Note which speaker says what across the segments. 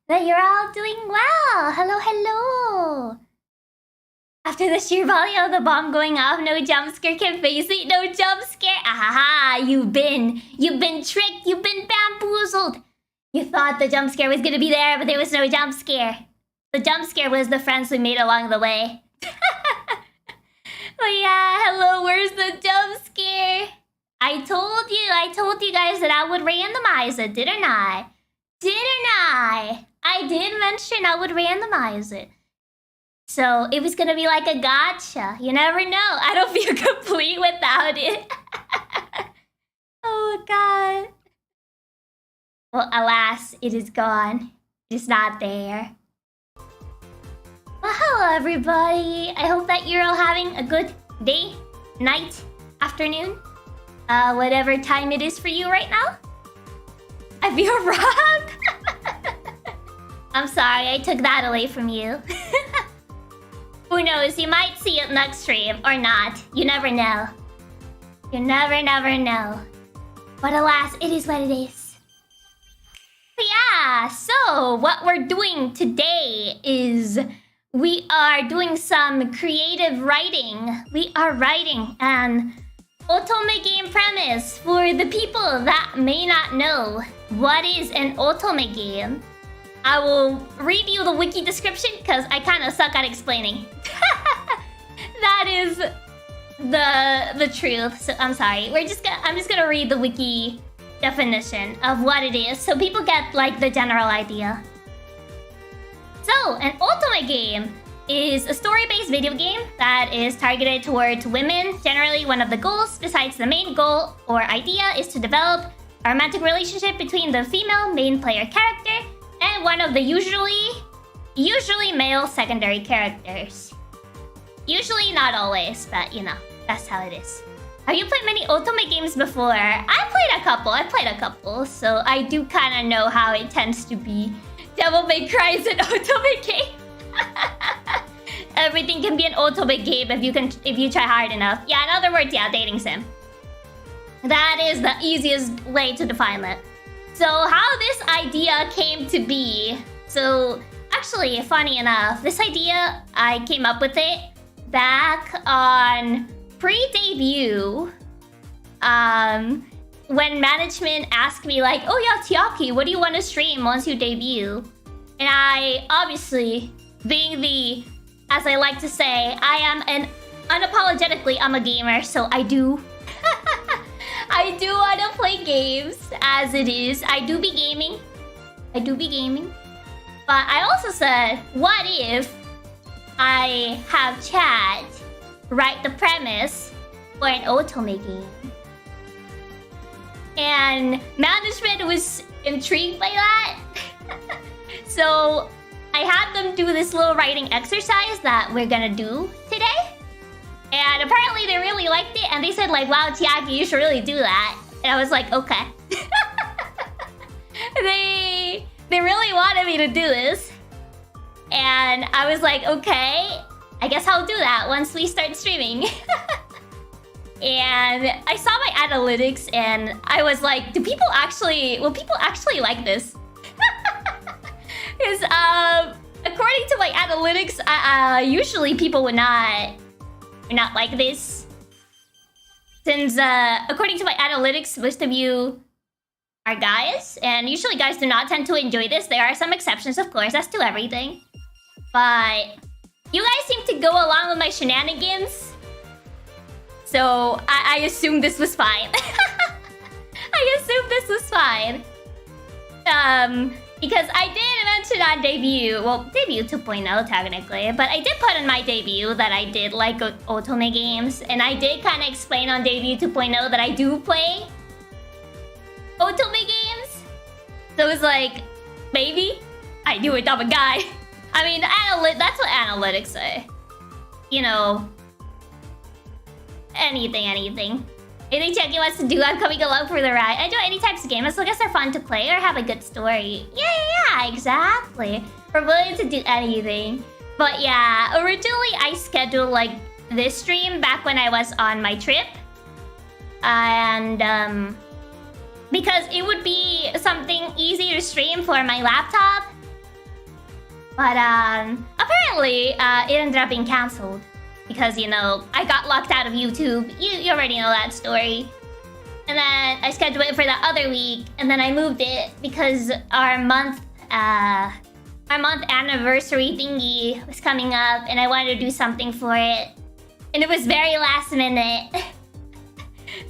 Speaker 1: that you're all doing well. Hello, hello. After the sheer volume of the bomb going off, no jump scare can face it. No jump scare. Ahaha, you've been tricked. You've been bamboozled. You thought the jump scare was gonna be there, but there was no jump scare. The jump scare was the friends we made along the way. Oh yeah, hello, where's the jump scare? I told you guys that I would randomize it, didn't I? Didn't I? I did mention I would randomize it. So it was gonna be like a gotcha. You never know. I don't feel complete without it. Oh god. Well, alas, it is gone. It is not there. Well, hello everybody. I hope that you're all having a good day, night, afternoon. Whatever time it is for you right now. I feel robbed. I'm sorry, I took that away from you. Who knows, you might see it next stream or not. You never know. You never know. But alas, it is what it is. But yeah, so what we're doing today is we are doing some creative writing. We are writing an Otome game premise for the people that may not know what is an Otome game. I will read you the wiki description because I kind of suck at explaining. That is the truth. So I'm sorry. I'm just gonna read the wiki definition of what it is so people get like the general idea. So an Otome game is a story-based video game that is targeted towards women. Generally, one of the goals, besides the main goal or idea, is to develop a romantic relationship between the female main player character and one of the usually male secondary characters. Usually, not always, but you know, that's how it is. Have you played many Otome games before? I played a couple, so I do kind of know how it tends to be. Devil May Cry is an Otome game. Everything can be an Otome game if you try hard enough. Yeah, in other words, yeah, dating sim. That is the easiest way to define it. So how this idea came to be. So actually, funny enough, this idea, I came up with it back on pre-debut. When management asked me like, oh yeah, Chiaki, what do you want to stream once you debut? And I, obviously, being the, as I like to say, I am unapologetically, I'm a gamer, so I do. I do want to play games as it is. I do be gaming. But I also said, what if I have chat write the premise for an Otome game? And management was intrigued by that. So I had them do this little writing exercise that we're gonna do today. And apparently they really liked it, and they said like, wow, Chiaki, you should really do that. And I was like, okay. They really wanted me to do this. And I was like, okay, I guess I'll do that once we start streaming. And I saw my analytics and I was like, will people actually like this? Because according to my analytics, usually people would not like this. Since according to my analytics, most of you are guys, and usually guys do not tend to enjoy this. There are some exceptions, of course, as to everything. But you guys seem to go along with my shenanigans. So I assumed this was fine. Because I did mention on debut, well, debut 2.0 technically, but I did put in my debut that I did like Otome games, and I did kind of explain on debut 2.0 that I do play Otome games. So it's like, maybe I do it, I'm a guy. I mean, that's what analytics say. You know, anything. Anything Chiaki wants to do, I'm coming along for the ride. I enjoy any types of games as long as they're fun to play or have a good story. Yeah, exactly. We're willing to do anything. But yeah, originally I scheduled like this stream back when I was on my trip. And because it would be something easy to stream for my laptop. But apparently it ended up being cancelled because, you know, I got locked out of YouTube. You already know that story. And then I scheduled it for the other week, and then I moved it because our month anniversary thingy was coming up, and I wanted to do something for it, and it was very last minute.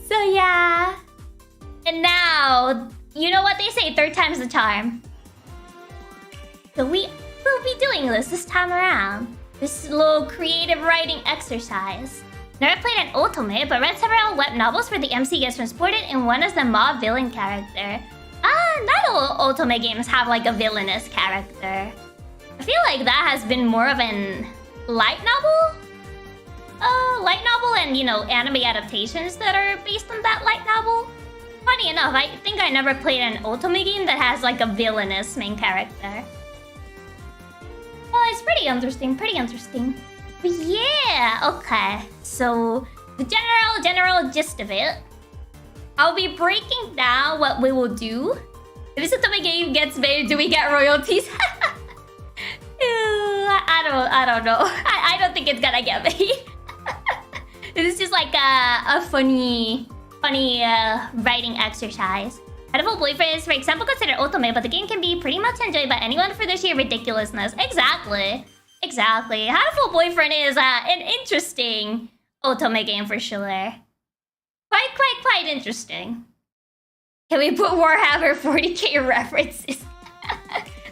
Speaker 1: So yeah. And now, you know what they say, third time's the charm. So we will be doing this time around. This little creative writing exercise. Never played an Otome, but read several web novels where the MC gets transported in one as the mob villain character. Not all Otome games have like a villainous character. I feel like that has been more of an light novel? Light novel and, you know, anime adaptations that are based on that light novel. Funny enough, I think I never played an Otome game that has like a villainous main character. Well, it's pretty interesting, But yeah, okay. So, the general gist of it. I'll be breaking down what we will do. If this Otome game gets made, do we get royalties? I don't know. I don't think it's gonna get made. This is just like a funny writing exercise. Hatful Boyfriend is, for example, considered Otome, but the game can be pretty much enjoyed by anyone for their sheer ridiculousness. Exactly. Hatful Boyfriend is an interesting Otome game for sure. Quite interesting. Can we put Warhammer 40k references?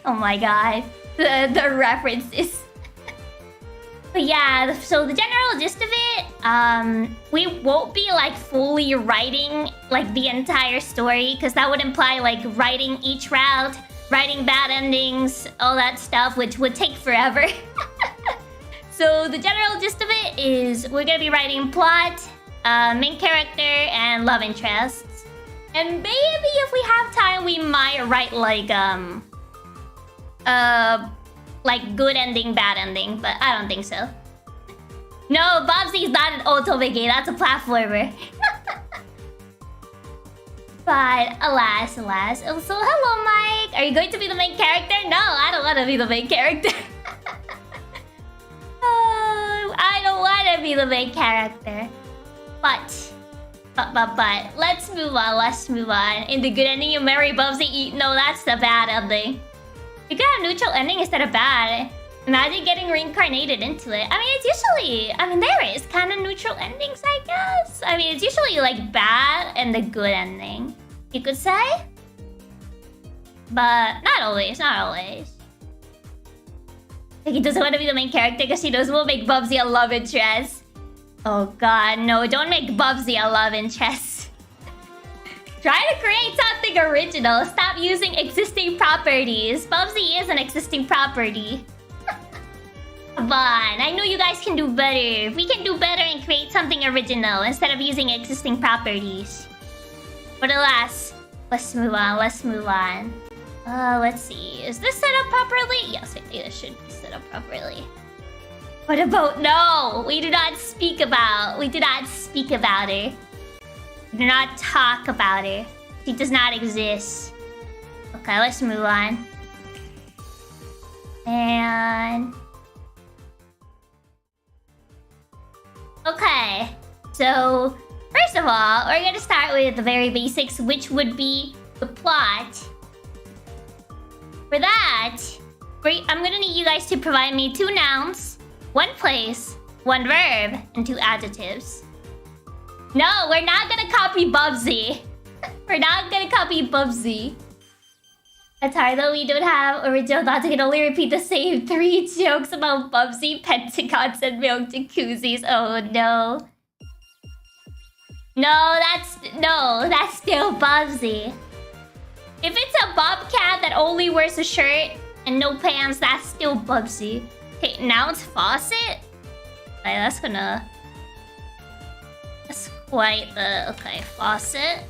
Speaker 1: Oh my god. The references. But yeah, so the general gist of it, we won't be like fully writing like the entire story, because that would imply like writing each route, writing bad endings, all that stuff, which would take forever. So the general gist of it is we're gonna be writing plot, main character, and love interests. And maybe if we have time, we might write like good ending, bad ending, but I don't think so. No, Bobsy's not an Otome game, that's a platformer. But alas. Also, hello Mike! Are you going to be the main character? No, I don't want to be the main character. I don't want to be the main character. But, let's move on. In the good ending, you marry Bubsy. No, that's the bad ending. You could have neutral ending instead of bad. Imagine getting reincarnated into it. I mean, it's usually... I mean, there is kind of neutral endings, I guess. I mean, it's usually, like, bad and the good ending, you could say. But not always. Like, he doesn't want to be the main character because he knows we'll make Bubsy a love interest. Oh, God, no. Don't make Bubsy a love interest. Try to create something original. Stop using existing properties. Bubsy is an existing property. Come on, I know you guys can do better. We can do better and create something original instead of using existing properties. But alas, let's move on. Let's see. Is this set up properly? Yes, I think it should be set up properly. What about... No! We do not speak about her. We do not talk about her. She does not exist. Okay, let's move on. And... okay, so first of all, we're gonna start with the very basics, which would be the plot. For that, I'm gonna need you guys to provide me 2 nouns, 1 place, 1 verb, and 2 adjectives. No, we're not gonna copy Bubsy. That's hard though, we don't have original thoughts. I can only repeat the same 3 jokes about Bubsy, pentagons, and milk jacuzzis. Oh no. No, that's still Bubsy. If it's a bobcat that only wears a shirt and no pants, that's still Bubsy. Okay, now it's faucet. Okay, that's quite the... okay, faucet.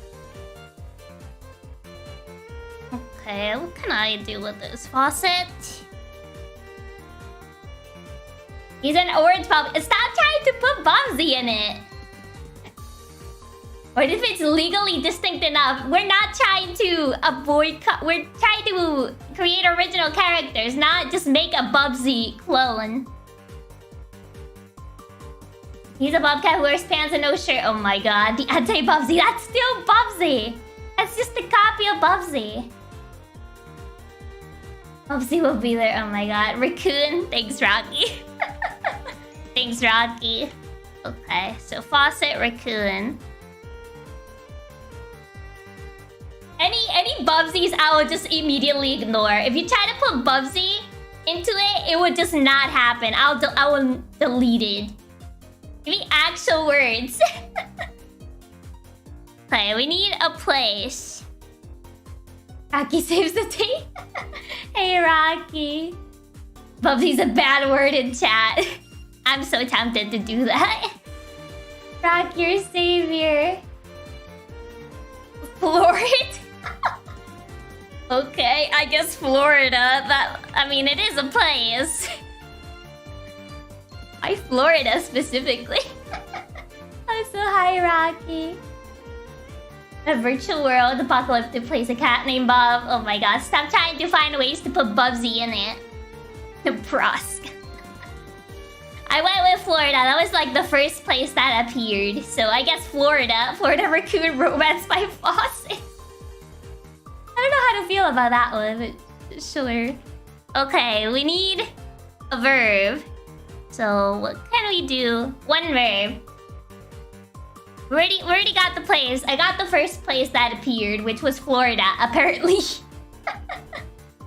Speaker 1: Okay, what can I do with this faucet? He's an orange pop. Stop trying to put Bubsy in it. Or if it's legally distinct enough. We're not trying to avoid... We're trying to create original characters, not just make a Bubsy clone. He's a bobcat who wears pants and no shirt. Oh my god, the anti-Bubsy. That's still Bubsy. That's just a copy of Bubsy. Bubsy will be there. Oh my god. Raccoon. Thanks, Rocky. Thanks, Rocky. Okay, so Faucet, Raccoon. Any Bubsies I will just immediately ignore. If you try to put Bubsy into it, it would just not happen. I will delete it. Give me actual words. Okay, we need a place. Rocky saves the day. Hey, Rocky. Bubsy's a bad word in chat. I'm so tempted to do that. Rocky, your savior. Florida? Okay, I guess Florida. I mean, it is a place. Why Florida specifically? I'm so high, Rocky. A virtual world apocalyptic place, a cat named Bob. Oh my god, stop trying to find ways to put Bubsy in it. Prosk. I went with Florida. That was like the first place that appeared. So I guess Florida. Florida Raccoon Romance by Fawcett. I don't know how to feel about that one, but sure. Okay, we need a verb. So what can we do? One verb. We already got the place. I got the first place that appeared, which was Florida, apparently.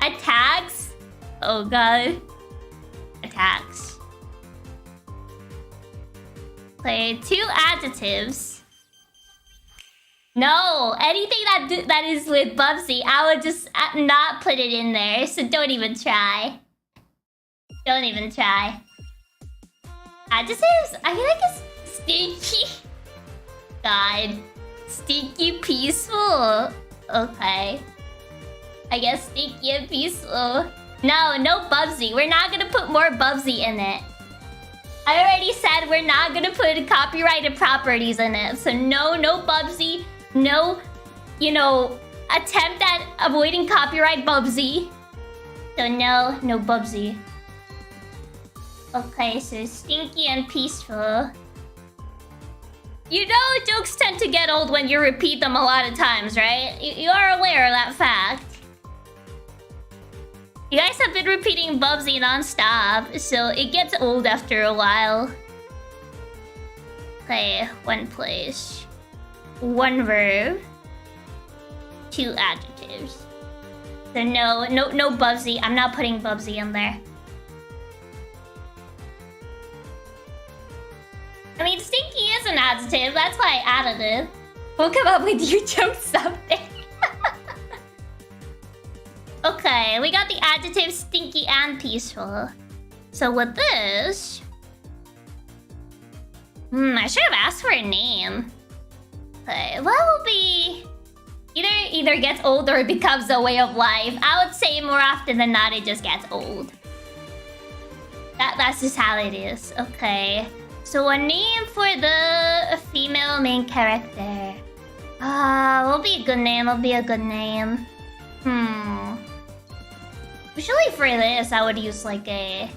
Speaker 1: Attacks? Oh god. Attacks. Okay, 2 adjectives. No, anything that is with Bubsy, I would just not put it in there. So don't even try. Don't even try. Adjectives? I feel like it's stinky. God. Stinky peaceful. Okay. I guess stinky and peaceful. No Bubsy. We're not gonna put more Bubsy in it. I already said we're not gonna put copyrighted properties in it. So no Bubsy. No, attempt at avoiding copyright Bubsy. So no Bubsy. Okay, so stinky and peaceful. You know jokes tend to get old when you repeat them a lot of times, right? You are aware of that fact. You guys have been repeating Bubsy non-stop, so it gets old after a while. Okay, 1 place. 1 verb. 2 adjectives. So no Bubsy. I'm not putting Bubsy in there. I mean, stinky is an adjective. That's why I added it. We'll come up with you joke something. Okay, we got the adjectives stinky and peaceful. So with this... I should have asked for a name. Okay, what will be... Either gets old or it becomes a way of life. I would say more often than not, it just gets old. That's just how it is. Okay. So a name for the female main character. Will be a good name. Will be a good name. Usually for this, I would use like a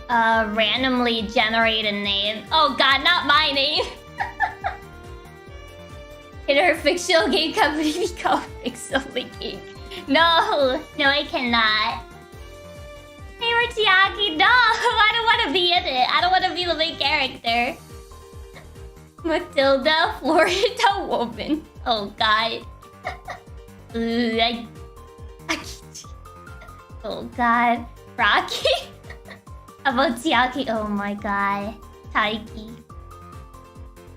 Speaker 1: randomly generated name. Oh god, not my name. In her fictional game company become PixelLink Inc. No, I cannot. Hey, we're Chiaki. No, I don't want to be in it. I don't want to be the main character. Matilda, Florida woman. Oh god. I can't. Oh god. Rocky? About Chiaki. Oh my god. Taiki.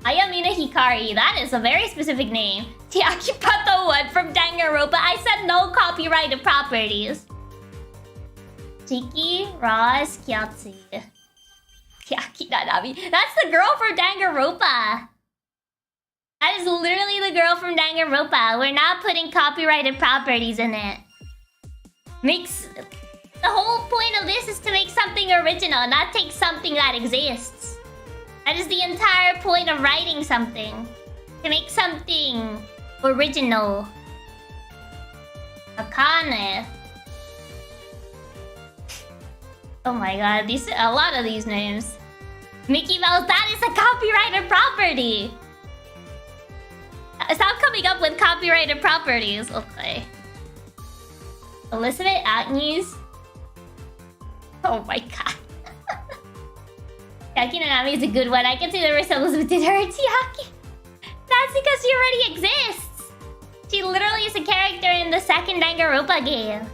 Speaker 1: Ayamina Hikari. That is a very specific name. Chiaki Pato 1 from Danganronpa. I said no copyrighted properties. Chiki, Ross, Kyatsu. Chiaki Nanami. That's the girl from Danganronpa. That is literally the girl from Danganronpa. We're not putting copyrighted properties in it. The whole point of this is to make something original, not take something that exists. That is the entire point of writing something. To make something original. Akane. Oh my god, a lot of these names. Mickey Mouse, that is a copyrighted property! Stop coming up with copyrighted properties. Okay. Elizabeth Agnes. Oh my god. Chiaki Nanami is a good one. I can see the resemblance between her and Chiaki. That's because she already exists. She literally is a character in the second Danganronpa game.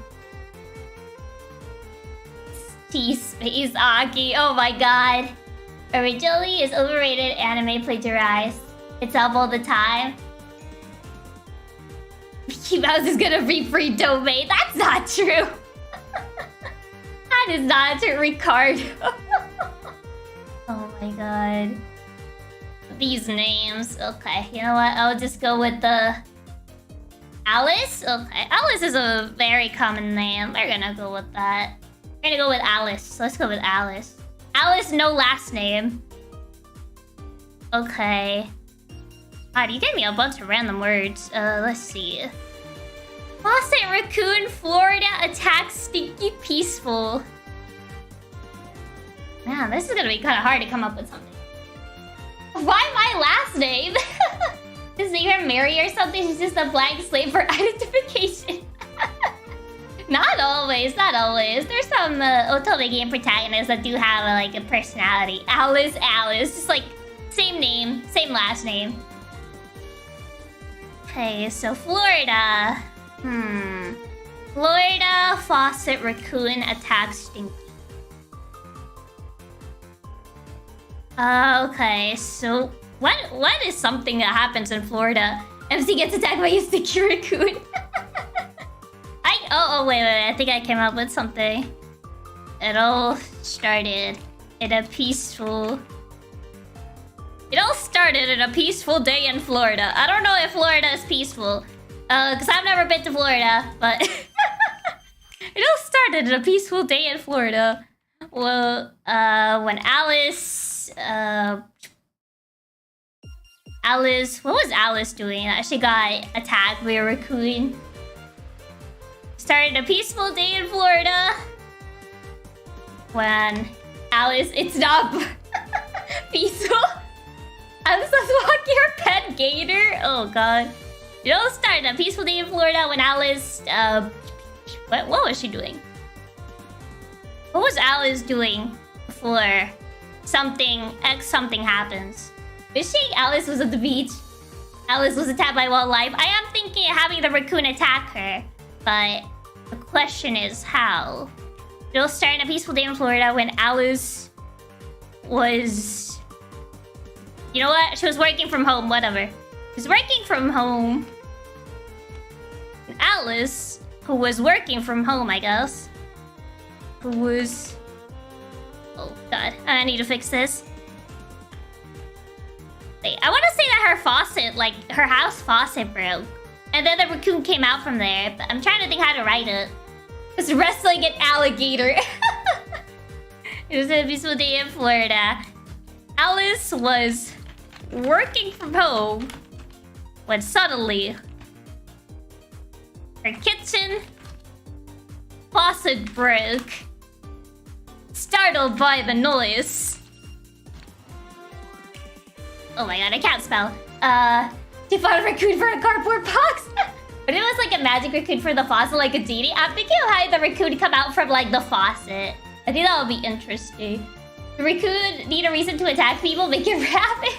Speaker 1: T-Space Aki. Oh my god. Originally is overrated anime plagiarized itself all the time. Mickey Mouse is gonna be free domain. That's not true. That is not true, Ricardo. Oh my god. These names. Okay, you know what? I'll just go with the... Alice? Okay, Alice is a very common name. We're gonna go with that. We're gonna go with Alice. Let's go with Alice. Alice, no last name. Okay. God, you gave me a bunch of random words. Let's see. Faucet Raccoon, Florida attacks Stinky Peaceful. Man, this is gonna be kind of hard to come up with something. Why my last name? Is her Mary or something? She's just a blank slate for identification. Not always, not always. There's some Otome game protagonists that do have like a personality. Alice, just like same name, same last name. Okay, so Florida. Florida Faucet Raccoon attacks Stinky. Okay, so what is something that happens in Florida? MC gets attacked by a sticky raccoon. Oh, wait, I think I came up with something. It all started in a peaceful... It all started in a peaceful day in Florida. I don't know if Florida is peaceful. Because I've never been to Florida, but... It all started in a peaceful day in Florida. Well, when Alice... What was Alice doing? She got attacked by a raccoon. Started a peaceful day in Florida. When Alice... It's not peaceful. Alice was walking her pet gator. Oh god. It all started a peaceful day in Florida when Alice... What was she doing? What was Alice doing before something happens? Alice was at the beach. Alice was attacked by wildlife. I am thinking of having the raccoon attack her. But the question is how? It all started a peaceful day in Florida when Alice was... You know what? She was working from home, whatever. She was working from home. And Alice, who was working from home, I guess. Who was... Oh god, I need to fix this. Wait, I want to say that her faucet, like, her house faucet broke. And then the raccoon came out from there. But I'm trying to think how to write it. It's wrestling an alligator. It was a peaceful day in Florida. Alice was working from home when suddenly her kitchen faucet broke. Startled by the noise. Oh my god, I can't spell. She found a raccoon for a cardboard box. But it was like a magic raccoon for the faucet, like a genie. I'm thinking of having the raccoon come out from like the faucet. I think that would be interesting. The raccoon need a reason to attack people, make it rabbit.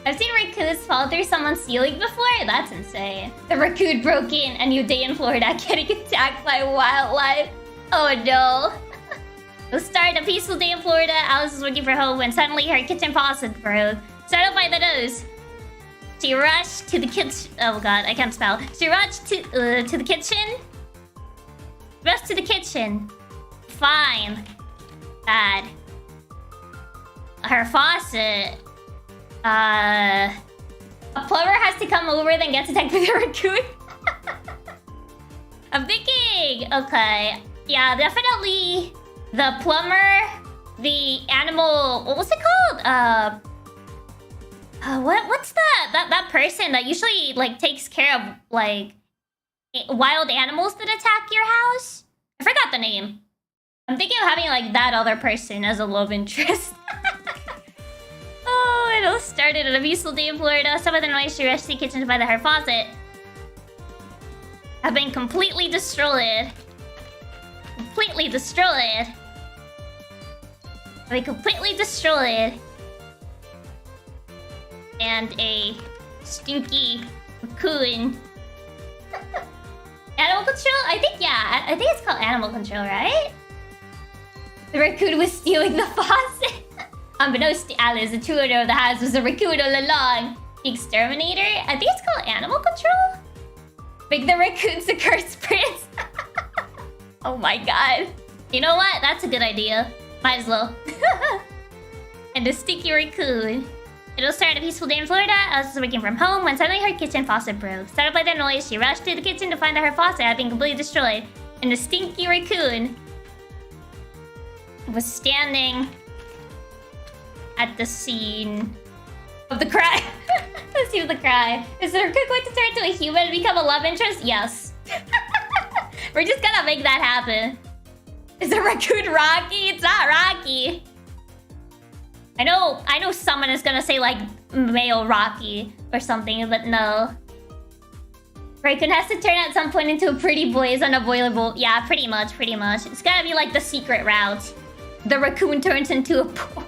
Speaker 1: I've seen raccoons fall through someone's ceiling before. That's insane. The raccoon broke in a new day in Florida, getting attacked by wildlife. Oh no. It started a peaceful day in Florida. Alice was working from home when suddenly her kitchen faucet broke. Startled by the nose. She rushed to the kitchen. Oh god, I can't spell. She rushed to the kitchen. Rushed to the kitchen. Fine. Bad. Her faucet. A plumber has to come over, then gets attacked by the raccoon. I'm thinking. Okay. Yeah, definitely the plumber, the animal. What was it called? What's that person that usually like takes care of like wild animals that attack your house? I forgot the name. I'm thinking of having like that other person as a love interest. Oh, it all started at a peaceful day in Florida. Some of the noise she rushed to the kitchen to find that her faucet have been completely destroyed. Completely destroyed. They completely destroyed. And a stinky raccoon. Animal control? I think, yeah. I think it's called animal control, right? The raccoon was stealing the faucet. Unbeknownst to Alice, the true owner of the house was a raccoon all along. The exterminator? I think it's called animal control? Make the raccoons the cursed prince. Oh my god. You know what? That's a good idea. Might as well. And the stinky raccoon. It'll start a peaceful day in Florida. Alice was working from home when suddenly her kitchen faucet broke. Startled by the noise, she rushed to the kitchen to find that her faucet had been completely destroyed. And the stinky raccoon was standing at the scene of the crime. The scene of the crime. Is the raccoon going to turn into a human and become a love interest? Yes. We're just gonna make that happen. Is the raccoon Rocky? It's not Rocky. I know someone is gonna say like male Rocky or something, but no. Raccoon has to turn at some point into a pretty boy is unavoidable. Yeah, pretty much. It's gotta be like the secret route. The raccoon turns into a boy.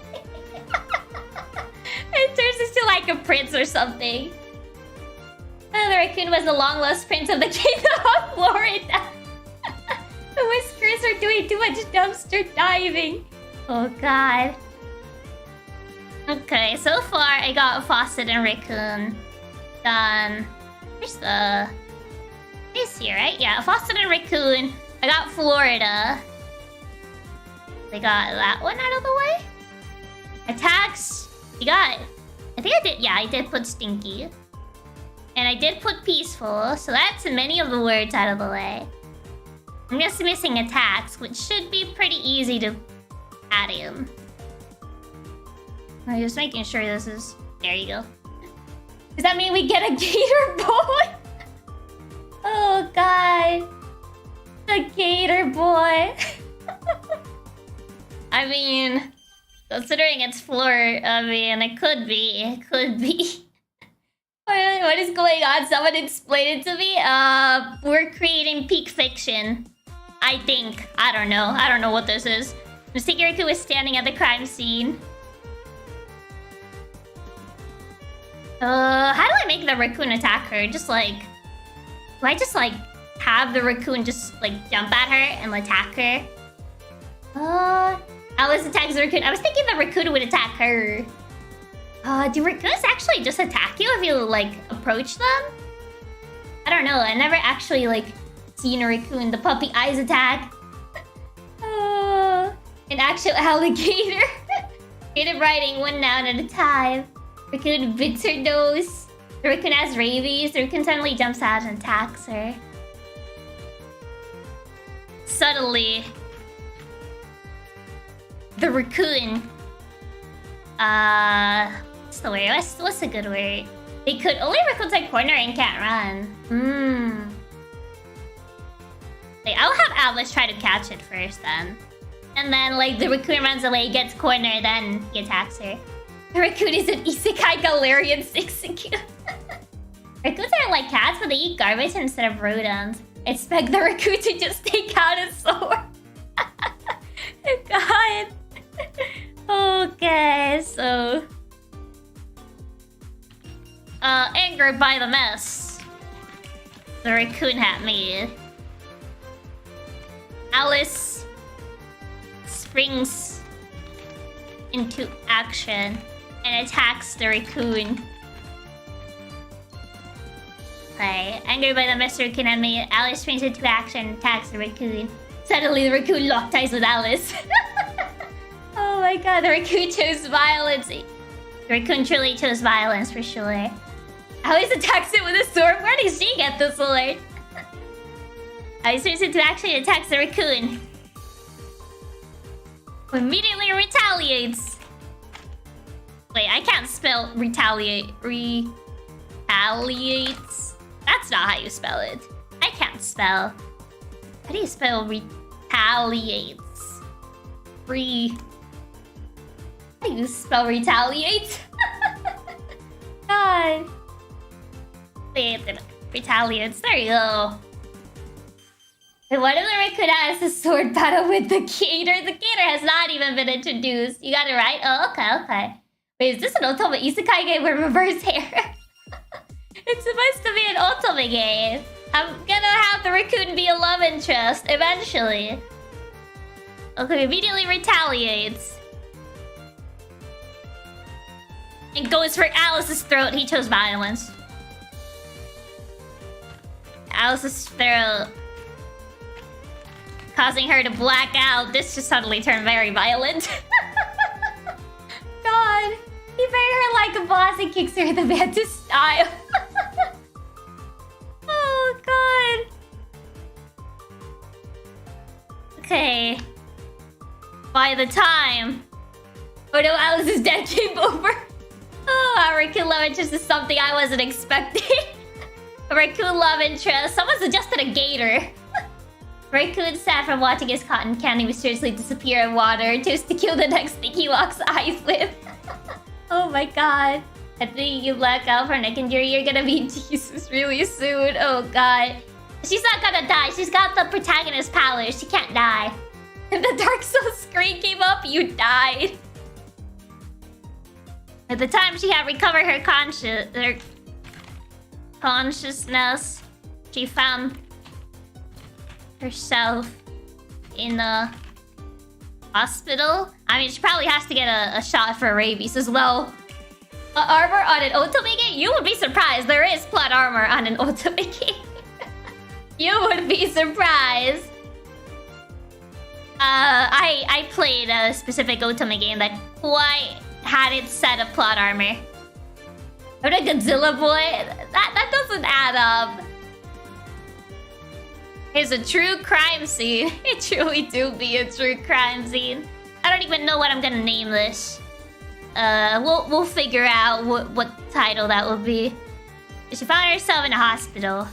Speaker 1: It turns into like a prince or something. The raccoon was the long-lost prince of the kingdom of Florida. The whiskers are doing too much dumpster diving. Oh god. Okay, so far I got faucet and raccoon done. Where's the... This here, right? Yeah, faucet and raccoon. I got Florida. I got that one out of the way. Attacks. You got... I think I did... Yeah, I did put stinky. And I did put peaceful. So that's many of the words out of the way. I'm just missing attacks, which should be pretty easy to add in. I'm just making sure this is... There you go. Does that mean we get a gator boy? Oh, God. The gator boy. I mean... Considering it's floor, I mean, it could be. It could be. What is going on? Someone explain it to me. We're creating peak fiction. I think. I don't know. I don't know what this is. The security was standing at the crime scene. How do I make the raccoon attack her? Just like... Do I just like have the raccoon just like jump at her and attack her? Alice attacks the raccoon. I was thinking the raccoon would attack her. Do raccoons actually just attack you if you like approach them? I don't know. I never actually like seen a raccoon. The puppy eyes attack. An actual alligator. Creative writing one noun at a time. Raccoon bites her nose. The raccoon has rabies. The raccoon suddenly jumps out and attacks her. Subtly. The raccoon. What's the word? What's a good word? They could only raccoons like corner and can't run. Like, I'll have Alice try to catch it first then. And then like the raccoon runs away, gets corner, then he attacks her. The raccoon is an isekai Galarian Sixikyu. Raccoons are like cats, but they eat garbage instead of rodents. I expect the raccoon to just take out a sword. God. Okay, so... angered by the mess the raccoon had made, Alice springs into action and attacks the raccoon. Okay, angered by the mess the raccoon had made, Alice springs into action and attacks the raccoon. Suddenly, the raccoon locked eyes with Alice. Oh my god, the raccoon chose violence. The raccoon truly chose violence for sure. Alice attacks it with a sword. Where did she get the sword? Alice springs into action and attacks the raccoon, who immediately retaliates. Wait, I can't spell retaliate. Retaliates. That's not how you spell it. I can't spell. How do you spell retaliates? How do you spell retaliate? God. Wait, retaliates. There you go. Wait, what if the Raccoon has a sword battle with the Gator? The Gator has not even been introduced. You got it right? Oh, okay. Wait, is this an Otome Isekai game with reverse hair? It's supposed to be an Otome game. I'm gonna have the Raccoon be a love interest eventually. Okay, immediately retaliates. And goes for Alice's throat. He chose violence. Alice's throat. Causing her to black out. This just suddenly turned very violent. God. He made her like a boss and kicks her in the mantis style. Oh, God. Okay. By the time... Oh no, Alice is dead. Game over. Oh, our Raccoon love interest is something I wasn't expecting. A Raccoon love interest. Someone suggested a gator. Raccoon sad from watching his cotton candy mysteriously disappear in water. Just to kill the next thing he walks eyes with. Oh my god. I think you black out for neck injury. You're gonna be Jesus really soon. Oh god. She's not gonna die. She's got the protagonist powers. She can't die. If the Dark Souls screen came up, you died. At the time she had recovered her consciousness, she found herself in a hospital. I mean, she probably has to get a shot for rabies as well. Armor on an Otome game? You would be surprised. There is plot armor on an Otome game. You would be surprised. I played a specific Otome game that quite had its set of plot armor. What a Godzilla boy? That doesn't add up. It's a true crime scene. It truly do be a true crime scene. I don't even know what I'm gonna name this. We'll figure out what title that will be. She found herself in a hospital.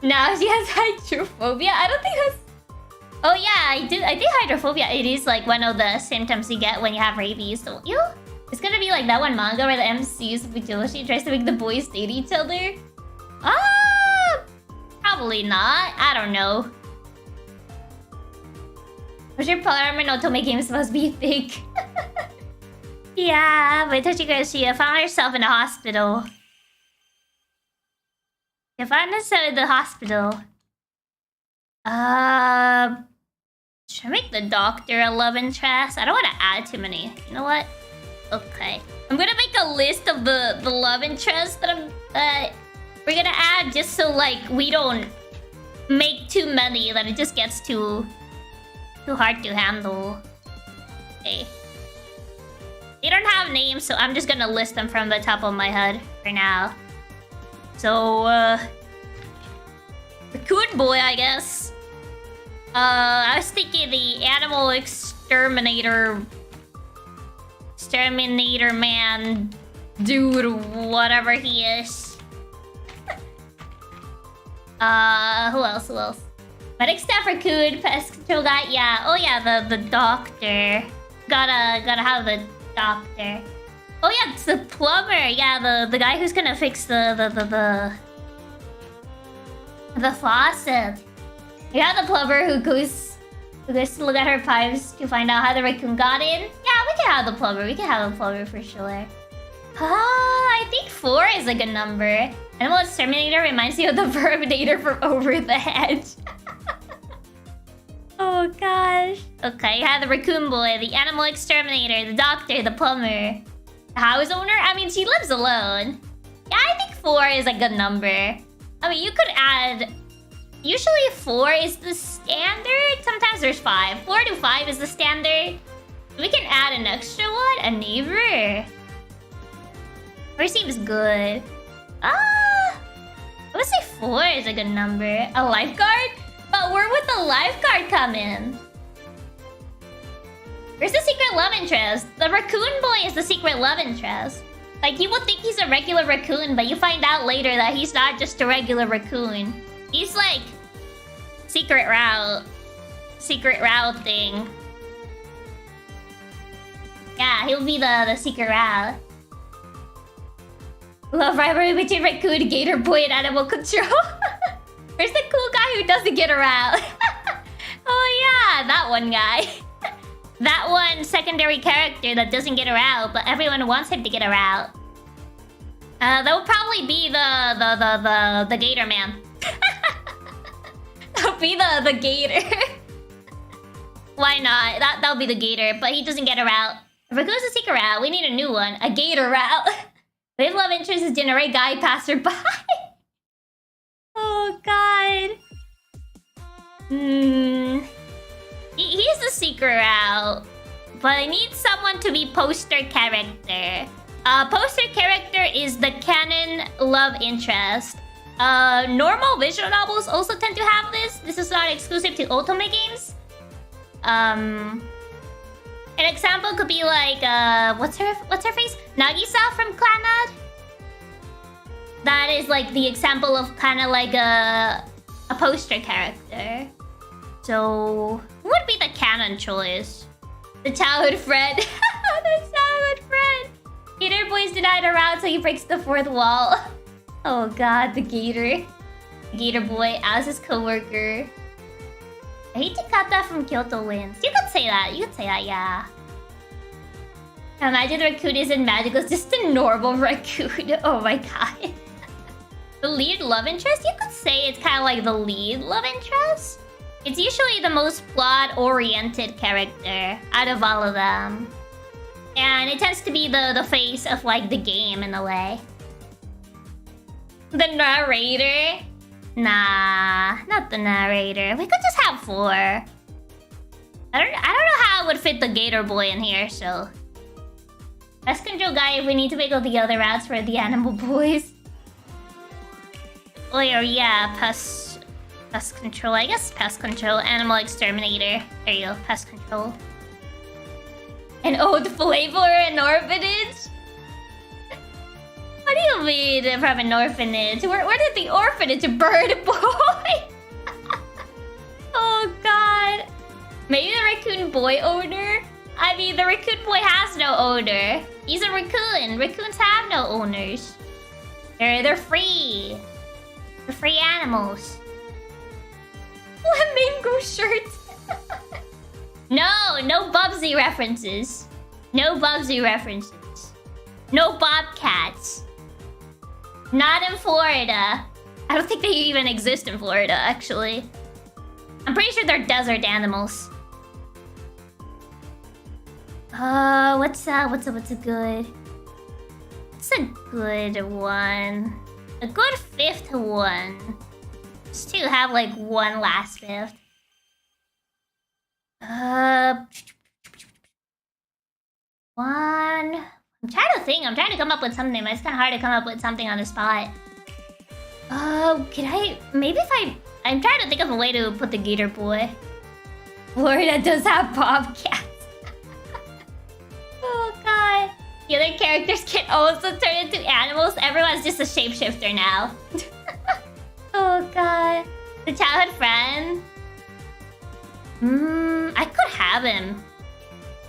Speaker 1: Now she has hydrophobia. I don't think that's... Oh yeah, I think hydrophobia, it is like one of the symptoms you get when you have rabies. So, it's gonna be like that one manga where the MC is Fujoshi tries to make the boys date each other. Probably not. I don't know. Was your plot armor in Otome game supposed to be fake? Yeah, but she found herself in a hospital. She found herself in the hospital. Should I make the doctor a love interest? I don't want to add too many. You know what? Okay. I'm gonna make a list of the love interests that we're gonna add just so like we don't make too many that it just gets too hard to handle. Okay. They don't have names, so I'm just gonna list them from the top of my head for now. So, Raccoon Boy, I guess. I was thinking the animal exterminator man dude, whatever he is. Who else? Medic staff Raccoon, pest control guy, yeah. Oh yeah, the doctor. Gotta have the doctor. Oh yeah, it's the plumber. Yeah, the guy who's gonna fix the faucet. Yeah, the plumber who goes to look at her pipes to find out how the raccoon got in. Yeah, we can have the plumber. We can have the plumber for sure. I think 4 is a good number. Animal Exterminator reminds you of the Verminator from Over the Hedge. Oh gosh. Okay, you have the Raccoon Boy, the Animal Exterminator, the Doctor, the Plumber. The house owner? I mean, she lives alone. Yeah, I think 4 is a good number. I mean, you could add... Usually 4 is the standard. Sometimes there's 5. 4 to 5 is the standard. We can add an extra one. A neighbor. 4 seems good. I would say 4 is a good number. A lifeguard? But where would the lifeguard come in? Where's the secret love interest? The raccoon boy is the secret love interest. Like, you would think he's a regular raccoon, but you find out later that he's not just a regular raccoon. He's like... Secret route thing. Yeah, he'll be the secret route. Love rivalry between raccoon, gator boy, and animal control. Where's the cool guy who doesn't get around? Oh yeah, that one guy. That one secondary character that doesn't get around, but everyone wants him to get around. That would probably be the gator man. That'll be the gator. Why not? That'll be the gator, but he doesn't get around. If it goes to secret route, we need a new one. A gator route. Wave love interest is generate guy passerby. Oh god. He's the secret route. But I need someone to be poster character. Poster character is the canon love interest. Normal visual novels also tend to have this. This is not exclusive to Otome games. An example could be like what's her face? Nagisa from Clannad. That is like the example of kind of like a poster character. So who would be the canon choice? The childhood friend. The childhood friend. Gator boy is denied a route so he breaks the fourth wall. Oh god, the gator. Gator boy as his co-worker. I hate to cut that from Kyoto wins. You could say that. You could say that, yeah. Imagine the raccoon isn't magical, it's just a normal raccoon. Oh my god. The lead love interest? You could say it's kind of like the lead love interest. It's usually the most plot-oriented character out of all of them. And it tends to be the face of like the game in a way. The narrator? Nah, not the narrator. We could just have 4. I don't know how it would fit the gator boy in here, so... Pest control guy if we need to make all the other routes for the animal boys. Oh yeah, pest control. I guess pest control. Animal exterminator. There you go, pest control. An old flavor and orphanage? What do you mean from an orphanage? Where did the orphanage bird boy? Oh god. Maybe the raccoon boy owner? I mean, the raccoon boy has no owner. He's a raccoon. Raccoons have no owners. They're free. They're free animals. Flamingo shirts. No Bubsy references. No Bubsy references. No bobcats. Not in Florida. I don't think they even exist in Florida, actually. I'm pretty sure they're desert animals. What's a good one? A good 5th one. Just to have like one last 5th. One. I'm trying to think. I'm trying to come up with something, but it's kind of hard to come up with something on the spot. Could I... Maybe if I'm trying to think of a way to put the gator boy. Florida does have bobcats. Oh god. The other characters can also turn into animals. Everyone's just a shapeshifter now. Oh god. The childhood friend. I could have him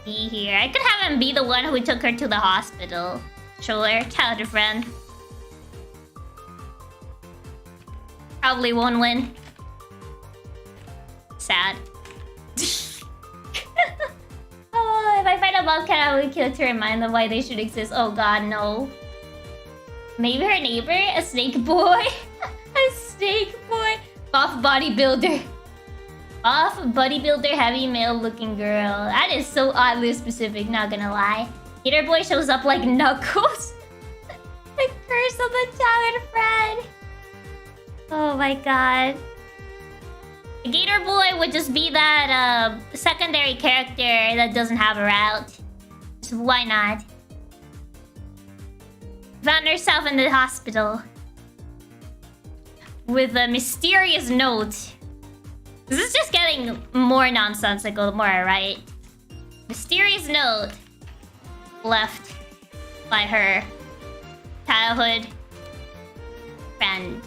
Speaker 1: be here. I could have him be the one who took her to the hospital. Sure, childhood friend. Probably won't win. Sad. Oh, if I find a bobcat, I will kill to remind them why they should exist. Oh god, no. Maybe her neighbor? A snake boy? A snake boy? Buff bodybuilder. Buff bodybuilder, heavy male looking girl. That is so oddly specific, not gonna lie. Gator boy shows up like Knuckles. The curse of the childhood friend. Oh my god. The gator boy would just be that secondary character that doesn't have a route. So why not? Found herself in the hospital with a mysterious note. This is just getting more nonsensical, more right? Mysterious note left by her childhood friend.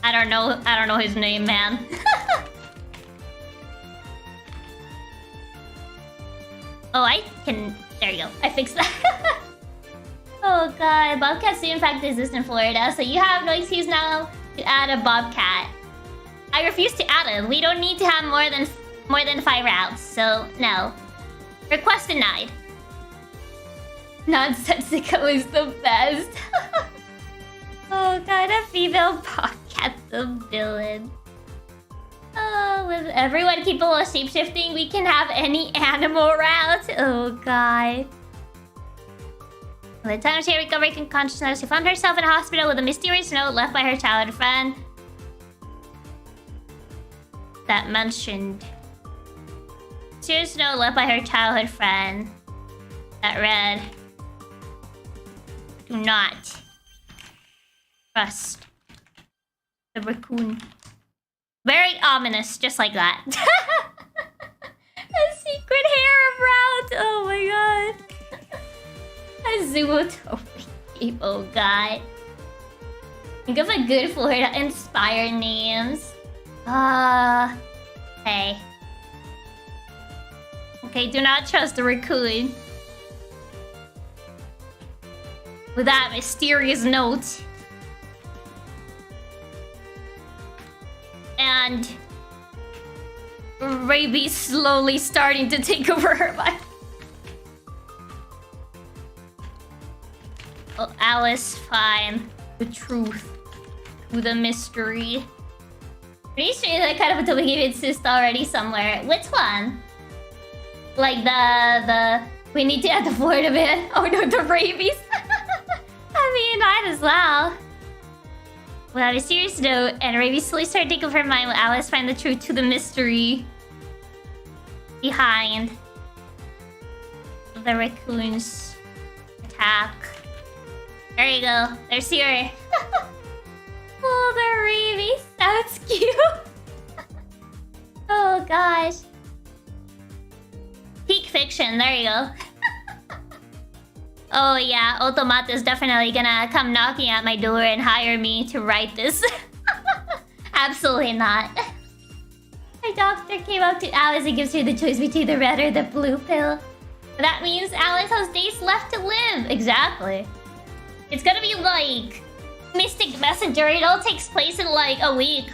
Speaker 1: I don't know his name, man. Oh, I can... There you go. I fixed that. Oh god, bobcats do in fact exist in Florida, so you have no excuse now to add a bobcat. I refuse to add it. We don't need to have more than 5 routes, so no. Request denied. Nonsensical is the best. Oh god, a female bobcat's the villain. Oh, with everyone capable of shapeshifting, we can have any animal route. Oh god. By the time she recovered from consciousness, she found herself in a hospital with a mysterious note left by her childhood friend that mentioned. Mysterious note left by her childhood friend that read, "Do not trust the raccoon." Very ominous, just like that. A secret harem route. Oh my god. A Otome game. Oh god. Think of a good Florida inspired names. Hey. Okay, do not trust the raccoon. With that mysterious note. And rabies slowly starting to take over her life. Oh, Alice, find the truth to the mystery. Pretty sure that kind of Otome gave insist already somewhere. Which one? Like the we need to add the Florida man. Oh no, the rabies. I mean, might as well. Without a serious note, and rabies slowly started to take over her mind when Alice find the truth to the mystery behind the raccoon's attack. There you go. There's your... Oh, the rabies. Sounds cute. Oh, gosh. Peak fiction. There you go. Oh yeah, Otome is definitely gonna come knocking at my door and hire me to write this. Absolutely not. My doctor came up to Alice and gives her the choice between the red or the blue pill. That means Alice has days left to live. Exactly. It's gonna be like Mystic Messenger. It all takes place in like a week.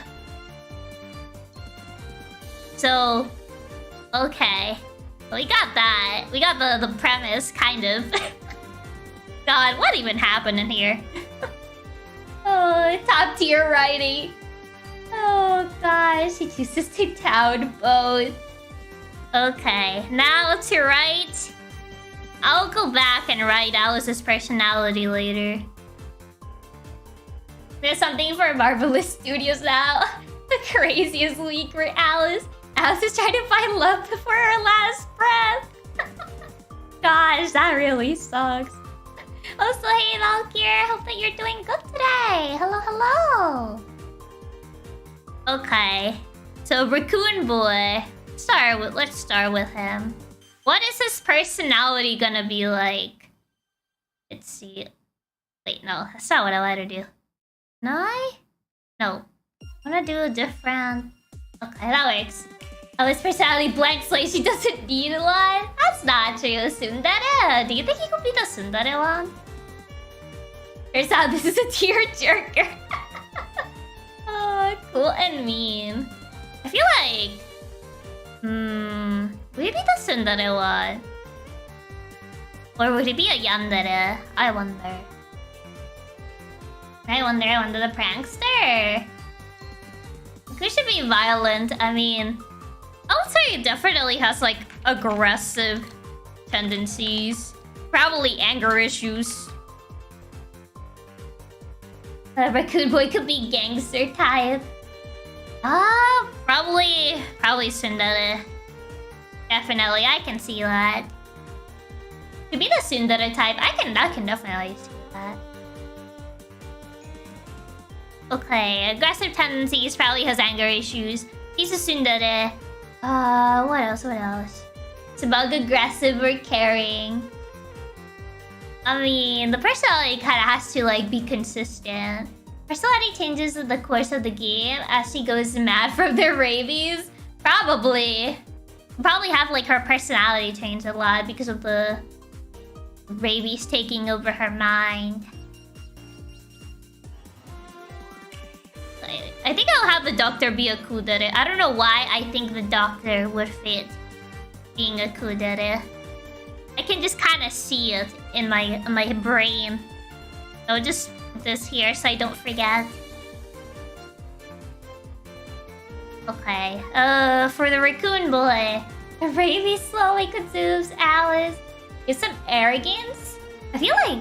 Speaker 1: So, okay. We got that. We got the premise, kind of. God, what even happened in here? Oh, top tier writing. Oh gosh, he chooses to down both. Okay, now to write. I'll go back and write Alice's personality later. There's something for Marvelous Studios now. The craziest week for Alice. Alice is trying to find love before her last breath. Gosh, that really sucks. Also, hey Valkyr, hope that you're doing good today. Hello, hello. Okay, so Raccoon Boy. Let's start with him. What is his personality gonna be like? Let's see. Wait, no, that's not what I want to do. No, I wanna do a different. Okay, that works. Oh, his personality blank slate. She doesn't need a lot. That's not true. Tsundere. Do you think he could be the Tsundere one? Turns out this is a tearjerker. Oh, cool and mean. I feel like... would it be the Tsundere one? Or would it be a Yandere? I wonder. I wonder the prankster. Who should be violent? I mean... I would say it definitely has, like, aggressive tendencies. Probably anger issues. Raccoon Boy could be gangster type. Probably Tsundere. Definitely, I can see that. To be the Tsundere type, I can definitely see that. Okay, aggressive tendencies, probably has anger issues. He's a Tsundere. What else? smug, aggressive, or caring. I mean, the personality kind of has to like be consistent. Personality changes in the course of the game as she goes mad from their rabies. Probably have like her personality change a lot because of the rabies taking over her mind. I think I'll have the doctor be a kudere. I don't know why I think the doctor would fit being a kudere. I can just kind of see it in my brain. I'll just put this here so I don't forget. Okay. For the raccoon boy, the rabies slowly consumes Alice. Is some arrogance? I feel like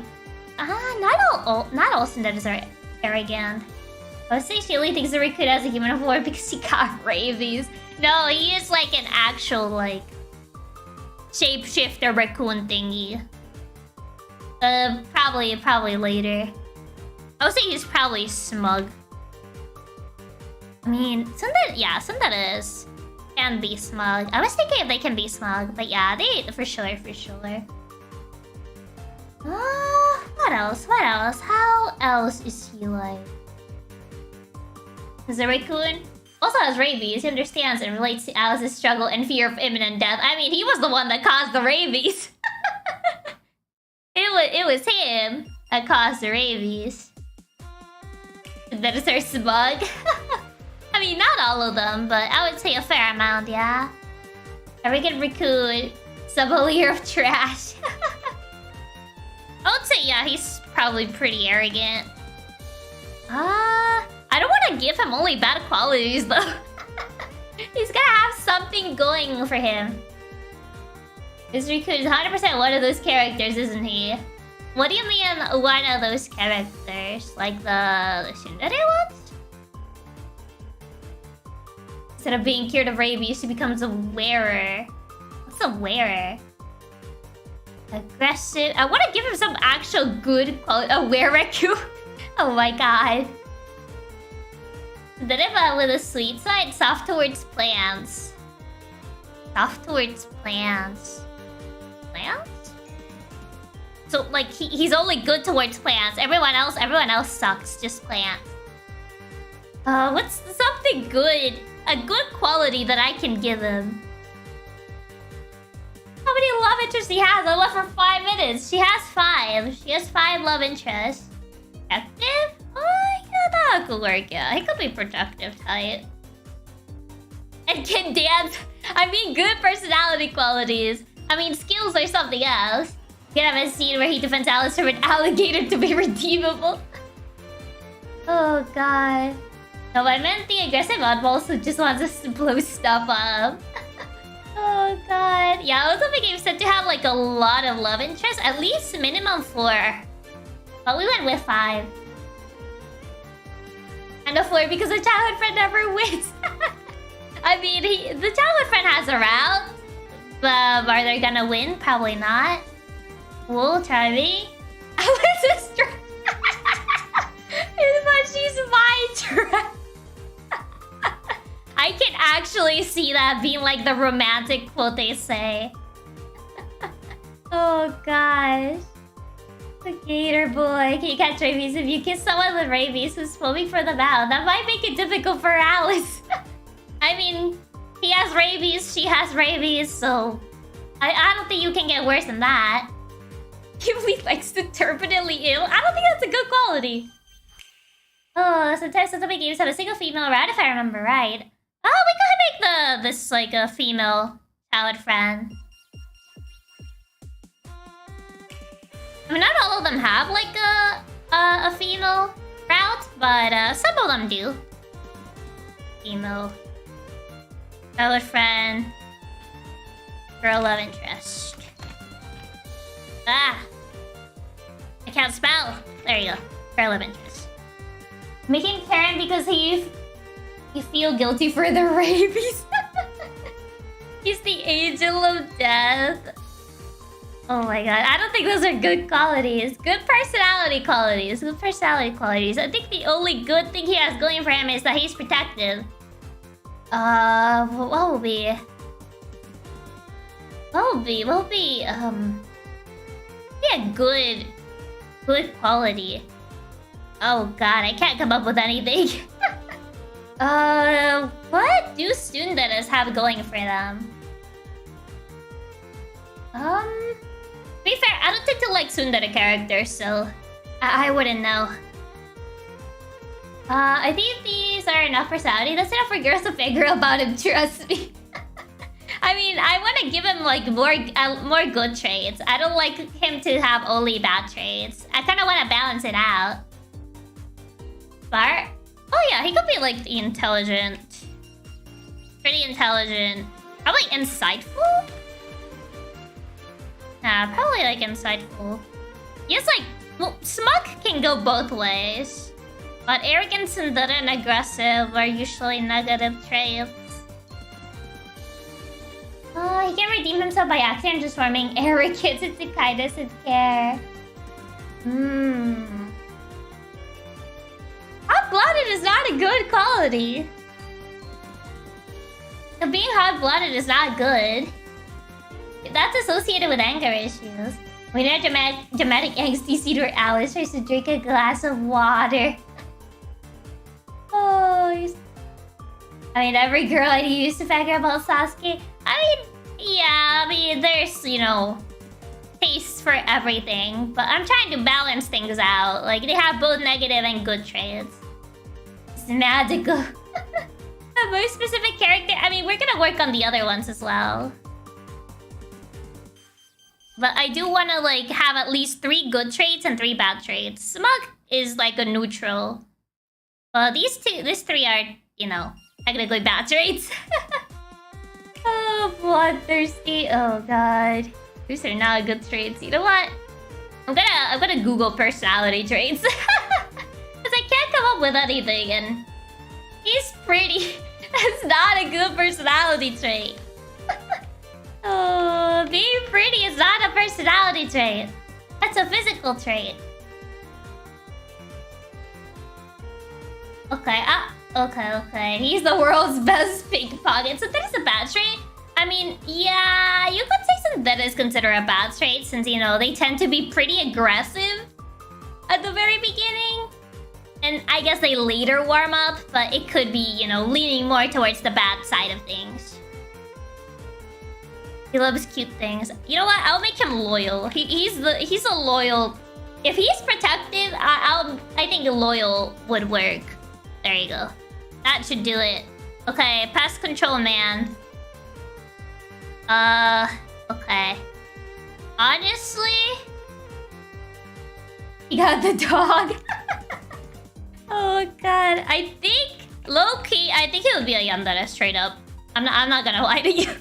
Speaker 1: not all synthetics are arrogant. I would say she only thinks the raccoon has a human form because he got rabies. No, he is like an actual like shapeshifter raccoon thingy. Probably later. I would say he's probably smug. I mean, some that is can be smug. I was thinking if they can be smug, but yeah, they for sure. What else? How else is he like? Is the raccoon also has rabies. He understands and relates to Alice's struggle and fear of imminent death. I mean, he was the one that caused the rabies. It was him that caused the rabies. That is her smug. I mean, not all of them, but I would say a fair amount, yeah. Arrogant raccoon, sub-layer of trash. I would say, yeah, he's probably pretty arrogant. I don't want to give him only bad qualities, though. He's gonna have something going for him. This raccoon is 100% one of those characters, isn't he? What do you mean, one of those characters? Like the Shindere ones? Instead of being cured of rabies, she becomes a wearer. What's a wearer? Aggressive. I want to give him some actual good quality. A wereku. Oh my god. Deriva with a sweet side, soft towards plants. Soft towards plants. Plants? So like he's only good towards plants. Everyone else sucks. Just plants. What's something good? A good quality that I can give him. How many love interests he has? I left for 5 minutes. She has 5. She has 5 love interests. Active? Oh, yeah, that could work, yeah. He could be productive type. And can dance. I mean, good personality qualities. I mean, skills are something else. You can have a scene where he defends Alice from an alligator to be redeemable. Oh, God. No, I meant the aggressive oddballs who just wants us to blow stuff up. Oh, God. Yeah, Otome game said to have, like, a lot of love interests. At least minimum 4. But we went with 5. And a 4 because the childhood friend never wins. I mean, the childhood friend has a route. But are they gonna win? Probably not. We'll try me. Alice's strength. But she's my turn. I can actually see that being like the romantic quote they say. Oh gosh. The gator boy. Can you catch rabies if you kiss someone with rabies who's foaming for the mouth? That might make it difficult for Alice. I mean, he has rabies, she has rabies, so... I don't think you can get worse than that. Kimberly likes to turbulently ill. I don't think that's a good quality. Oh, sometimes some games have a single female around, if I remember right. Oh, we gotta make this like a female childhood friend. I mean, not all of them have like a female route, but some of them do. Female childhood friend, girl love interest. Ah, I can't spell. There you go. Girl love interest. Making Karen because you feel guilty for the rabies. He's the angel of death. Oh my god, I don't think those are good qualities. Good personality qualities. Good personality qualities. I think the only good thing he has going for him is that he's protective. What will be will be yeah, good quality. Oh god, I can't come up with anything. What do tsunderes have going for them? To be fair, I don't tend to like tsundere characters, so I wouldn't know. I think these are enough for Saudi. That's enough for girls to figure about him, trust me. I mean, I want to give him like more good traits. I don't like him to have only bad traits. I kind of want to balance it out. But oh yeah, he could be like intelligent, pretty intelligent, probably insightful. Nah, probably like insightful. Yes, like well, smug can go both ways, but arrogance and aggressive are usually negative traits. He can redeem himself by accident transforming arrogance into kindness and care. Hot-blooded is not a good quality. Being hot-blooded is not good. That's associated with anger issues. When you're dramatic angsty Cedar Alice tries to drink a glass of water. Oh, I mean, every girl I used to figure about Sasuke. I mean, yeah, I mean, there's, you know, tastes for everything. But I'm trying to balance things out. Like, they have both negative and good traits. It's magical. A more specific character. I mean, we're gonna work on the other ones as well. But I do want to, like, have at least 3 good traits and 3 bad traits. Smug is, like, a neutral. Well, these 3 are, you know, technically bad traits. Oh, bloodthirsty. Oh, God. These are not good traits. You know what? I'm gonna Google personality traits. Because I can't come up with anything, and he's pretty. That's not a good personality trait. Oh, being pretty is not a personality trait. That's a physical trait. Okay. He's the world's best pickpocket. So that is a bad trait? I mean, yeah, you could say that is considered a bad trait since, you know, they tend to be pretty aggressive at the very beginning. And I guess they later warm up, but it could be, you know, leaning more towards the bad side of things. He loves cute things. You know what? I'll make him loyal. He's a loyal. If he's protective, I think loyal would work. There you go. That should do it. Okay, pest control man. Okay. Honestly, he got the dog. Oh god, I think low-key, I think it would be a yandere straight up. I'm not gonna lie to you.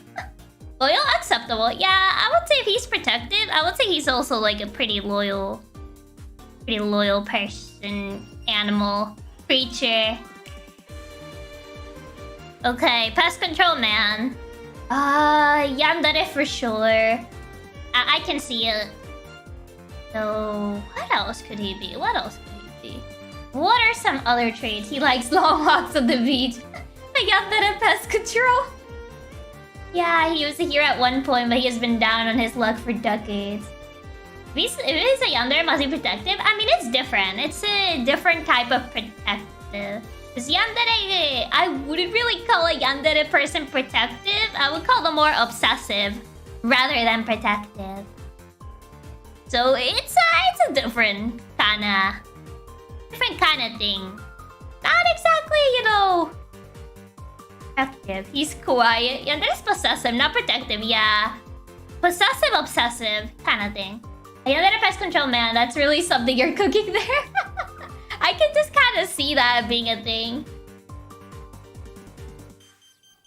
Speaker 1: Loyal, acceptable. Yeah, I would say if he's protective, I would say he's also like a pretty loyal person, animal, creature. Okay, pest control man. Yandere for sure. I can see it. So, what else could he be? What are some other traits? He likes long walks on the beach. The yandere pest control. Yeah, he was a hero at one point, but he has been down on his luck for decades. If he's a yandere, must be protective? I mean, it's different. It's a different type of protective. Because yandere, I wouldn't really call a yandere person protective. I would call them more obsessive rather than protective. So it's a different kind of thing. Not exactly, you know, protective. He's quiet. Yandere's possessive, not protective. Yeah, possessive, obsessive kind of thing. Yandere pest control man. That's really something you're cooking there. I can just kind of see that being a thing.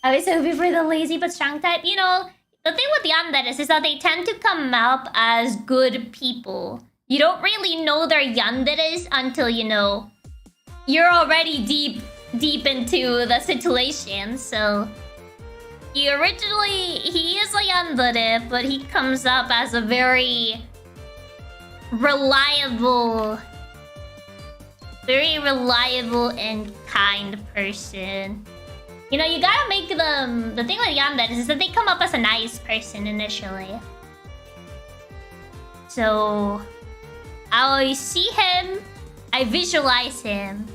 Speaker 1: I was hoping for the lazy but strong type. You know, the thing with yanderes is that they tend to come up as good people. You don't really know they're yanderes until, you know, you're already deep into the situation. So he is a yandere, but he comes up as a very reliable and kind person. You know, you gotta make them... The thing with yandere is that they come up as a nice person initially. So... I see him, I visualize him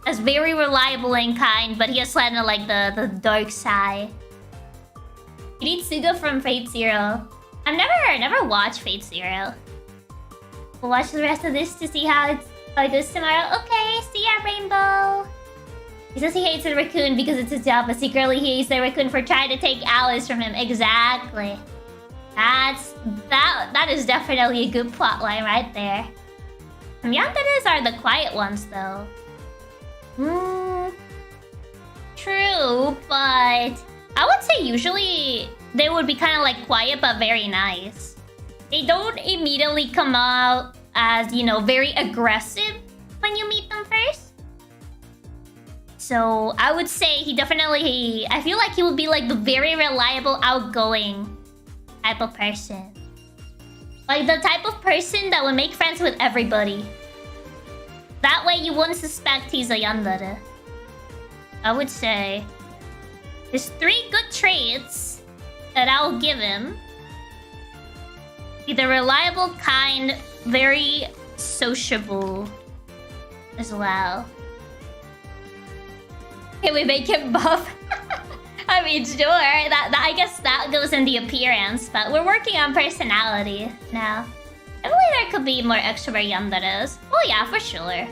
Speaker 1: as very reliable and kind, but he has kind of like the dark side. You need Suga from Fate Zero. I've never watched Fate Zero. We'll watch the rest of this to see how it goes tomorrow. Okay, see ya, Rainbow. He says he hates the raccoon because it's his job, but secretly he hates the raccoon for trying to take Alice from him. Exactly. That is definitely a good plotline right there. And yanderes are the quiet ones, though. True, but I would say usually they would be kind of like quiet but very nice. They don't immediately come out as, you know, very aggressive when you meet them first. So I would say he definitely... I feel like he would be like the very reliable, outgoing type of person. Like the type of person that would make friends with everybody. That way you wouldn't suspect he's a yandere. I would say there's 3 good traits that I'll give him. Either reliable, kind, very sociable as well. Can we make him buff? I mean, sure. I guess that goes in the appearance, but we're working on personality now. I believe there could be more extrovert yanderes. Oh yeah, for sure.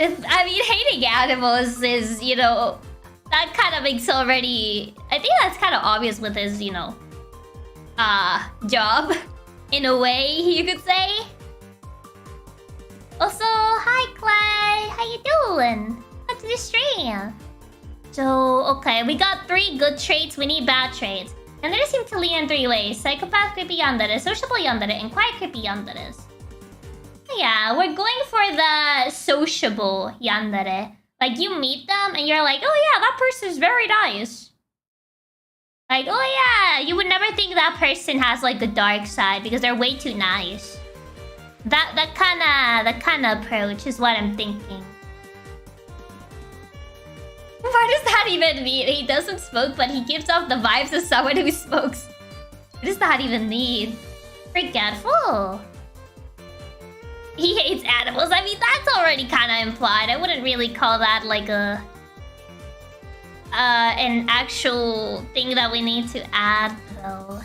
Speaker 1: I mean, hating animals is, you know, that kind of makes already... I think that's kind of obvious with his, you know, job. In a way, you could say. Also, hi Clay! How you doing? Welcome to the stream. So, okay, we got 3 good traits, we need bad traits. And they seem to lean in 3 ways. Psychopath creepy yandere, sociable yandere, and quiet creepy yanderes. Yeah, we're going for the sociable yandere. Like, you meet them and you're like, oh yeah, that person's very nice. Like, oh yeah, you would never think that person has like a dark side because they're way too nice. That kind of approach is what I'm thinking. What does that even mean? He doesn't smoke, but he gives off the vibes of someone who smokes. What does that even mean? Forgetful. He hates animals. I mean, that's already kind of implied. I wouldn't really call that like a... an actual thing that we need to add, though.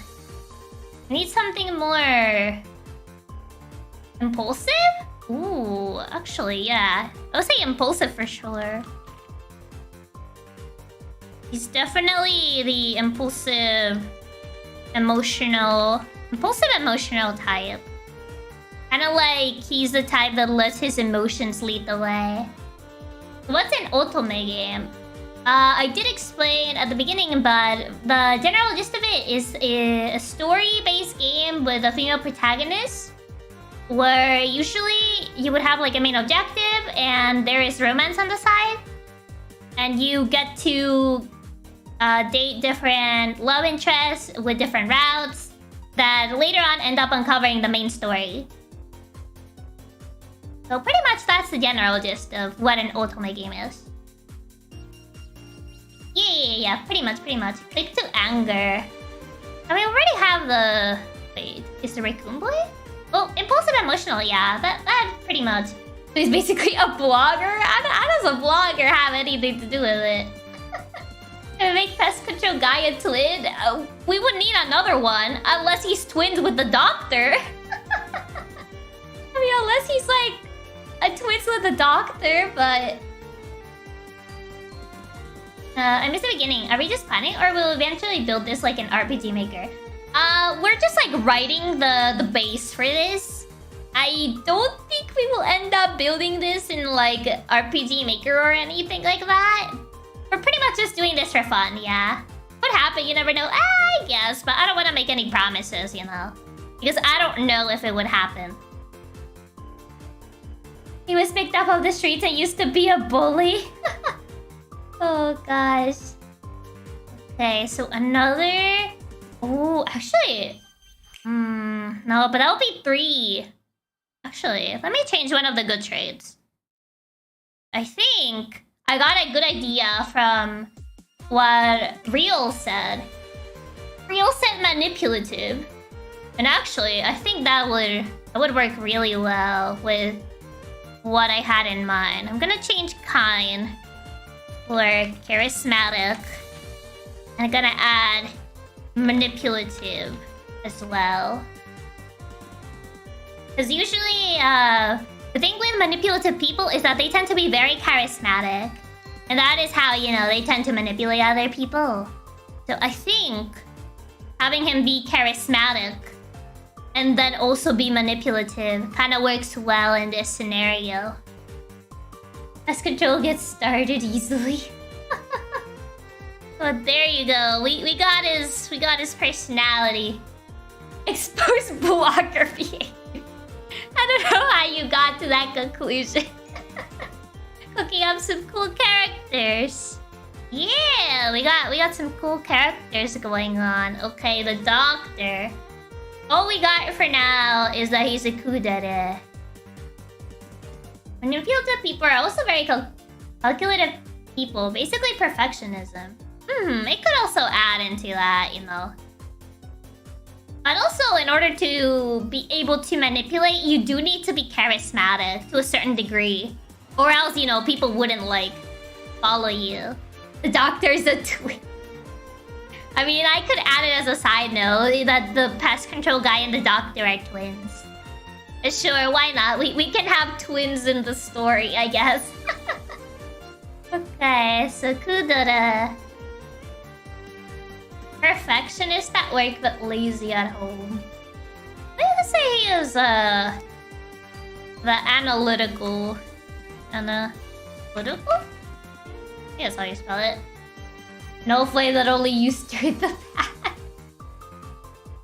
Speaker 1: We need something more... impulsive? Ooh, actually, yeah. I would say impulsive for sure. He's definitely the impulsive, emotional type. Kind of like he's the type that lets his emotions lead the way. What's an Otome game? I did explain at the beginning, but the general gist of it is a story-based game with a female protagonist, where usually you would have like a main objective and there is romance on the side, and you get to date different love interests with different routes that later on end up uncovering the main story. So pretty much that's the general gist of what an Otome game is. Yeah, pretty much. Click to anger. I mean, we already have the... Wait, is the raccoon boy? Oh, impulsive emotional, yeah, that pretty much. So he's basically a blogger? How does a blogger have anything to do with it? Can we make Pest Control Guy a twin? We would need another one, unless he's twins with the doctor. I mean, unless he's like a twins with the doctor, but... I missed the beginning. Are we just planning, or will we eventually build this like an RPG maker? We're just like writing the base for this. I don't think we will end up building this in like RPG maker or anything like that. We're pretty much just doing this for fun, yeah. What happened? You never know. I guess, but I don't want to make any promises, you know, because I don't know if it would happen. He was picked up off the streets and used to be a bully. Oh gosh. Okay, so another... Oh, actually... no, but that'll be 3. Actually, let me change one of the good traits. I think I got a good idea from what Real said. Real said manipulative. And actually, I think that would work really well with what I had in mind. I'm gonna change kind for charismatic. And I'm gonna add manipulative as well. Because usually, the thing with manipulative people is that they tend to be very charismatic. And that is how, you know, they tend to manipulate other people. So I think having him be charismatic and then also be manipulative kind of works well in this scenario. As control gets started easily. But there you go. We got his personality. Expose blocker behavior. I don't know how you got to that conclusion. Cooking up some cool characters. Yeah, we got some cool characters going on. Okay, the doctor. All we got for now is that he's a kudere. Manipulative people are also very calculative people. Basically perfectionism. It could also add into that, you know. But also, in order to be able to manipulate, you do need to be charismatic to a certain degree. Or else, you know, people wouldn't, like, follow you. The doctor's a twin. I mean, I could add it as a side note that the pest control guy and the doctor are twins. Sure, why not? We can have twins in the story, I guess. Okay, so kudere. Perfectionist at work but lazy at home. I'm gonna say he is the analytical. Analytical? Yeah, that's how you spell it. No way that only you stirred the pot.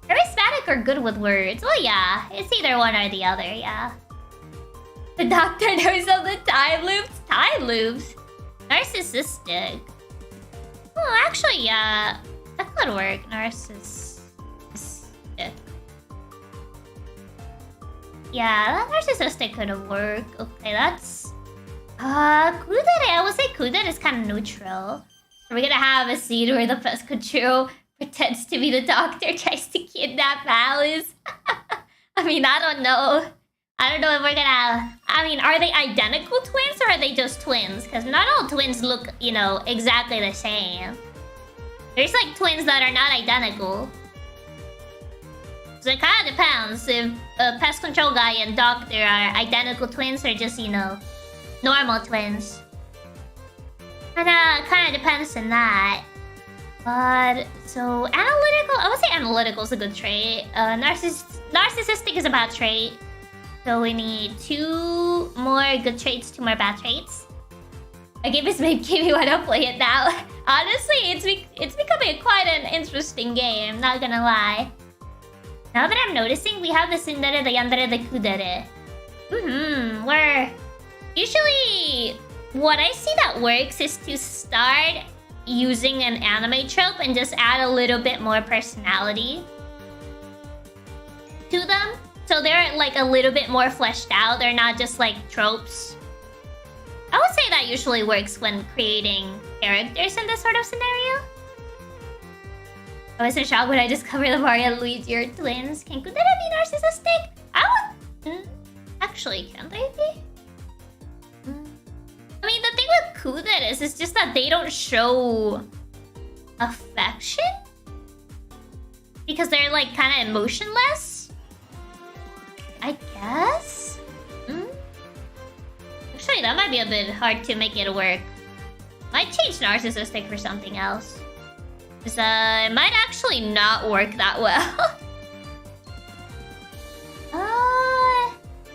Speaker 1: Charismatic or good with words? Well, yeah, it's either one or the other, yeah. The doctor knows all the time loops. Time loops? Narcissistic. Oh, actually, yeah. That could work. Narcissistic. Yeah, that narcissistic could work. Okay, that's... kudere. I would say kudere is kind of neutral. We're gonna have a scene where the pest control pretends to be the doctor, tries to kidnap Alice. I mean, I don't know. I don't know if we're gonna... I mean, are they identical twins or are they just twins? Because not all twins look, you know, exactly the same. There's like twins that are not identical. So it kind of depends if a pest control guy and doctor are identical twins or just, you know, normal twins. And kind of depends on that. But, so analytical, I would say analytical is a good trait. Narcissistic is a bad trait. So we need 2 more good traits, 2 more bad traits. I gave this made me want to play it now. Honestly, it's becoming quite an interesting game, not gonna lie. Now that I'm noticing, we have the tsundere, the yandere, the kudere. Where usually what I see that works is to start using an anime trope and just add a little bit more personality to them. So they're like a little bit more fleshed out. They're not just like tropes. I would say that usually works when creating characters in this sort of scenario. I was in shock when I discovered that Mario and Luigi are twins. Can kudere be narcissistic? I would... Actually, can they be? I mean, the thing with kuderes is just that they don't show affection. Because they're like kind of emotionless. I guess? Actually, that might be a bit hard to make it work. Might change narcissistic for something else. Because it might actually not work that well.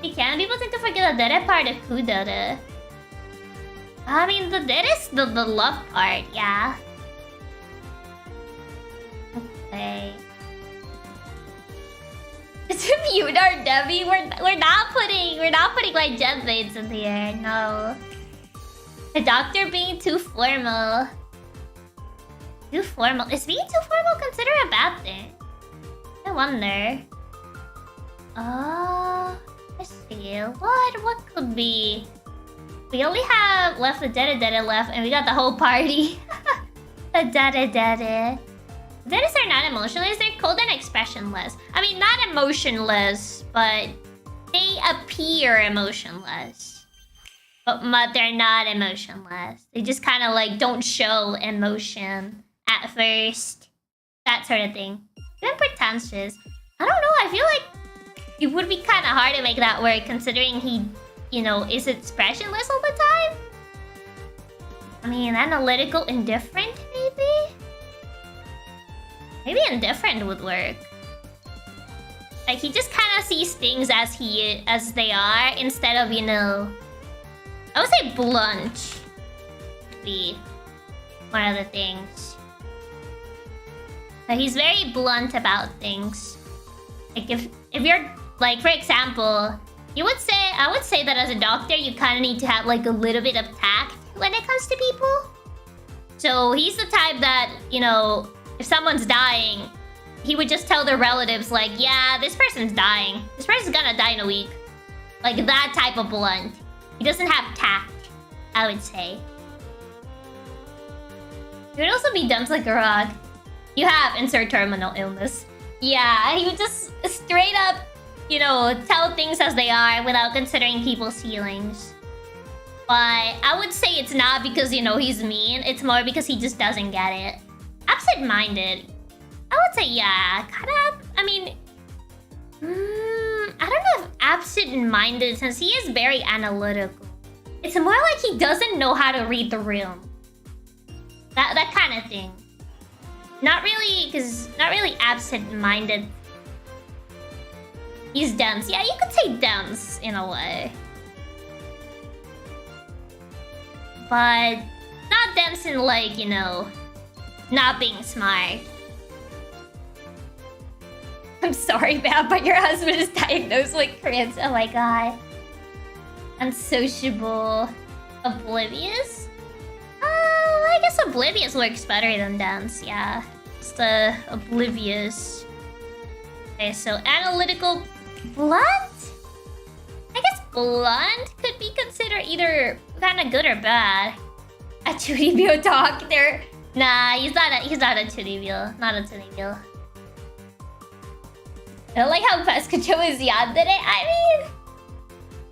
Speaker 1: You can. People tend to forget the dere part of kudere. I mean, the dere is the love part, yeah. Okay. It's Munar Debbie. We're not putting like jet blades in here. No. The doctor being too formal. Too formal. Is being too formal considered a bad thing? I wonder. Let's see. What could be We only have left the dede left, and we got the whole party. The dede. Dedes are not emotionless, they're cold and expressionless. I mean, not emotionless, but they appear emotionless. But they're not emotionless. They just kind of like don't show emotion at first. That sort of thing. Even pretentious. I don't know, I feel like it would be kind of hard to make that work considering he, you know, is expressionless all the time. I mean, analytical, indifferent, maybe? Maybe indifferent would work. Like, he just kind of sees things as they are instead of, you know... I would say blunt would be one of the things. But he's very blunt about things. Like, if you're... Like, for example, I would say that as a doctor, you kind of need to have, like, a little bit of tact when it comes to people. So, he's the type that, you know... If someone's dying, he would just tell their relatives, like, yeah, this person's dying. This person's gonna die in a week. Like, that type of blunt. He doesn't have tact, I would say. He would also be dumb like a rock. You have insert terminal illness. Yeah, he would just straight up, you know, tell things as they are without considering people's feelings. But I would say it's not because, you know, he's mean. It's more because he just doesn't get it. Absent-minded. I would say, yeah, kind of. I mean, I don't know if absent-minded, since he is very analytical. It's more like he doesn't know how to read the room. That kind of thing. Not really absent-minded. He's dense. Yeah, you could say dense in a way. But not dense in like, you know, not being smart. I'm sorry, Bab, but your husband is diagnosed with cribs. Oh my god. Unsociable. Oblivious? I guess oblivious works better than dense, yeah. It's the oblivious. Okay, so analytical blunt? I guess blunt could be considered either kind of good or bad. A Churibyo doctor. Nah, he's not a Churibyo. Not a Churibyo. I like how pest control is yandere. I mean,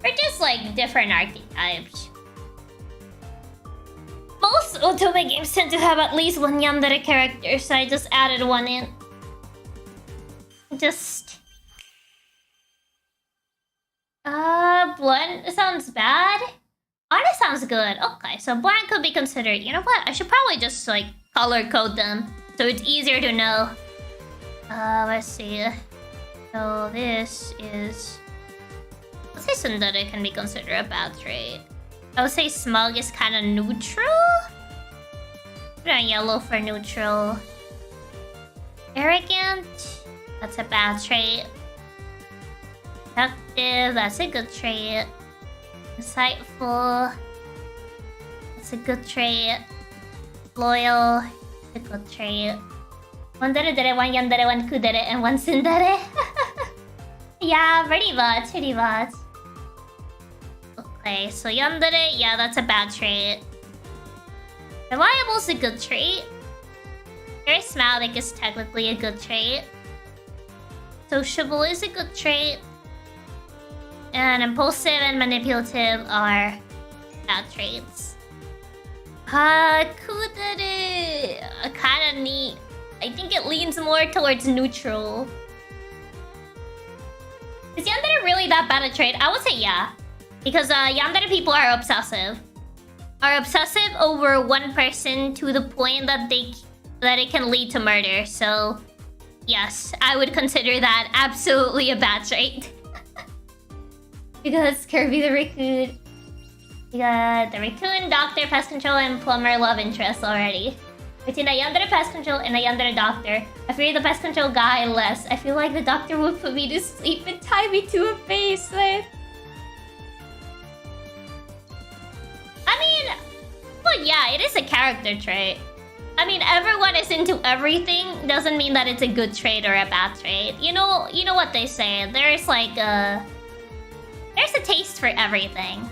Speaker 1: we're just like different archetypes. Most Otome games tend to have at least one yandere character, so I just added one in. Just... blunt sounds bad? Honest sounds good. Okay, so blunt could be considered. You know what? I should probably just like color code them so it's easier to know. Let's see. So this is... Let's say tsundere can be considered a bad trait. I would say smug is kind of neutral. Put on yellow for neutral. Arrogant, that's a bad trait. Productive, that's a good trait. Insightful, that's a good trait. Loyal, a good trait. One dere, one yandere, one kudere, and one tsundere. Yeah, pretty much, pretty much. Okay, so yandere, yeah, that's a bad trait. Reliable's a good trait. Charismatic is technically a good trait. Sociable is a good trait. And impulsive and manipulative are bad traits. Kudere, kinda neat. I think it leans more towards neutral. Is yandere really that bad a trait? I would say yeah. Because yandere people are obsessive. Are obsessive over one person to the point that it can lead to murder. So, yes, I would consider that absolutely a bad trait. Because Kirby the Raccoon. You got the Raccoon, Doctor, Pest Control, and Plumber love interest already. Between a yandere Pest Control and a yandere Doctor, I fear the Pest Control guy less. I feel like the Doctor would put me to sleep and tie me to a facelift. I mean, well, yeah, it is a character trait. I mean, everyone is into everything doesn't mean that it's a good trait or a bad trait. You know what they say. There's like there's a taste for everything.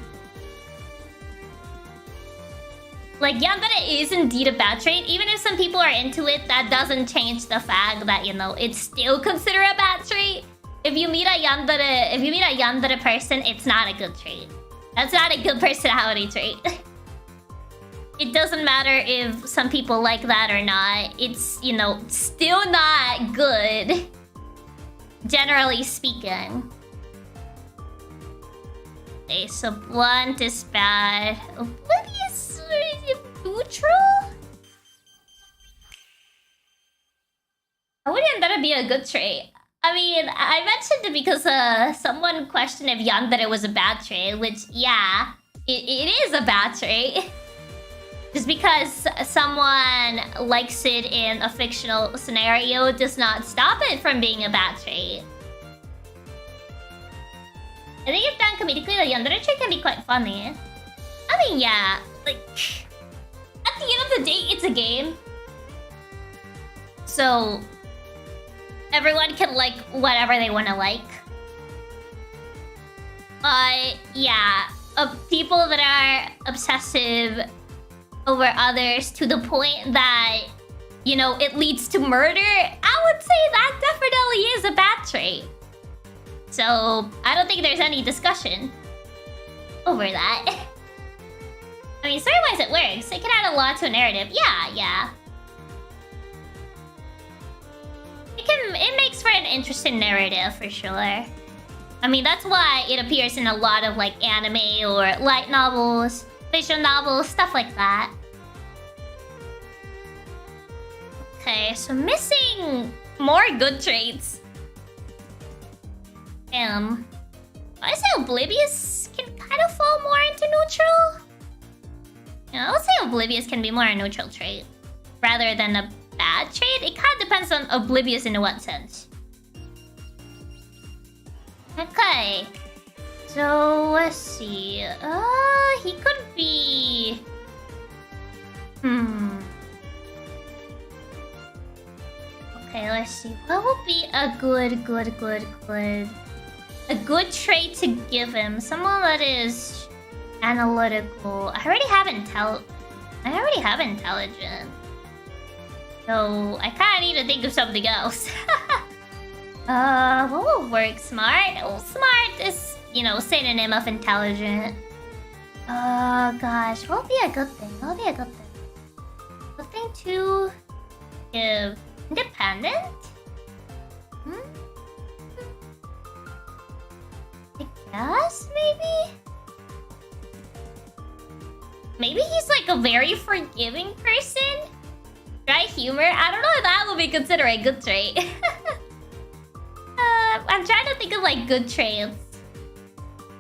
Speaker 1: Like, yandere is indeed a bad trait. Even if some people are into it, that doesn't change the fact that, you know, it's still considered a bad trait. If you meet a yandere person, it's not a good trait. That's not a good personality trait. It doesn't matter if some people like that or not. It's, you know, still not good. Generally speaking. Okay, so blunt is bad. Oblivious is neutral? How would yandere be a good trait? I mean, I mentioned it because someone questioned if yandere was a bad trait, which, yeah, it is a bad trait. Just because someone likes it in a fictional scenario does not stop it from being a bad trait. I think if done comedically, the yandere trait can be quite funny. I mean, yeah, like, at the end of the day, it's a game. So, everyone can like whatever they want to like. Yeah, people that are obsessive over others to the point that, you know, it leads to murder, I would say that definitely is a bad trait. So, I don't think there's any discussion over that. I mean, story-wise it works. It can add a lot to a narrative. Yeah. It makes for an interesting narrative, for sure. I mean, that's why it appears in a lot of, like, anime or light novels, visual novels, stuff like that. Okay, so missing more good traits. I say Oblivious can kind of fall more into neutral. Yeah, I would say Oblivious can be more a neutral trait rather than a bad trait. It kind of depends on Oblivious in what sense. Okay, so let's see. He could be. Okay, let's see. What would be a good trait to give him? Someone that is analytical. I already have intelligent. So I kind of need to think of something else. What will work? Smart? Well, smart is, you know, synonym of intelligent. Gosh, what would be a good thing? Good thing to give. Independent? I guess, maybe? Maybe he's like a very forgiving person? Dry humor? I don't know if that would be considered a good trait. I'm trying to think of like good traits.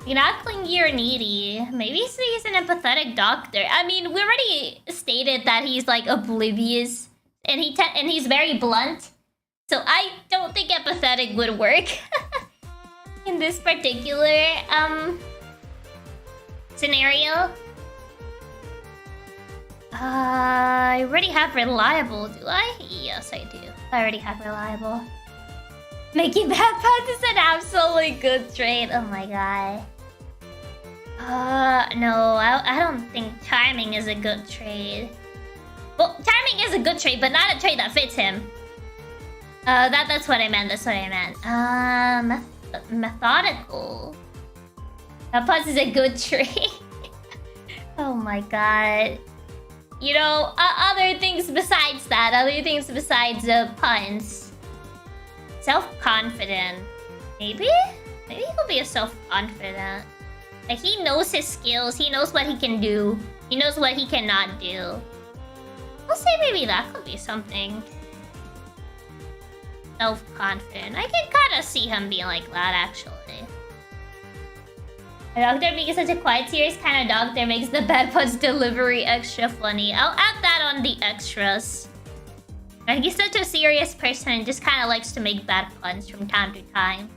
Speaker 1: You're not clingy or needy. Maybe he's an empathetic doctor. I mean, we already stated that he's like oblivious. And he's very blunt. So I don't think empathetic would work. In this particular scenario. I already have reliable, do I? Yes, I do. I already have reliable. Making bad puns is an absolutely good trait. Oh my god. No, I don't think charming is a good trait. Well, charming is a good trait, but not a trait that fits him. That's what I meant. Methodical. Puns is a good trait. Oh my god. You know, other things besides that. Other things besides puns. Self-confident. Maybe? Maybe he'll be a self-confident. Like, he knows his skills. He knows what he can do. He knows what he cannot do. I'll say maybe that could be something. Self-confident. I can kind of see him being like that, actually. A doctor being such a quiet, serious kind of doctor makes the bad puns delivery extra funny. I'll add that on the extras. Like, he's such a serious person and just kind of likes to make bad puns from time to time.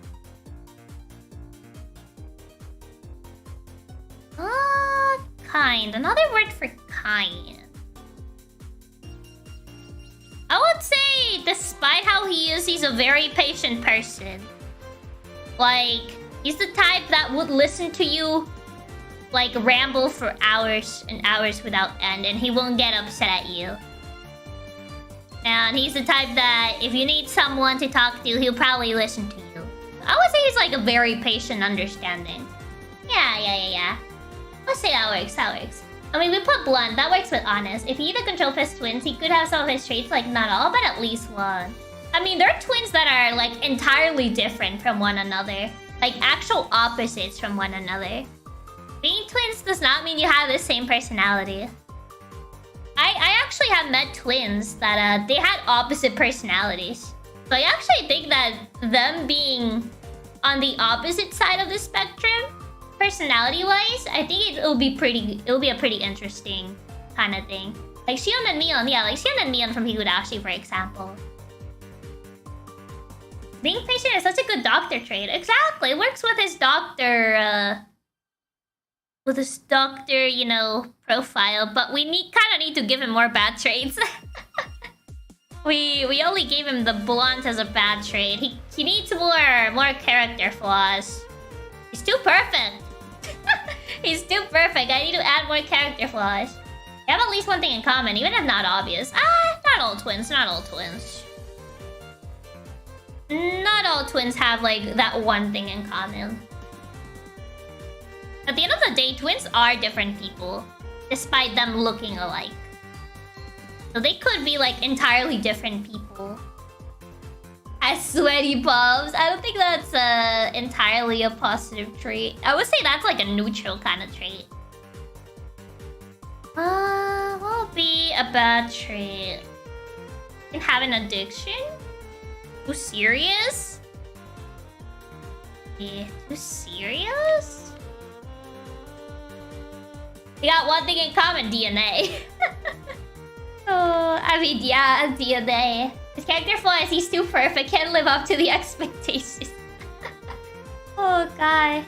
Speaker 1: Kind. Another word for kind. I would say, despite how he is, he's a very patient person. Like, he's the type that would listen to you like ramble for hours and hours without end, and he won't get upset at you. And he's the type that if you need someone to talk to, he'll probably listen to you. I would say he's like a very patient, understanding. Yeah. Let's say that works. I mean, we put blunt, that works with honest. If he either control his twins, he could have some of his traits, like not all, but at least one. I mean, there are twins that are like entirely different from one another. Like actual opposites from one another. Being twins does not mean you have the same personality. I actually have met twins that they had opposite personalities. So I actually think that them being on the opposite side of the spectrum, personality-wise, I think it'll be a pretty interesting kind of thing. Like Shion and Neon, yeah, like Shion and Neon from Higurashi, for example. Being patient is such a good doctor trait. Exactly, it works with his doctor, you know, profile. But we kind of need to give him more bad traits. we only gave him the blunt as a bad trait. He needs more character flaws. He's too perfect. He's too perfect. I need to add more character flaws. They have at least one thing in common, even if not obvious. Not all twins. Not all twins have like that one thing in common. At the end of the day, twins are different people, despite them looking alike. So they could be like entirely different people. As sweaty palms, I don't think that's entirely a positive trait. I would say that's like a neutral kind of trait. What would be a bad trait? You have an addiction? Too serious? Yeah, too serious? We got one thing in common, DNA. Oh, I mean, yeah, DNA. His character flaw is he's too perfect, can't live up to the expectations. Oh, God.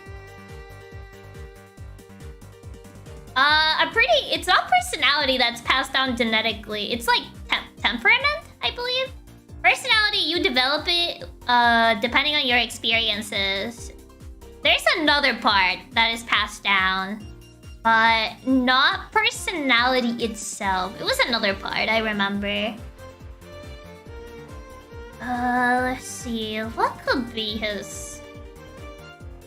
Speaker 1: It's not personality that's passed down genetically. It's like temperament, I believe. Personality, you develop it depending on your experiences. There's another part that is passed down, but not personality itself. It was another part, I remember. Let's see. What could be his...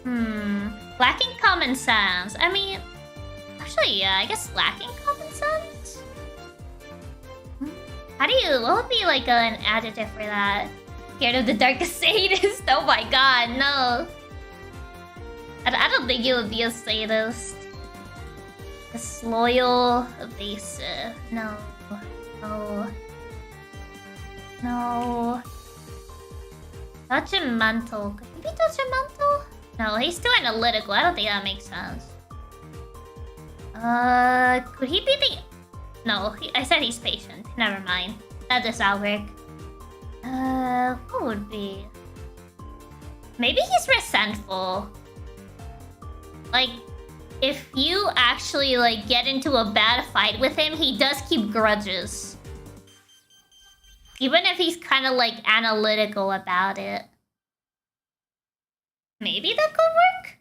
Speaker 1: Lacking common sense. I mean... Actually, yeah, I guess lacking common sense? What would be like an adjective for that? Scared of the darkest sadist? Oh my god, no. I don't think it would be a sadist. Disloyal, evasive. No. Judgmental. Could he be judgmental? No, he's too analytical. I don't think that makes sense. Could he be the... No, I said he's patient. Never mind. That does not work. What would be... Maybe he's resentful. Like, if you actually, like, get into a bad fight with him, he does keep grudges. Even if he's kind of, like, analytical about it. Maybe that could work?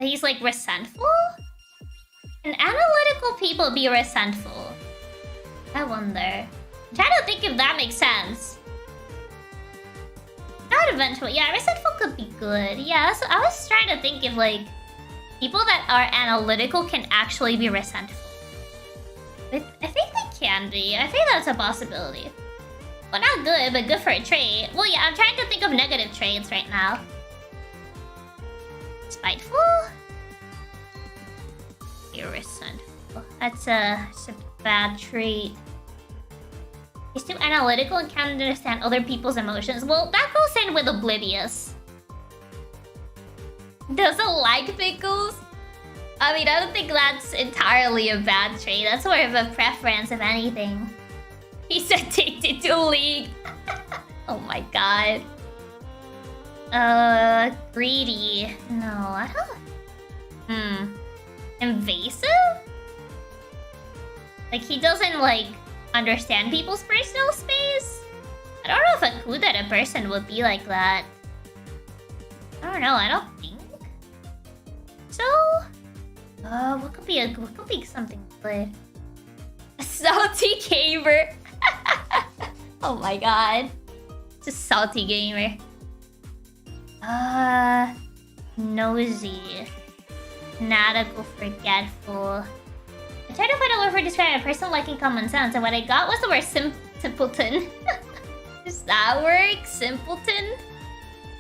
Speaker 1: He's, like, resentful? Can analytical people be resentful? I wonder. I'm trying to think if that makes sense. Not eventually. Yeah, resentful could be good. Yeah, I was trying to think if, like, people that are analytical can actually be resentful. I think they can be. I think that's a possibility. Well, not good, but good for a trait. Well, yeah, I'm trying to think of negative traits right now. Spiteful? You're resentful. That's a bad trait. He's too analytical and can't understand other people's emotions. Well, that goes in with oblivious. Doesn't like pickles? I mean, I don't think that's entirely a bad trait. That's more of a preference, if anything. He's addicted to League. Oh my god. Greedy. No, I don't... Invasive? Like, he doesn't, like, understand people's personal space? I don't know if a kudera person would be like that. I don't know, I don't think so. What could be something good? A salty gamer. Oh my god. Just salty gamer. Nosy. Fanatical, forgetful. I tried to find a word for describing a person lacking common sense, and what I got was the word simpleton. Does that work? Simpleton?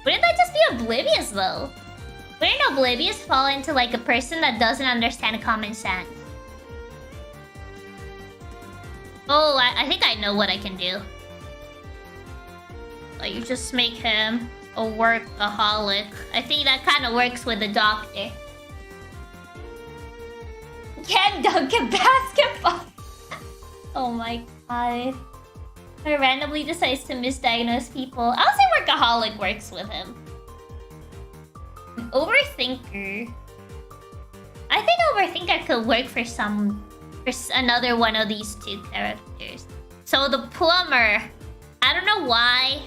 Speaker 1: Wouldn't that just be oblivious though? Wouldn't oblivious fall into like a person that doesn't understand common sense? Oh, I think I know what I can do. You just make him a workaholic. I think that kind of works with the doctor. Can't dunk a basketball. Oh my god. He randomly decides to misdiagnose people. I'll say workaholic works with him. An overthinker. I think overthinker could work for another one of these two characters. So the plumber. I don't know why.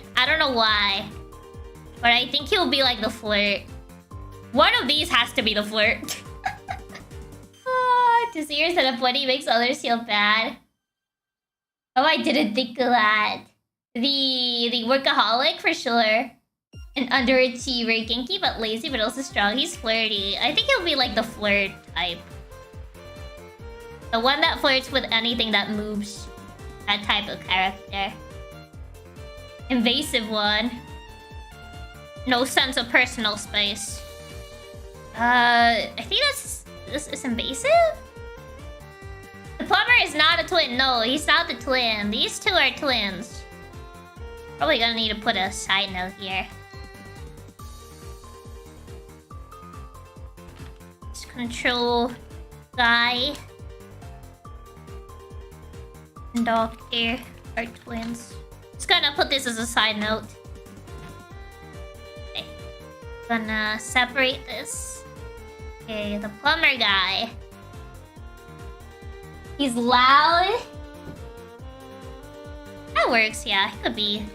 Speaker 1: But I think he'll be like the flirt. One of these has to be the flirt. To see yourself at a funny makes others feel bad. Oh, I didn't think of that. The workaholic for sure. An underachiever, kinky but lazy but also strong. He's flirty. I think he'll be like the flirt type. The one that flirts with anything that moves. That type of character. Invasive one. No sense of personal space. I think this is invasive? The plumber is not a twin. No, he's not the twin. These two are twins. Probably gonna need to put a side note here. This control guy and doctor are twins. Just gonna put this as a side note. Okay. Gonna separate this. Okay, the plumber guy. He's loud. That works, yeah. He could be.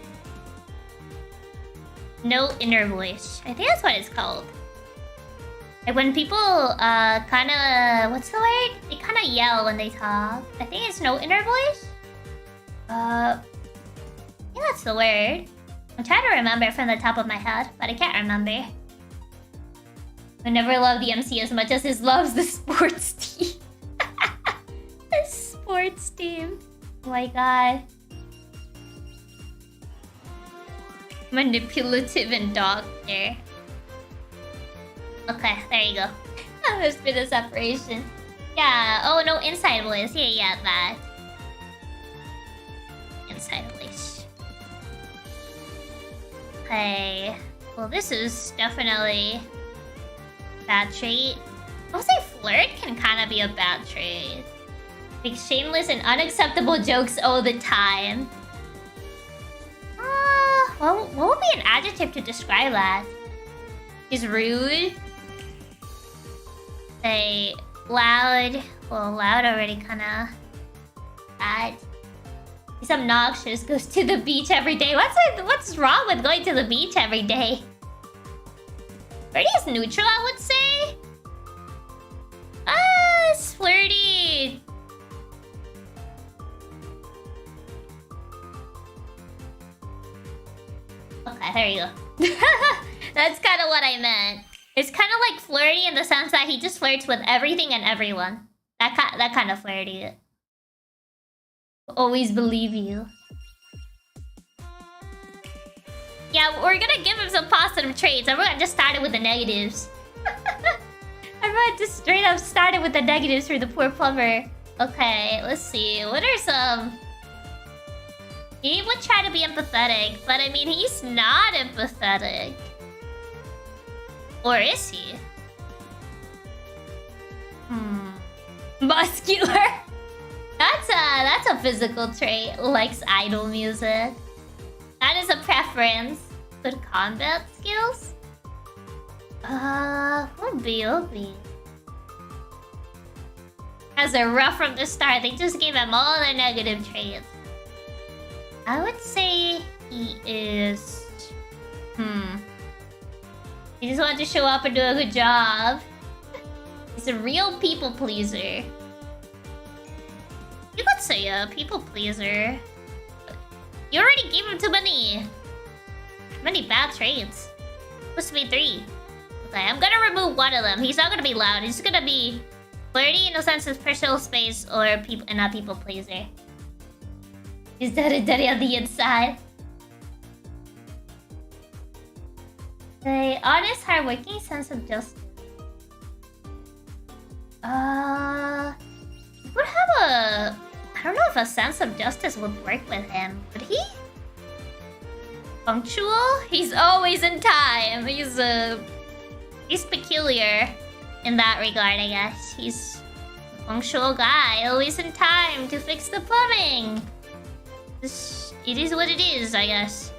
Speaker 1: No inner voice. I think that's what it's called. Like when people kinda... What's the word? They kinda yell when they talk. I think it's no inner voice. I think that's the word. I'm trying to remember it from the top of my head, but I can't remember. I never loved the MC as much as he loves the sports team. The sports team. Oh my god. Manipulative and doctor. Okay, there you go. There's been a separation. Yeah, oh no, inside voice. Yeah, that. Inside voice. Okay. Well, this is definitely a bad trait. I'll say flirt can kind of be a bad trait. Make shameless and unacceptable jokes all the time. What would be an adjective to describe that? He's rude. Say loud. Well, loud already kinda bad. He's obnoxious, goes to the beach every day. What's wrong with going to the beach every day? Pretty is neutral, I would say. It's flirty. Okay, there you go. That's kind of what I meant. It's kind of like flirty in the sense that he just flirts with everything and everyone. That kind of flirty. Always believe you. Yeah, we're gonna give him some positive traits. Everyone just started with the negatives. Everyone just straight up started with the negatives for the poor plumber. Okay, let's see. What are some... He would try to be empathetic, but I mean, he's not empathetic. Or is he? Muscular. That's a physical trait. Likes idol music. That is a preference. Good combat skills. Would be. As a rough from the start, they just gave him all the negative traits. I would say he is... He just wanted to show up and do a good job. He's a real people pleaser. You could say a people pleaser. You already gave him too many bad traits. Supposed to be 3. Okay, I'm gonna remove one of them. He's not gonna be loud. He's gonna be flirty in the sense of personal space or people and not people pleaser. He's dirty on the inside. Okay, honest, hardworking, sense of justice. He would have a... I don't know if a sense of justice would work with him. Would he? Punctual? He's always in time. He's peculiar in that regard, I guess. He's a punctual guy, always in time to fix the plumbing. It is what it is, I guess.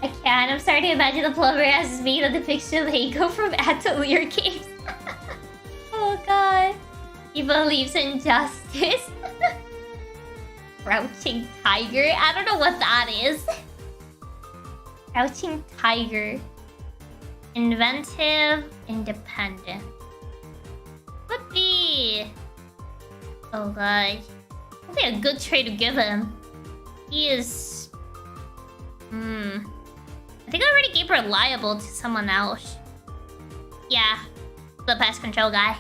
Speaker 1: I can't. I'm starting to imagine the plumber as made of the picture Lego from Atelier Games. Oh god. He believes in justice. Crouching tiger? I don't know what that is. Crouching tiger. Inventive, independent. Could be... Oh god. Could be a good trait to give him. He is... I think I already gave reliable to someone else. Yeah. The pest control guy.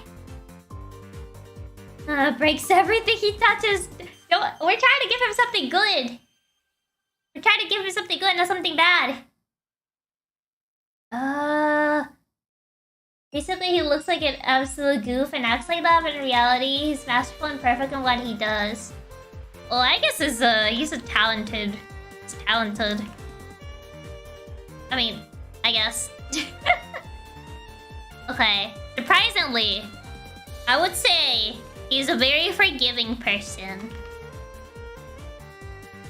Speaker 1: Breaks everything he touches. No, we're trying to give him something good. We're trying to give him something good, not something bad. Basically, he looks like an absolute goof and acts like that, but in reality, he's masterful and perfect in what he does. Well, I guess he's talented. He's talented. I mean, I guess. Okay. Surprisingly, I would say he's a very forgiving person.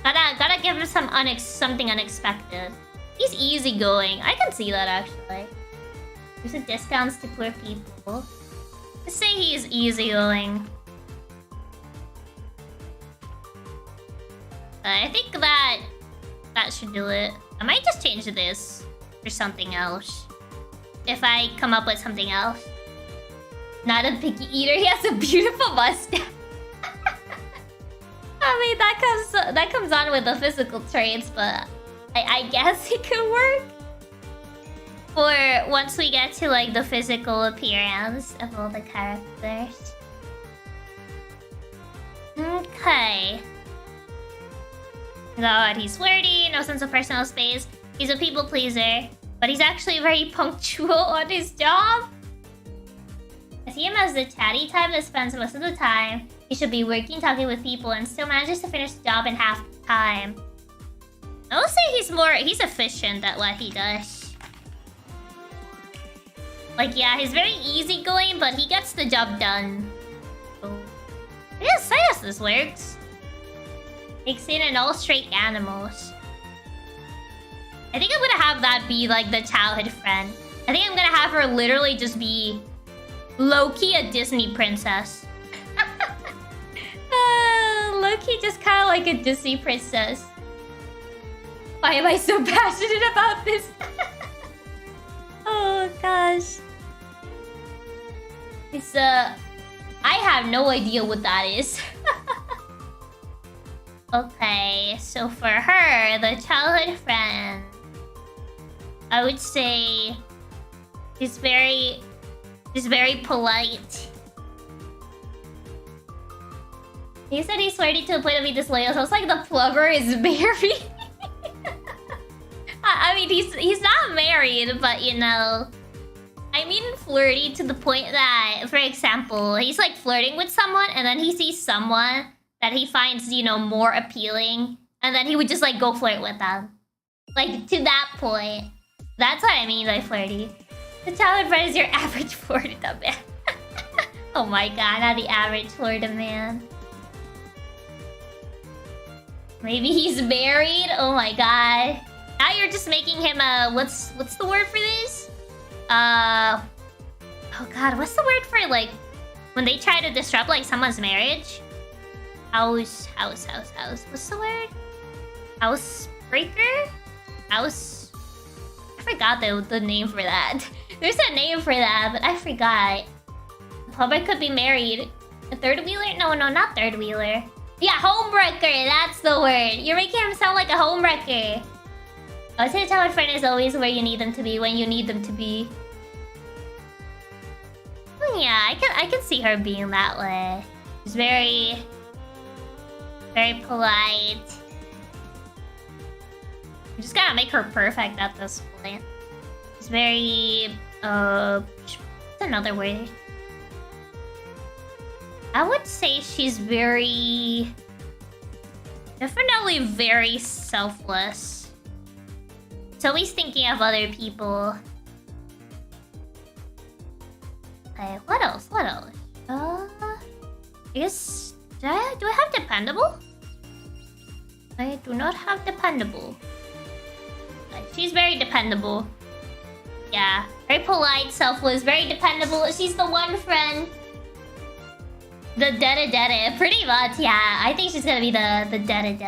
Speaker 1: Gotta give him something unexpected. He's easygoing. I can see that actually. Gives discounts to poor people. Let's say he's easygoing. I think that should do it. I might just change this for something else. If I come up with something else. Not a picky eater. He has a beautiful mustache. I mean, that comes on with the physical traits, but I guess it could work. Or once we get to like the physical appearance of all the characters. Okay. God, he's flirty, no sense of personal space. He's a people pleaser, but he's actually very punctual on his job. I see him as the chatty type that spends most of the time. He should be working, talking with people, and still manages to finish the job in half the time. I will say he's efficient at what he does. Like, yeah, he's very easygoing, but he gets the job done. So, yes, I guess this works. Takes in all straight animals. I think I'm gonna have that be like the childhood friend. I think I'm gonna have her literally just be low-key a Disney princess. Low-key just kind of like a Disney princess. Why am I so passionate about this? Oh gosh. It's I have no idea what that is. Okay, so for her, the childhood friend, I would say she's very polite. He said he's flirty to the point of being disloyal, so it's like the plumber is married. I mean, he's not married, but you know, I mean flirty to the point that, for example, he's like flirting with someone and then he sees someone that he finds, you know, more appealing, and then he would just like go flirt with them. Like, to that point. That's what I mean by flirty. The childhood friend is your average Florida man. Oh my god, not the average Florida man. Maybe he's married? Oh my god. Now you're just making him a... What's the word for this? Oh god, what's the word for, like, when they try to disrupt, like, someone's marriage? House. What's the word? Housebreaker? I forgot the name for that. There's a name for that, but I forgot. The public could be married. A third wheeler? No, not third wheeler. Yeah, homewrecker. That's the word. You're making him sound like a homewrecker. I would say a childhood friend is always where you need them to be when you need them to be. Yeah, I can see her being that way. She's very polite. We just gotta make her perfect at this point. She's very what's another word? I would say she's definitely very selfless. She's always thinking of other people. Okay, what else? I guess... Do I have dependable? I do not have dependable. She's very dependable. Yeah, very polite, selfless, very dependable. She's the one friend. The dede. Pretty much, yeah. I think she's gonna be the dede.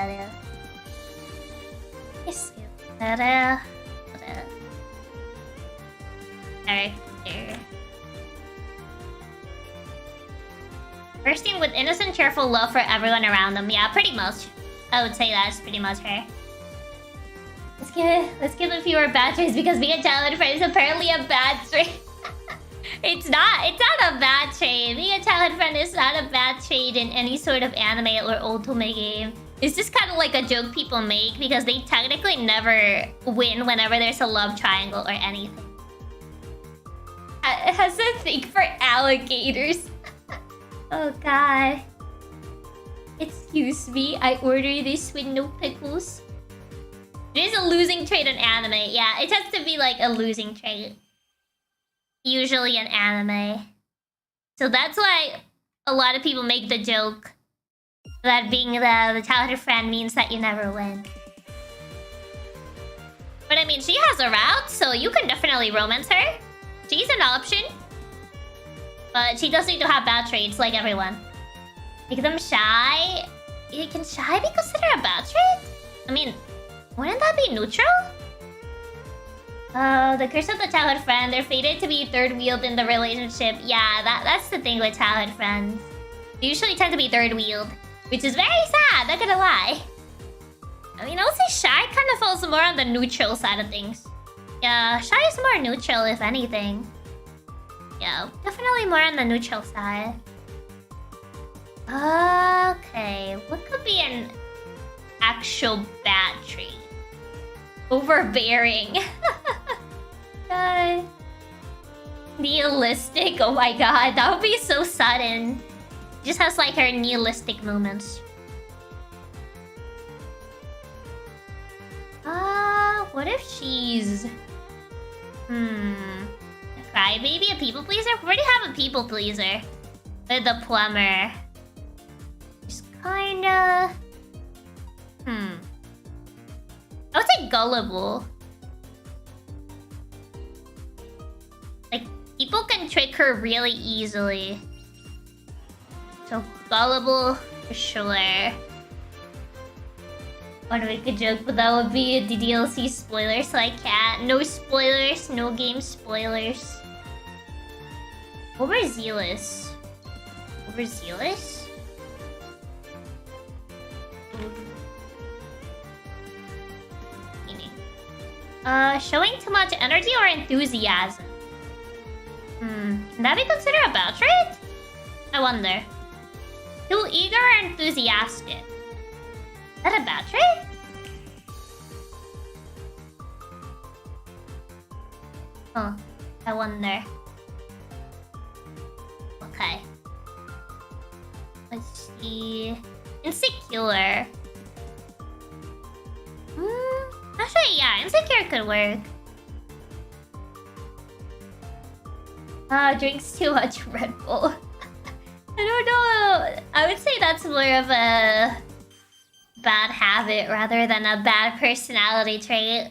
Speaker 1: Yes, dede. Character. Bursting with innocent, cheerful love for everyone around them. Yeah, pretty much. I would say that's pretty much her. Let's give them fewer bad traits because being a childhood friend is apparently a bad trait. It's not a bad trait. Being a childhood friend is not a bad trait in any sort of anime or Otome game. It's just kind of like a joke people make because they technically never win whenever there's a love triangle or anything. It has a thing for alligators. Oh god. Excuse me, I order this with no pickles. It is a losing trait in anime. Yeah, it tends to be like a losing trait. Usually in anime. So that's why a lot of people make the joke that being the childhood friend means that you never win. But I mean, she has a route, so you can definitely romance her. She's an option. But she does need to have bad traits like everyone. Make them shy. Can shy be considered a bad trait? I mean, wouldn't that be neutral? The curse of the childhood friend. They're fated to be third wheeled in the relationship. Yeah, that's the thing with childhood friends. They usually tend to be third wheeled, which is very sad, not gonna lie. I mean, I would say shy kind of falls more on the neutral side of things. Yeah, shy is more neutral if anything. Yeah, definitely more on the neutral side. Okay, what could be an actual bad trait? Overbearing. Nihilistic, oh my god, that would be so sudden. Just has like her nihilistic moments. What if she's... a crybaby, a people pleaser? We already have a people pleaser. With the plumber. She's kinda... I would say gullible. Like, people can trick her really easily. So, gullible for sure. Want to make a joke, but that would be the DLC spoiler, so I can't. No spoilers, no game spoilers. Overzealous. Overzealous? Showing too much energy or enthusiasm? Can that be considered a bad trait? I wonder. Too eager or enthusiastic? Is that a bad trait? Huh. I wonder. Okay. Let's see. Insecure. Actually, yeah, insecure could work. Drinks too much Red Bull. I don't know. I would say that's more of a bad habit rather than a bad personality trait.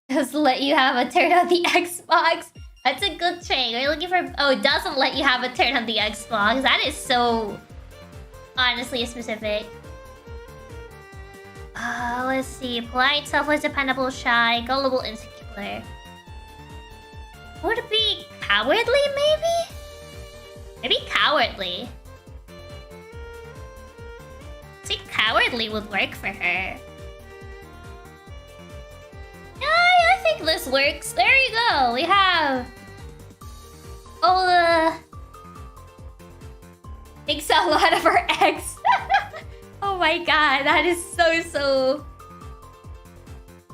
Speaker 1: Just let you have a turn on the Xbox. That's a good trait. We're looking for... Oh, it doesn't let you have a turn on the Xbox. That is so... honestly specific. Let's see. Polite, selfless, dependable, shy, gullible, insecure. Would it be cowardly, maybe? Maybe cowardly. I think cowardly would work for her. Yeah, I think this works. There you go. We have all the... Takes a lot of her eggs. Oh my god, that is so...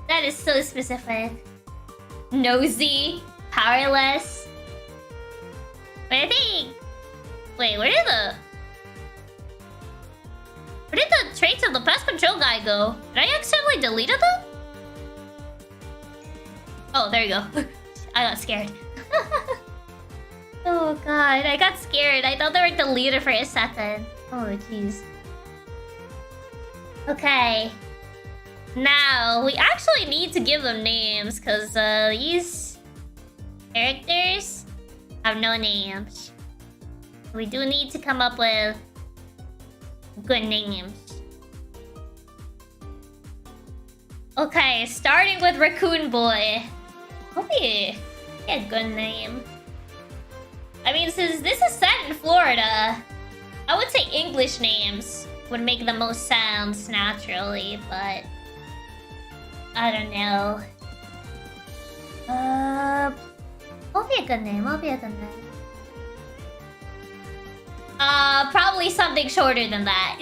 Speaker 1: That is so specific. Nosy, powerless. But I think... Wait, where did the traits of the pest control guy go? Did I accidentally deleted them? Oh, there you go. I got scared. Oh god, I got scared. I thought they were deleted for a second. Oh jeez. Okay. Now, we actually need to give them names, because these characters have no names. We do need to come up with good names. Okay, starting with Raccoon Boy. Hopefully, a good name. I mean, since this is set in Florida, I would say English names would make the most sense naturally, but I don't know. What be a good name? Probably something shorter than that.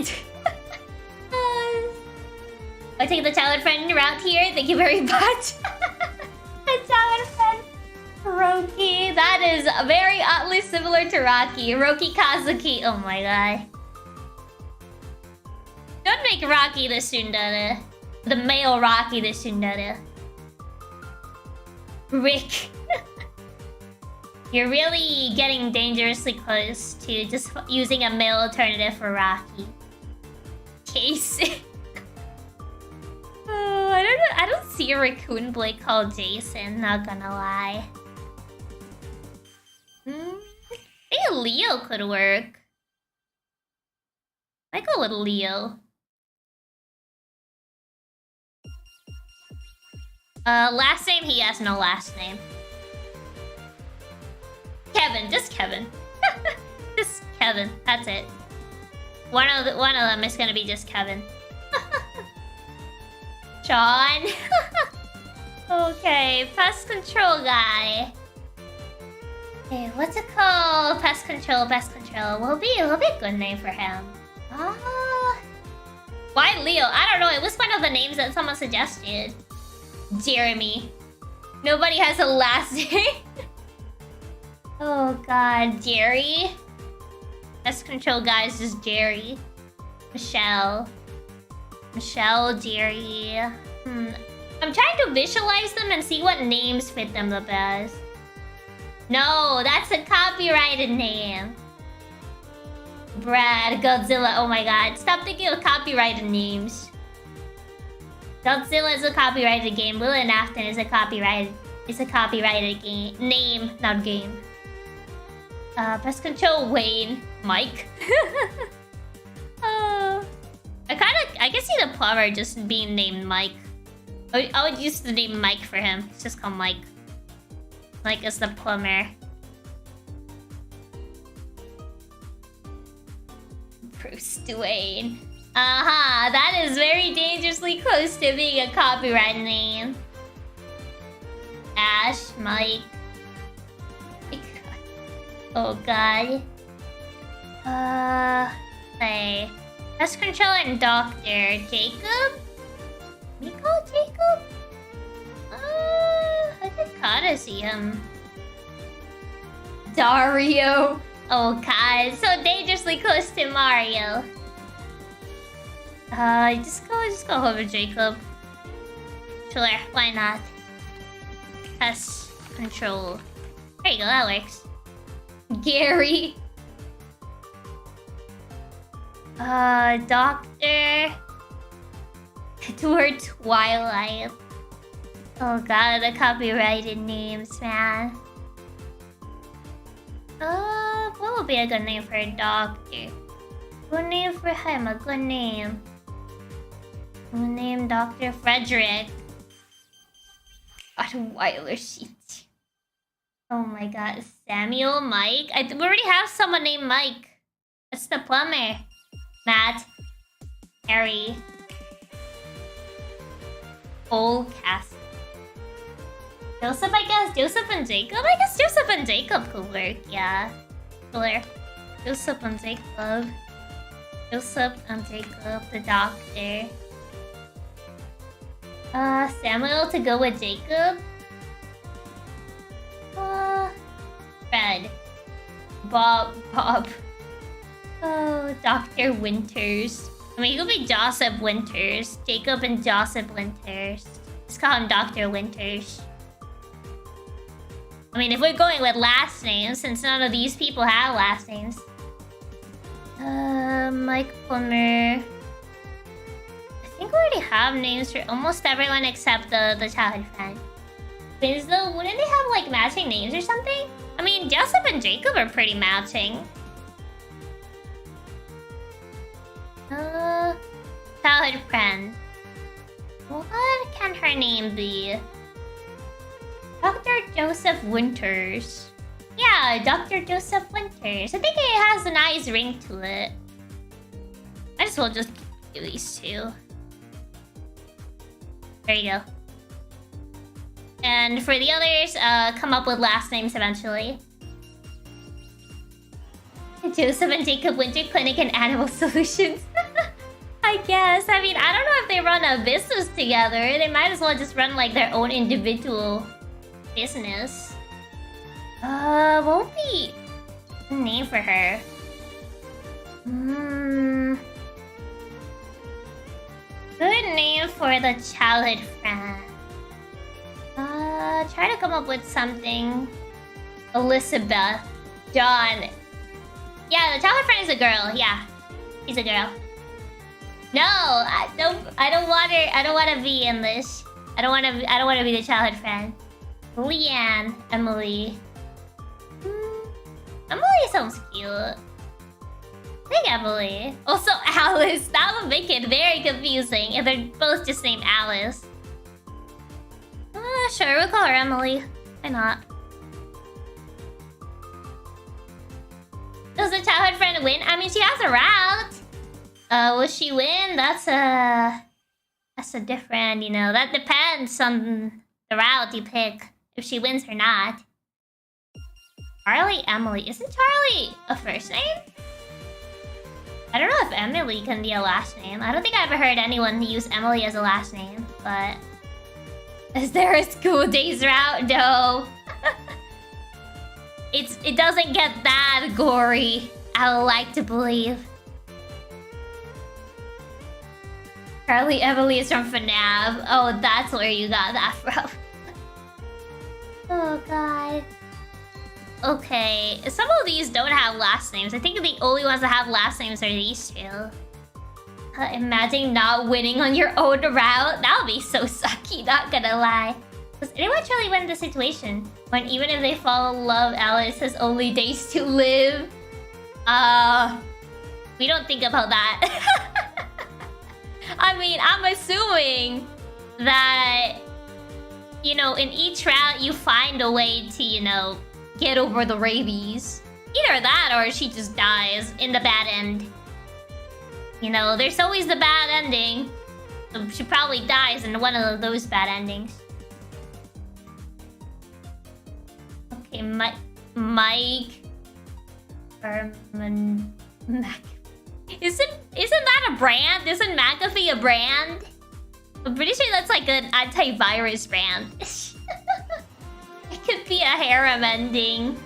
Speaker 1: I take the childhood friend route here. Thank you very much. The childhood friend, Roki. That is very oddly similar to Rocky. Roki Kazuki. Oh my god. Don't make Rocky the tsundere. The male Rocky the tsundere. Rick. You're really getting dangerously close to just using a male alternative for Rocky. Casey. Oh, I don't know. I don't see a raccoon boy called Jason, not gonna lie. I think Leo could work. I go with Leo. Last name, he has no last name. Kevin, just Kevin. Just Kevin, that's it. One of them is gonna be just Kevin. Sean. Okay, pest control guy. Okay, what's it called? Pest control. Will be a good name for him. Why Leo? I don't know. It was one of the names that someone suggested. Jeremy. Nobody has a last name. Oh god, Jerry. Pest control guy is just Jerry. Michelle, Jerry. I'm trying to visualize them and see what names fit them the best. No, that's a copyrighted name. Brad, Godzilla. Oh my god, stop thinking of copyrighted names. Godzilla is a copyrighted game. Will and Afton is a copyrighted game. Name, not game. Pest control Wayne. Mike. I can see the plumber just being named Mike. I would use the name Mike for him. It's just called Mike. Mike is the plumber. Bruce Dwayne. That is very dangerously close to being a copyright name. Ash, Mike. Oh god. Hey. Pest control and doctor. Jacob? Miko Jacob? I could kinda see him. Dario. Oh god, so dangerously close to Mario. Just go over Jacob. Sure, why not? Pest control. There you go, that works. Gary. Doctor. Edward Twilight. Oh god, the copyrighted names, man. What would be a good name for a doctor? Good name for him, a good name. Name Dr. Frederick. Rottweiler sheet. Oh my god. Samuel, Mike? We already have someone named Mike. That's the plumber. Matt. Harry. Cole, Cass. Joseph, I guess. Joseph and Jacob? I guess Joseph and Jacob could work, yeah. Cooler. Joseph and Jacob. Joseph and Jacob, the doctor. Samuel to go with Jacob. Fred. Bob. Oh, Dr. Winters. I mean, he could be Joseph Winters. Jacob and Joseph Winters. Let's call him Dr. Winters. I mean, if we're going with last names, since none of these people have last names. Mike Plummer. I think we already have names for almost everyone except the childhood friend. Winslow, wouldn't they have like matching names or something? I mean, Joseph and Jacob are pretty matching. Childhood friend. What can her name be? Dr. Joseph Winters. Yeah, Dr. Joseph Winters. I think it has a nice ring to it. I just will just do these two. There you go. And for the others, come up with last names eventually. Joseph and Jacob Winter Clinic and Animal Solutions. I guess. I mean, I don't know if they run a business together. They might as well just run like their own individual business. What would be a name for her? Good name for the childhood friend. Try to come up with something. Elizabeth. John. Yeah, the childhood friend is a girl. Yeah, she's a girl. No, I don't want her. I don't want to be in this. I don't want to be the childhood friend. Leanne, Emily. Emily sounds cute. I think Emily. Also Alice. That would make it very confusing if they're both just named Alice. Sure, we'll call her Emily. Why not? Does the childhood friend win? I mean, she has a route. Will she win? That's a different, you know, that depends on the route you pick. If she wins or not. Charlie, Emily. Isn't Charlie a first name? I don't know if Emily can be a last name. I don't think I've ever heard anyone use Emily as a last name, but... Is there a school days route? No. It doesn't get that gory, I would like to believe. Charlie Emily is from FNAF. Oh, that's where you got that from. Oh, God. Okay, some of these don't have last names. I think the only ones that have last names are these two. Imagine not winning on your own route. That would be so sucky, not gonna lie. Does anyone truly win the situation? When even if they fall in love, Alice has only days to live? We don't think about that. I mean, I'm assuming that, you know, in each route you find a way to, you know, get over the rabies. Either that or she just dies in the bad end. You know, there's always the bad ending. So she probably dies in one of those bad endings. Okay, Mike... Herman... Isn't that a brand? Isn't McAfee a brand? I'm pretty sure that's like an antivirus brand. It could be a harem ending.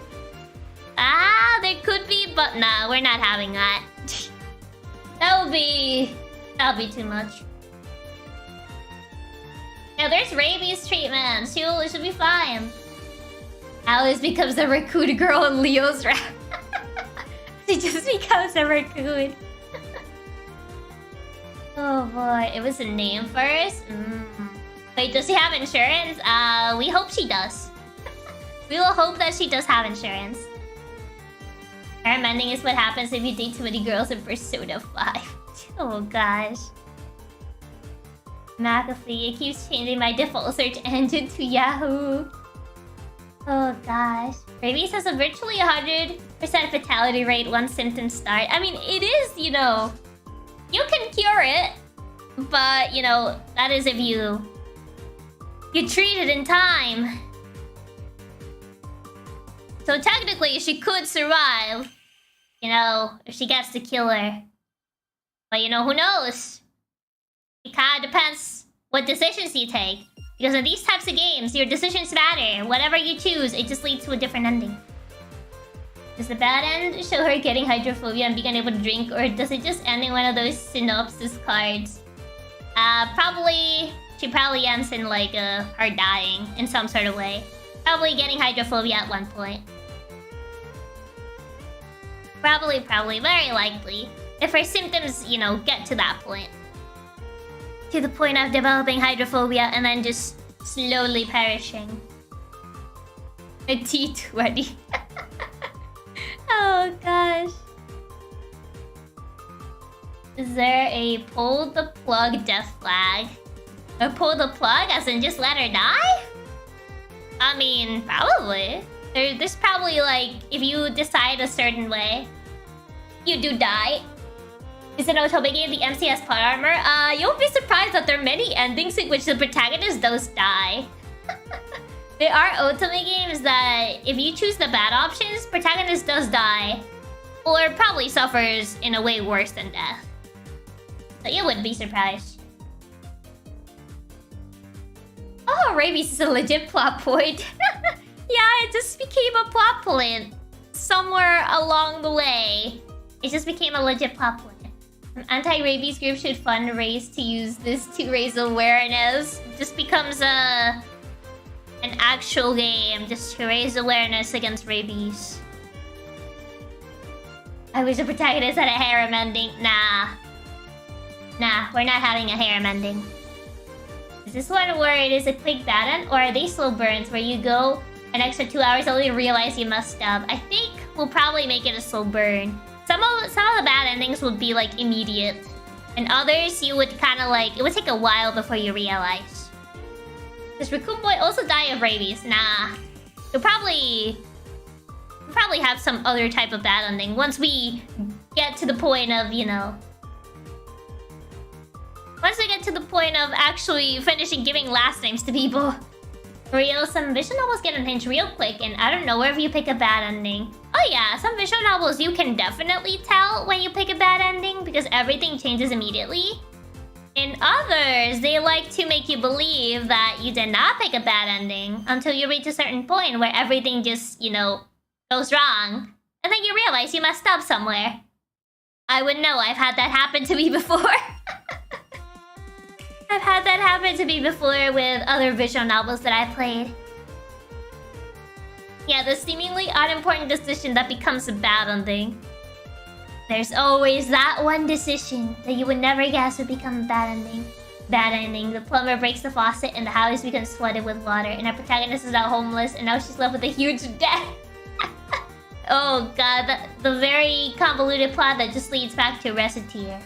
Speaker 1: Ah, there could be, but nah, we're not having that. That would be too much. Yeah, there's rabies treatment. She'll be fine. Alice becomes a raccoon girl in Leo's round. She just becomes a raccoon. Oh boy, it was a name first? Wait, does she have insurance? We hope she does. We will hope that she does have insurance. Harem ending is what happens if you date too many girls in Persona 5. Oh gosh. McAfee, it keeps changing my default search engine to Yahoo. Oh gosh. Rabies has a virtually 100% fatality rate once symptoms start. I mean, it is, you know, you can cure it, but, you know, that is if you treat it in time. So technically, she could survive, you know, if she gets the killer. But, you know, who knows? It kind of depends what decisions you take. Because in these types of games, your decisions matter. Whatever you choose, it just leads to a different ending. Does the bad end show her getting hydrophobia and being unable to drink? Or does it just end in one of those synopsis cards? Probably... She probably ends in, like, her dying in some sort of way. Probably getting hydrophobia at one point. Probably, very likely. If her symptoms, you know, get to that point. To the point of developing hydrophobia and then just slowly perishing. A T20. Oh gosh. Is there a pull the plug death flag? Or pull the plug as in just let her die? I mean, probably. There's probably like, if you decide a certain way, you do die. Is an Otome game the MCS plot armor? You'll be surprised that there are many endings in which the protagonist does die. There are Otome games that, if you choose the bad options, protagonist does die. Or probably suffers in a way worse than death. So you wouldn't be surprised. Oh, rabies is a legit plot point. Yeah, it just became a plot point. Somewhere along the way. It just became a legit plot point. Anti-rabies group should fundraise to use this to raise awareness. It just becomes an actual game just to raise awareness against rabies. I wish the protagonist had a harem ending. Nah, we're not having a harem ending. Is this one where it is a quick bad end, or are they slow burns where you go an extra 2 hours only to realize you messed up? I think we'll probably make it a slow burn. Some of the bad endings would be like immediate, and others you would kind of like, it would take a while before you realize. Does Raccoon Boy also die of rabies? Nah, you'll probably have some other type of bad ending once we get to the point of, you know, once we get to the point of actually finishing giving last names to people. Real, some visual novels get unhinged real quick, and I don't know wherever you pick a bad ending. Oh yeah, some visual novels you can definitely tell when you pick a bad ending because everything changes immediately. In others, they like to make you believe that you did not pick a bad ending until you reach a certain point where everything just, you know, goes wrong. And then you realize you messed up somewhere. I would know, I've had that happen to me before. I've had that happen to me before with other visual novels that I played. Yeah, the seemingly unimportant decision that becomes a bad ending. There's always that one decision that you would never guess would become a bad ending. Bad ending. The plumber breaks the faucet and the house becomes flooded with water. And our protagonist is now homeless and now she's left with a huge debt. Oh god, the very convoluted plot that just leads back to Reciteer.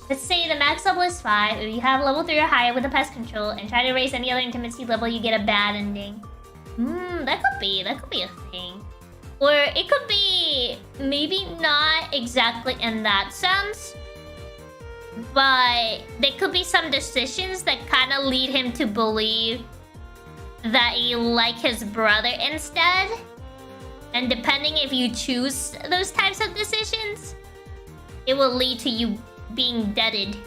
Speaker 1: Let's say the max level is 5. If you have level 3 or higher with the pest control and try to raise any other intimacy level, you get a bad ending. That could be a thing. Or it could be maybe not exactly in that sense, but there could be some decisions that kind of lead him to believe that you like his brother instead. And depending if you choose those types of decisions, it will lead to you being deaded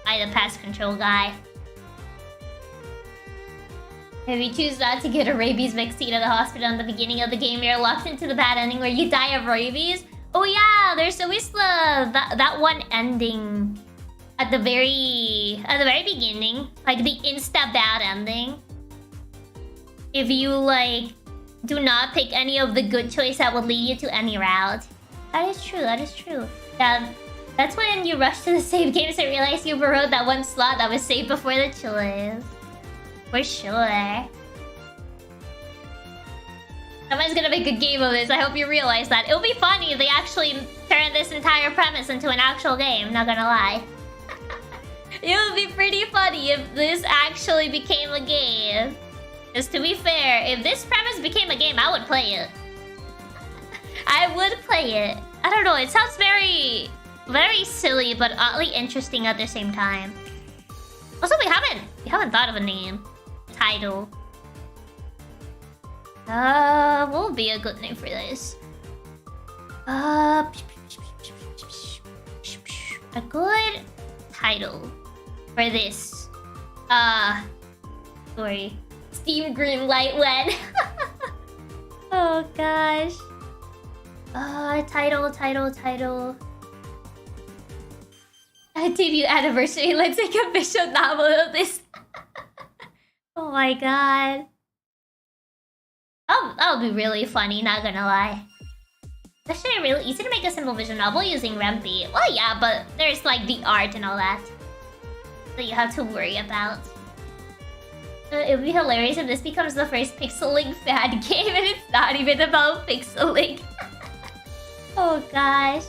Speaker 1: by the pest control guy. If you choose not to get a rabies vaccine at the hospital in the beginning of the game, you're locked into the bad ending where you die of rabies. Oh yeah, there's always that one ending at the very beginning, like the insta bad ending. If you like do not pick any of the good choice that would lead you to any route. That is true. Yeah. That's when you rush to the save games and realize you overrode that one slot that was saved before the choice. For sure. Someone's gonna make a game of this. I hope you realize that. It'll be funny if they actually turn this entire premise into an actual game, not gonna lie. It would be pretty funny if this actually became a game. Because to be fair, if this premise became a game, I would play it. I would play it. I don't know, it sounds very silly, but oddly interesting at the same time. Also, we haven't thought of a name. Title. What would be a good name for this? A good title for this story. Steam Green Light When. Oh gosh. Title. Debut anniversary. Let's make a visual novel of this. Oh my god. That'll be really funny, not gonna lie. It's actually really easy to make a simple visual novel using Rempi. Well, yeah, but there's like the art and all that that you have to worry about. It would be hilarious if this becomes the first PixelLink fan game and it's not even about PixelLink. Oh gosh.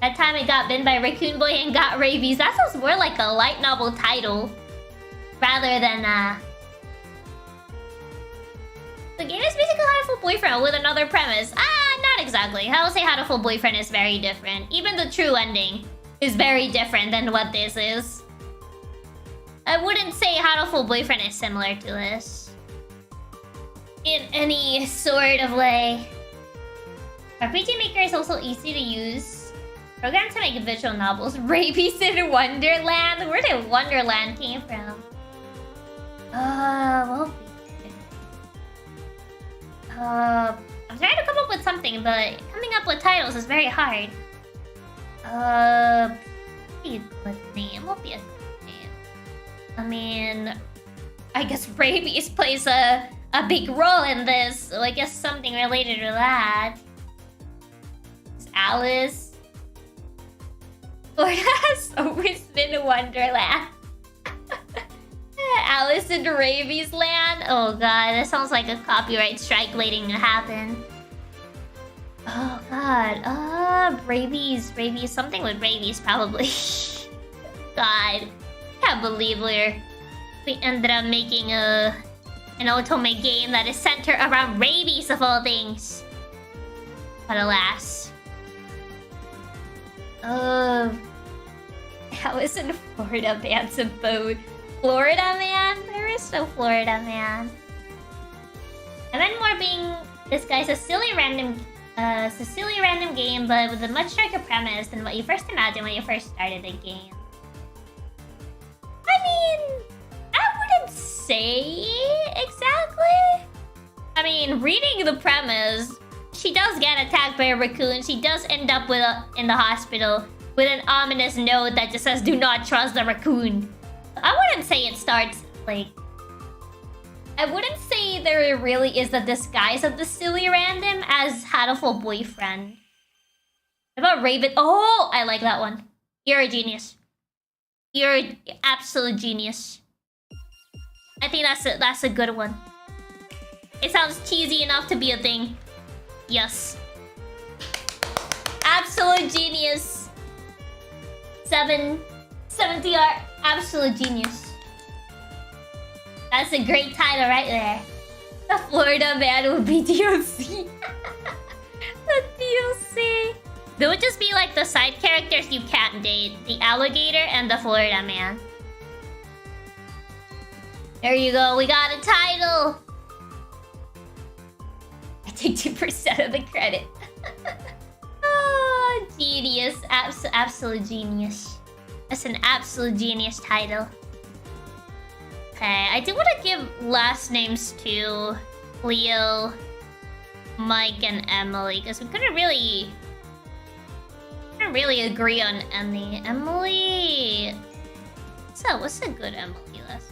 Speaker 1: That time I got bitten by Raccoon Boy and got rabies. That sounds more like a light novel title rather than The game is basically Hatoful Boyfriend with another premise. Not exactly. I will say Hatoful Boyfriend is very different. Even the true ending is very different than what this is. I wouldn't say Hatoful Boyfriend is similar to this in any sort of way. RPG Maker is also easy to use. Program to make visual novels. Rabies in Wonderland? Where did Wonderland came from? Well... I'm trying to come up with something, but coming up with titles is very hard. What would be a good name? What would be a good name? I mean... I guess rabies plays a big role in this, so I guess something related to that. It's Alice. Florida has always been a Wonderland. Alice in Rabies Land? Oh god, that sounds like a copyright strike waiting to happen. Oh god, rabies, something with rabies probably. God, can't believe we ended up making an Otome game that is centered around rabies of all things. But alas. I was in Florida Man's abode. Florida Man? There is no Florida Man. I meant more being this guy's a silly random game, but with a much darker premise than what you first imagined when you first started the game. I mean, I wouldn't say exactly. I mean, reading the premise, she does get attacked by a raccoon. She does end up in the hospital with an ominous note that just says, "Do not trust the raccoon." I wouldn't say it starts, like... I wouldn't say there really is the disguise of the silly random as Hatoful Boyfriend. What about Raven? Oh, I like that one. You're a genius. You're an absolute genius. I think that's a good one. It sounds cheesy enough to be a thing. Yes. Absolute genius. 70R. Absolute genius. That's a great title right there. The Florida Man would be DLC. The DLC. They would just be like the side characters you can't date. The alligator and the Florida Man. There you go. We got a title. I take 2% of the credit. Oh, genius. Absolute genius. That's an absolute genius title. Okay, I do want to give last names to Leo, Mike, and Emily, because we couldn't really agree on any. Emily... So, what's a good Emily list?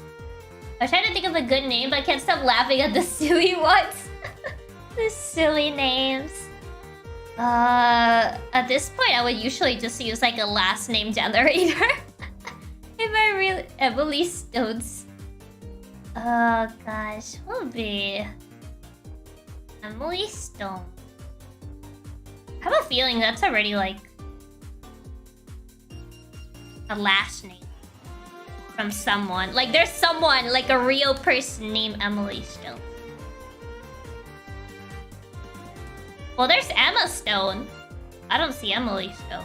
Speaker 1: I was trying to think of a good name, but I can't stop laughing at the silly ones. The silly names. At this point, I would usually just use like a last name generator. If I really... Emily Stones. Oh gosh, what would be... Emily Stone. I have a feeling that's already like... a last name. from someone. Like, there's someone, like a real person named Emily still. Well, there's Emma Stone. I don't see Emily Stone.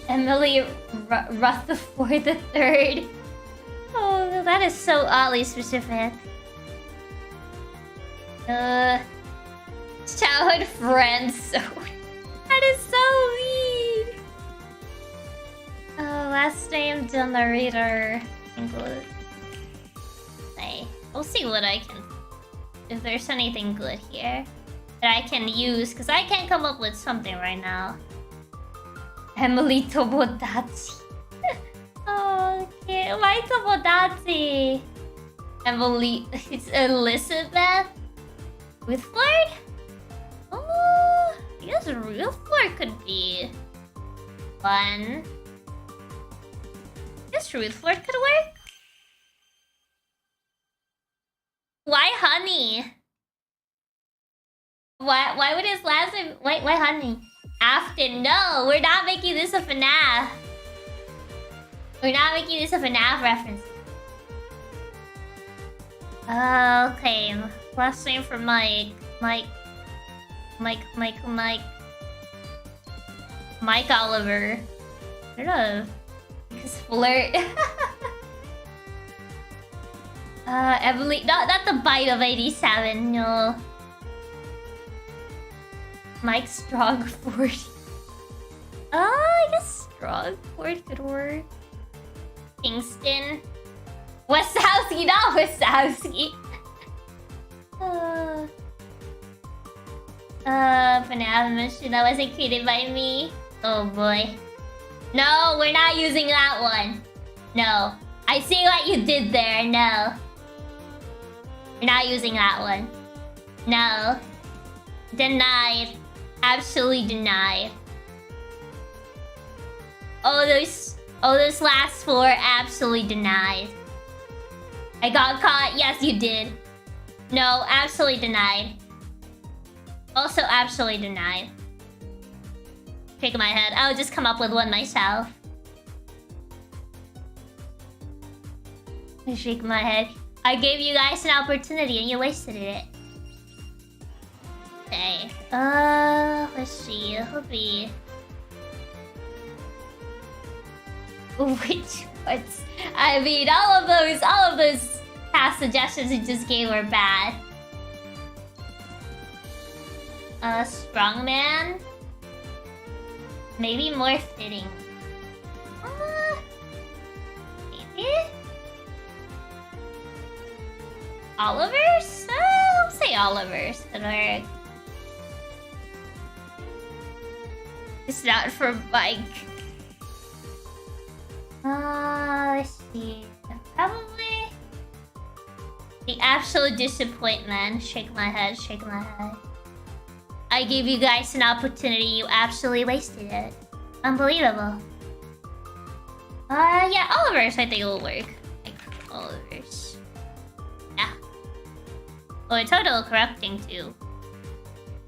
Speaker 1: Emily Rutherford the Third. Oh, that is so oddly specific. Childhood friends. So that is so mean. Last name generator. English. Okay, we'll see what I can. If there's anything good here that I can use, because I can't come up with something right now. Emily Tomodachi. Oh, okay. Why Tomodachi? Emily. It's Elizabeth Ruthford? Oh, I guess Ruthford could be one. I guess Ruthford could work. Why honey? Why would his last name... Why honey? Afton, no! We're not making this a FNAF. We're not making this a FNAF reference. Okay. Last name for Mike. Mike Oliver. I don't know. His flirt. Emily, not the bite of 87, no. Mike Strongford. I guess Strongford could work. Kingston. Wazowski, not Wazowski. FNAF mission that wasn't created by me. Oh boy. No, we're not using that one. No. I see what you did there, no. We're not using that one. No. Denied. Absolutely denied. Oh, those last four, absolutely denied. I got caught. Yes, you did. No, absolutely denied. Also, absolutely denied. Shaking my head. I'll just come up with one myself. I shake my head. I gave you guys an opportunity and you wasted it. Okay. Let's see. It'll be... Which ones? I mean, all of those past suggestions you just gave were bad. Strongman? Maybe more fitting. Maybe? Oliver's? I'll say Oliver's could work. It's not for Mike. Let's see. Probably the absolute disappointment. Shake my head, shake my head. I gave you guys an opportunity, you absolutely wasted it. Unbelievable. Yeah, Oliver's I think will work. Like, Oliver's. Yeah. Oh, a total corrupting too.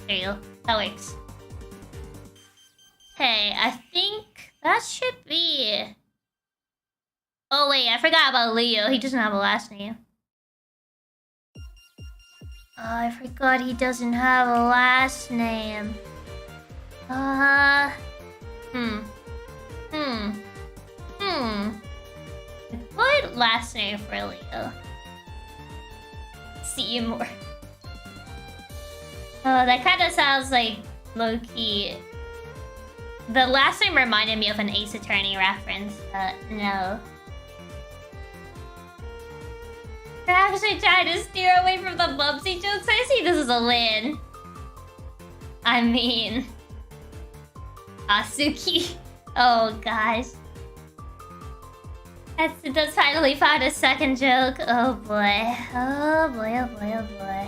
Speaker 1: There you go. That works. Hey, I think that should be... Oh wait, I forgot about Leo. He doesn't have a last name. Oh, I forgot he doesn't have a last name. What last name for Leo? Seymour. Oh, that kind of sounds like low-key. The last name reminded me of an Ace Attorney reference, but no. We're actually trying to steer away from the Bubsy jokes. I see this as a win. I mean... Asuki. Oh, gosh. That's finally found a second joke. Oh, boy. Oh, boy, oh, boy, oh, boy.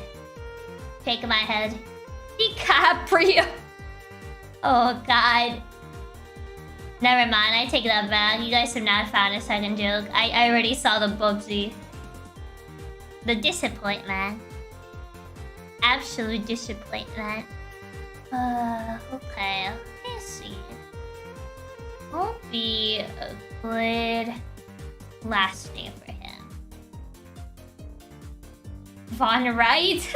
Speaker 1: Shaking my head. DiCaprio. Oh, God. Never mind, I take that back. You guys have not found a second joke. I already saw the Bubsy. The disappointment. Absolute disappointment. Okay. Let's see. Won't be a good last name for him. Von Wright?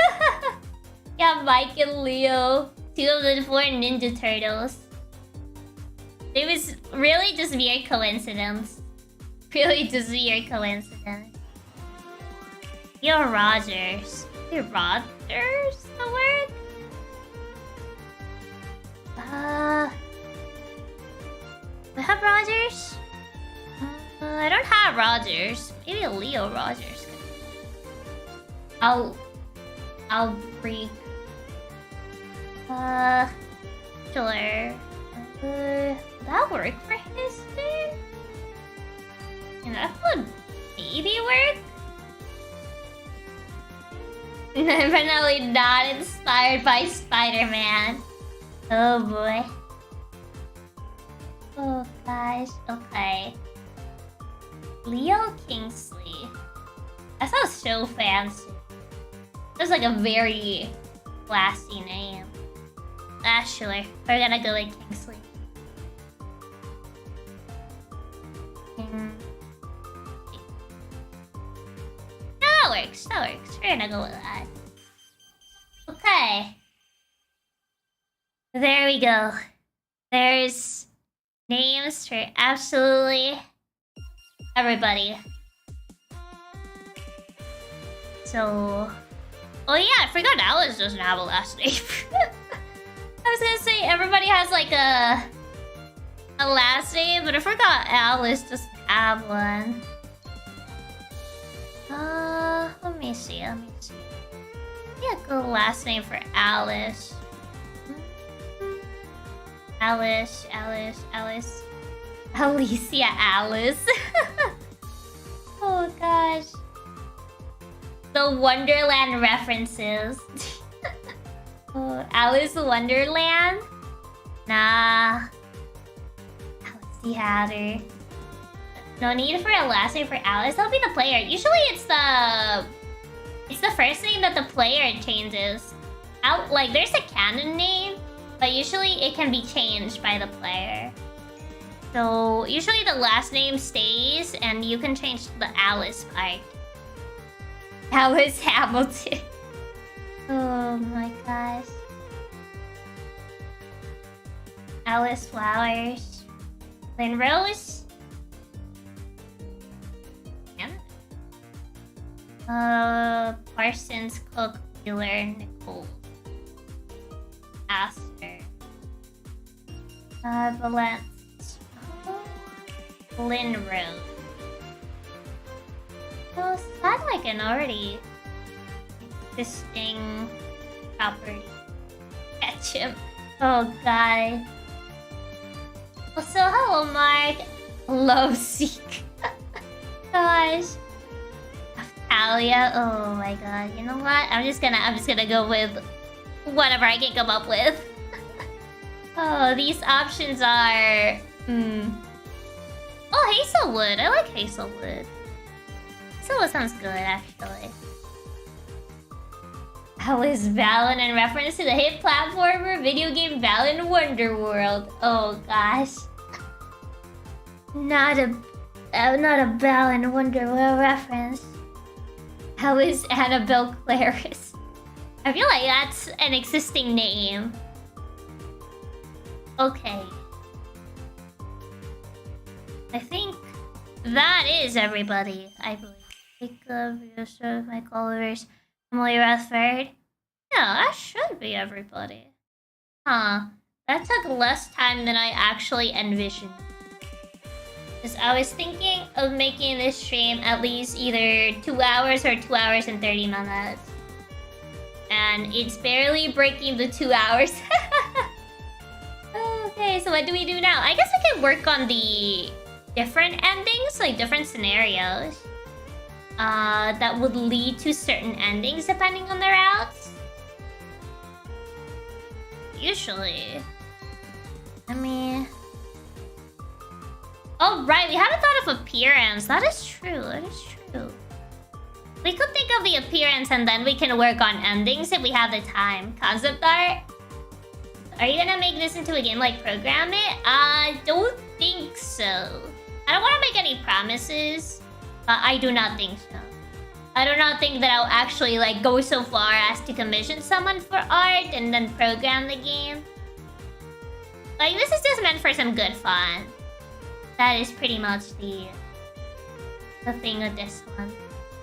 Speaker 1: Yeah, Mike and Leo. 2 of the 4 Ninja Turtles. It was really just mere coincidence. Really just mere coincidence. Leo Rogers. Leo Rogers? The word? Do I have Rogers? I don't have Rogers. Maybe a Leo Rogers. I'll break. Sure. That work for his name? And that would maybe work? Definitely not inspired by Spider-Man. Oh boy. Oh gosh, okay. Leo Kingsley. That sounds so fancy. That's like a very classy name. Ah, sure. We're gonna go with Kingsley. No, that works. That works. We're gonna go with that. Okay. There we go. There's names for absolutely everybody. So... Oh yeah, I forgot Alice doesn't have a last name. I was gonna say everybody has like a last name, but I forgot Alice doesn't have one. Let me see. Yeah, go last name for Alice. Alice. Alicia Alice. Oh gosh. The Wonderland references. Oh, Alice Wonderland? Nah. Alice the Hatter. No need for a last name for Alice. That'll be the player. Usually it's the first name that the player changes. Like there's a canon name, but usually it can be changed by the player. So usually the last name stays and you can change the Alice part. Alice Hamilton. Oh my gosh. Alice Flowers. Lynn Rose. Parsons, Cook, Wheeler, Nicole. Aster. Valence. Lynn Rose. Oh, sound like an already existing property. Ketchup. Oh god. Also, hello Mark. Love Seek. Gosh. Talia. Oh my god. You know what? I'm just gonna go with whatever I can come up with. Oh, these options are Oh, Hazelwood. I like Hazelwood. Hazelwood sounds good actually. Alice Valen in reference to the hit platformer video game Valen Wonderworld. Oh gosh. Not a Valen Wonderworld reference. How is Annabelle Claris? I feel like that's an existing name. Okay. I think that is everybody, I believe. Jacob, Yusuf, my followers, Emily Rutherford. Yeah, that should be everybody. Huh. That took less time than I actually envisioned. Because I was thinking of making this stream at least either 2 hours or 2 hours and 30 minutes. And it's barely breaking the 2 hours. Okay, so what do we do now? I guess we can work on the different endings, like different scenarios. That would lead to certain endings depending on the routes. Usually. I mean... Oh, right, we haven't thought of appearance. That is true, We could think of the appearance and then we can work on endings if we have the time. Concept art? Are you gonna make this into a game like Program It? I don't think so. I don't want to make any promises, but I do not think so. I do not think that I'll actually like go so far as to commission someone for art and then program the game. Like, this is just meant for some good fun. That is pretty much the thing with this one.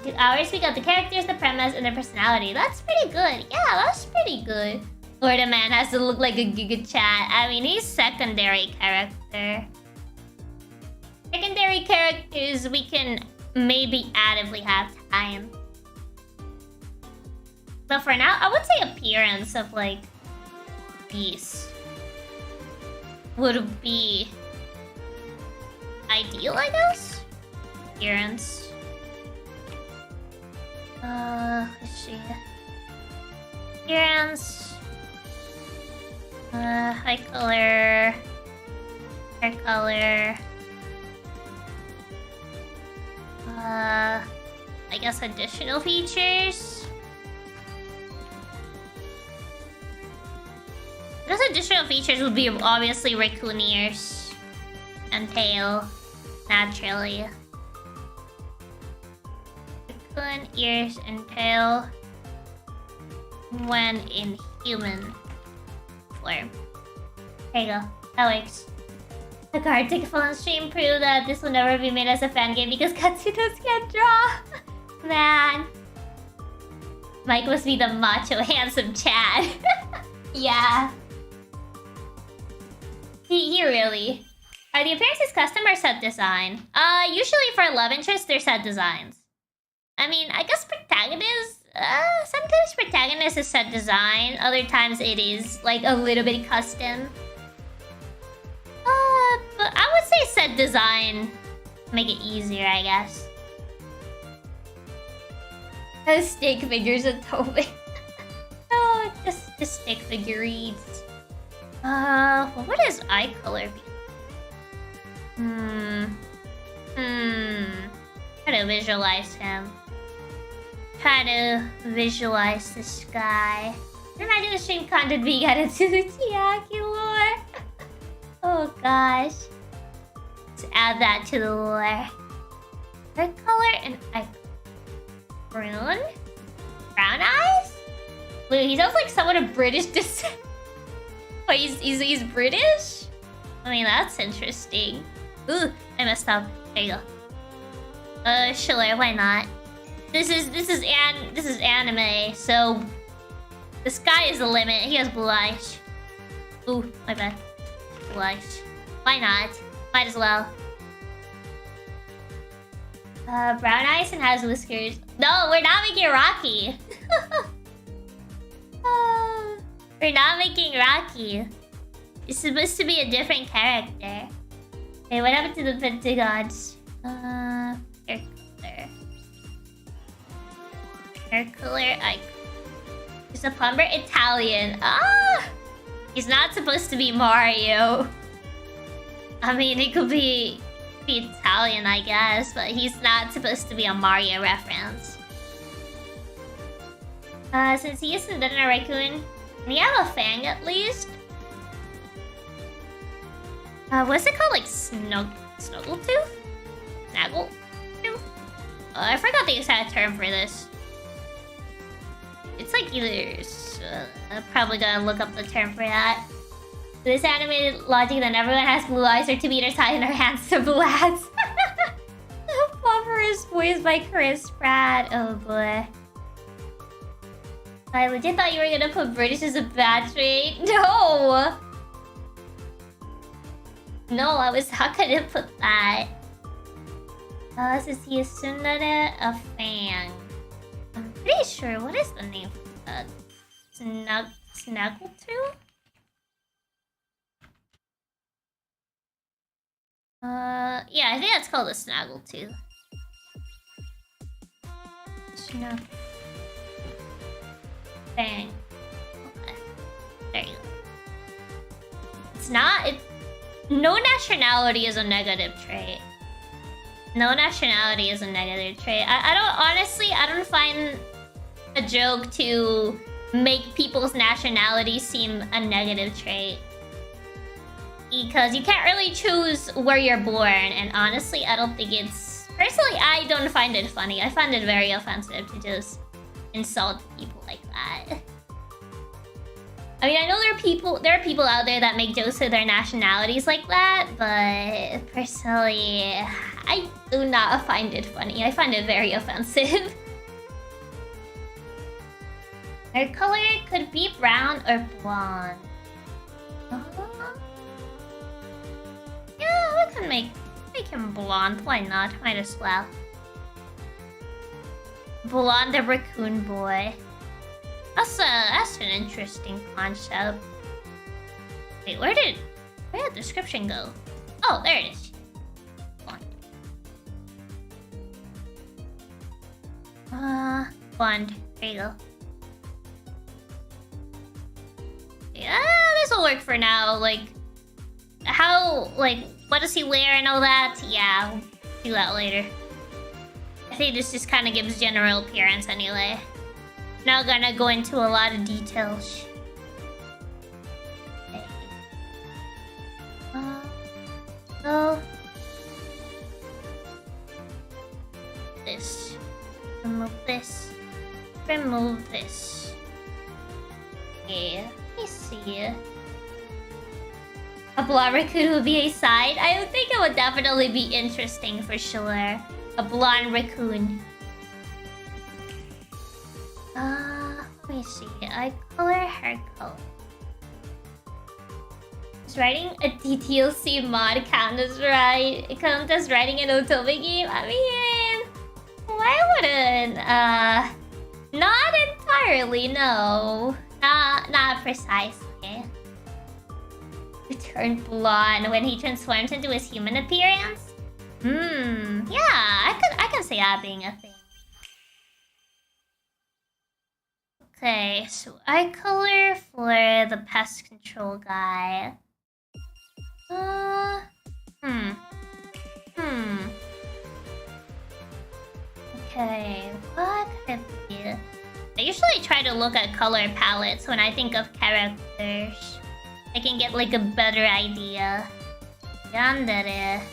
Speaker 1: 2 hours, we got the characters, the premise, and their personality. That's pretty good. Yeah, that's pretty good. Or the man has to look like a Giga Chat. I mean, he's secondary character. Secondary characters, we can maybe add if we have time. But for now, I would say appearance of like these would be ideal, I guess. Appearance. Let's see. Appearance. Eye color. Hair color. I guess additional features. Those additional features would be obviously raccoon ears and tail, naturally. Raccoon ears and tail when in human form. There you go. That works. The card ticket phone stream proved that this will never be made as a fan game because Katsunos can't draw. Man. Mike must be the macho handsome Chad. Yeah. He really. Are the appearances custom or set design? Usually for love interest, they're set designs. I mean, I guess protagonist. Sometimes protagonist is set design. Other times it is like a little bit custom. But I would say set design. Make it easier, I guess. Those stick figures of Otome. No, just stick figurines. Well, what is eye color? Try to visualize him. Try to visualize this guy. Imagine the stream content being added to the Chiaki lore. Oh gosh. Let's add that to the lore. Hair color and eye color. Brown? Brown eyes? Blue, he sounds like someone of British descent. Oh, he's British? I mean, that's interesting. Ooh, I messed up. There you go. Sure, why not? This is anime, so the sky is the limit. He has blue eyes. Ooh, my bad. Blue eyes. Why not? Might as well. Brown eyes and has whiskers. No, we're not making Rocky. We're not making Rocky. It's supposed to be a different character. Okay, what happened to the pentagons? Hair color. Hair color, eye. Is a plumber Italian? Ah! He's not supposed to be Mario. I mean, it could be Italian, I guess, but he's not supposed to be a Mario reference. Since he isn't done a raccoon, can he have a fang at least? What's it called? Like Snuggletooth? Snaggletooth? I forgot the exact term for this. It's like either... I'm probably gonna look up the term for that. This animated logic that everyone has blue eyes or 2 meters high and are handsome lads. Plumber is voiced by Chris Pratt. Oh boy. I legit thought you were gonna put British as a bad trait. No! No, I was not gonna put that. Since he is Sundara, a fang. I'm pretty sure. What is the name for that? Snaggletooth? Yeah, I think that's called a Snaggletooth. Snug. Bang. Okay. There you go. It's not... No nationality is a negative trait. No nationality is a negative trait. I don't... Honestly, I don't find a joke to make people's nationality seem a negative trait. because you can't really choose where you're born, and honestly, I don't think it's... Personally, I don't find it funny. I find it very offensive to just insult people like that. I mean, I know there are people out there that make jokes with their nationalities like that, but personally, I do not find it funny. I find it very offensive. Hair color could be brown or blonde. Yeah, we can make him blonde. Why not? Might as well. Blonde the raccoon boy. That's an interesting concept. Wait, where did the description go? Oh, there it is. Blonde. There you go. Yeah, this will work for now. Like, what does he wear and all that? Yeah, we'll do that later. I think this just kind of gives general appearance anyway. Not gonna go into a lot of details. Okay. So this. Remove this. Remove this. Okay, let me see. A blonde raccoon would be a side. I would think it would definitely be interesting for sure. A blonde raccoon. Let me see. Eye color, hair color. Is writing a DTLC mod count as writing an Otome game? I mean, why wouldn't? Not entirely, no. Not precisely. He turned blonde when he transforms into his human appearance? Yeah, I can see that being a thing. Okay, so eye color for the pest control guy. Okay, what could it be? I usually try to look at color palettes when I think of characters. I can get like a better idea. Yandere.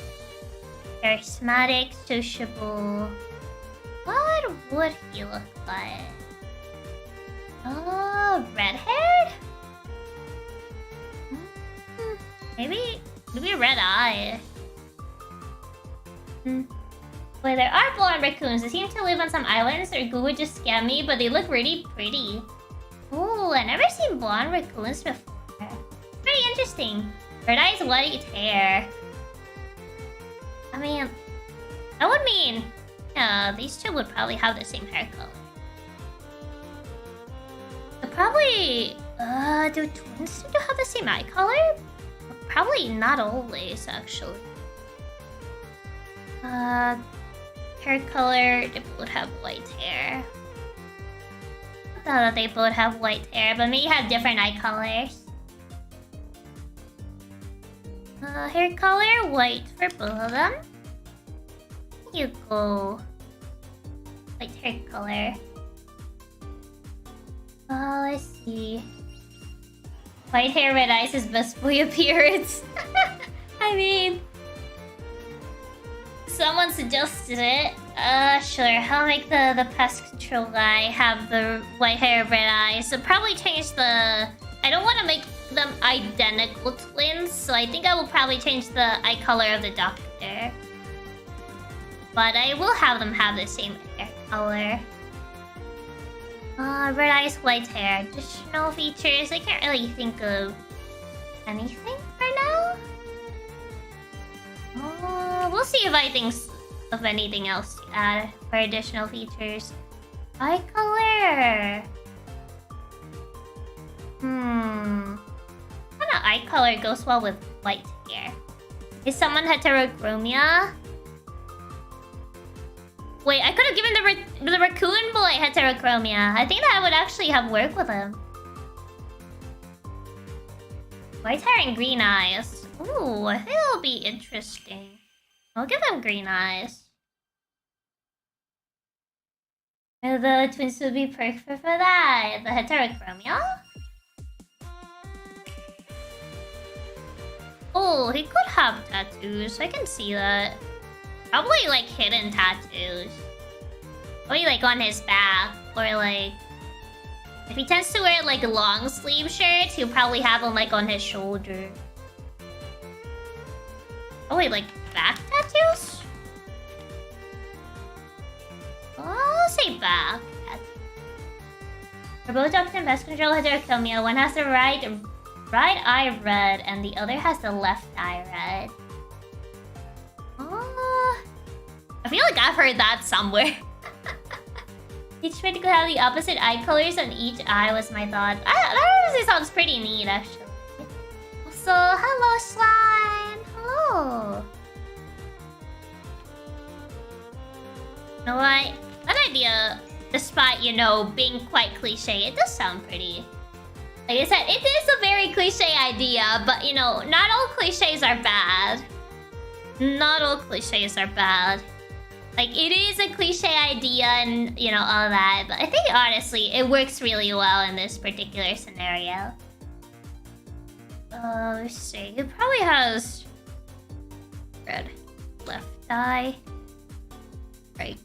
Speaker 1: Charismatic, sociable. What would he look like? Oh, red-haired? Maybe red eyes. Wait, there are blonde raccoons. They seem to live on some islands. Their goo would just scare me, but they look really pretty. Ooh, I've never seen blonde raccoons before. Pretty interesting. Red eyes, white hair. I mean, that would mean, yeah, these two would probably have the same hair color. Probably, do twins seem to have the same eye color? Probably not always, actually. Hair color, they both have white hair. I thought that they both have white hair, but maybe have different eye colors. Hair color, white for both of them. Here you go. White hair color. Oh, let's see. White hair, red eyes is best boy appearance. I mean, someone suggested it. Sure. I'll make the pest control guy have the white hair, red eyes. So probably change the... I don't want to make them identical twins, so I think I will probably change the eye color of the doctor. But I will have them have the same hair color. Red eyes, white hair. Additional features. I can't really think of anything for now. We'll see if I think of anything else to add for additional features. Eye color. What kind of eye color goes well with white hair? Is someone heterochromia? Wait, I could have given the raccoon boy heterochromia. I think that would actually have worked with him. White hair and green eyes. Ooh, I think that'll be interesting. I'll give him green eyes. The twins would be perfect for that. The heterochromia? Oh, he could have tattoos. I can see that. Probably like hidden tattoos. Probably like on his back. Or like... If he tends to wear like long sleeve shirts, he'll probably have them like on his shoulder. Oh wait, like back tattoos? Oh, I'll say back. For both Doctor and Best Control Heterochromia, one has the right eye red and the other has the left eye red. Oh, I feel like I've heard that somewhere. Each tried to have the opposite eye colors on each eye was my thought. That honestly sounds pretty neat, actually. So, hello, Slime! Hello! You know what? That idea, despite, you know, being quite cliche, it does sound pretty. Like I said, it is a very cliche idea, but, you know, not all cliches are bad. Not all cliches are bad. Like, it is a cliche idea and, you know, all that. But I think, honestly, it works really well in this particular scenario. Let's see. It probably has... red. Left eye. Right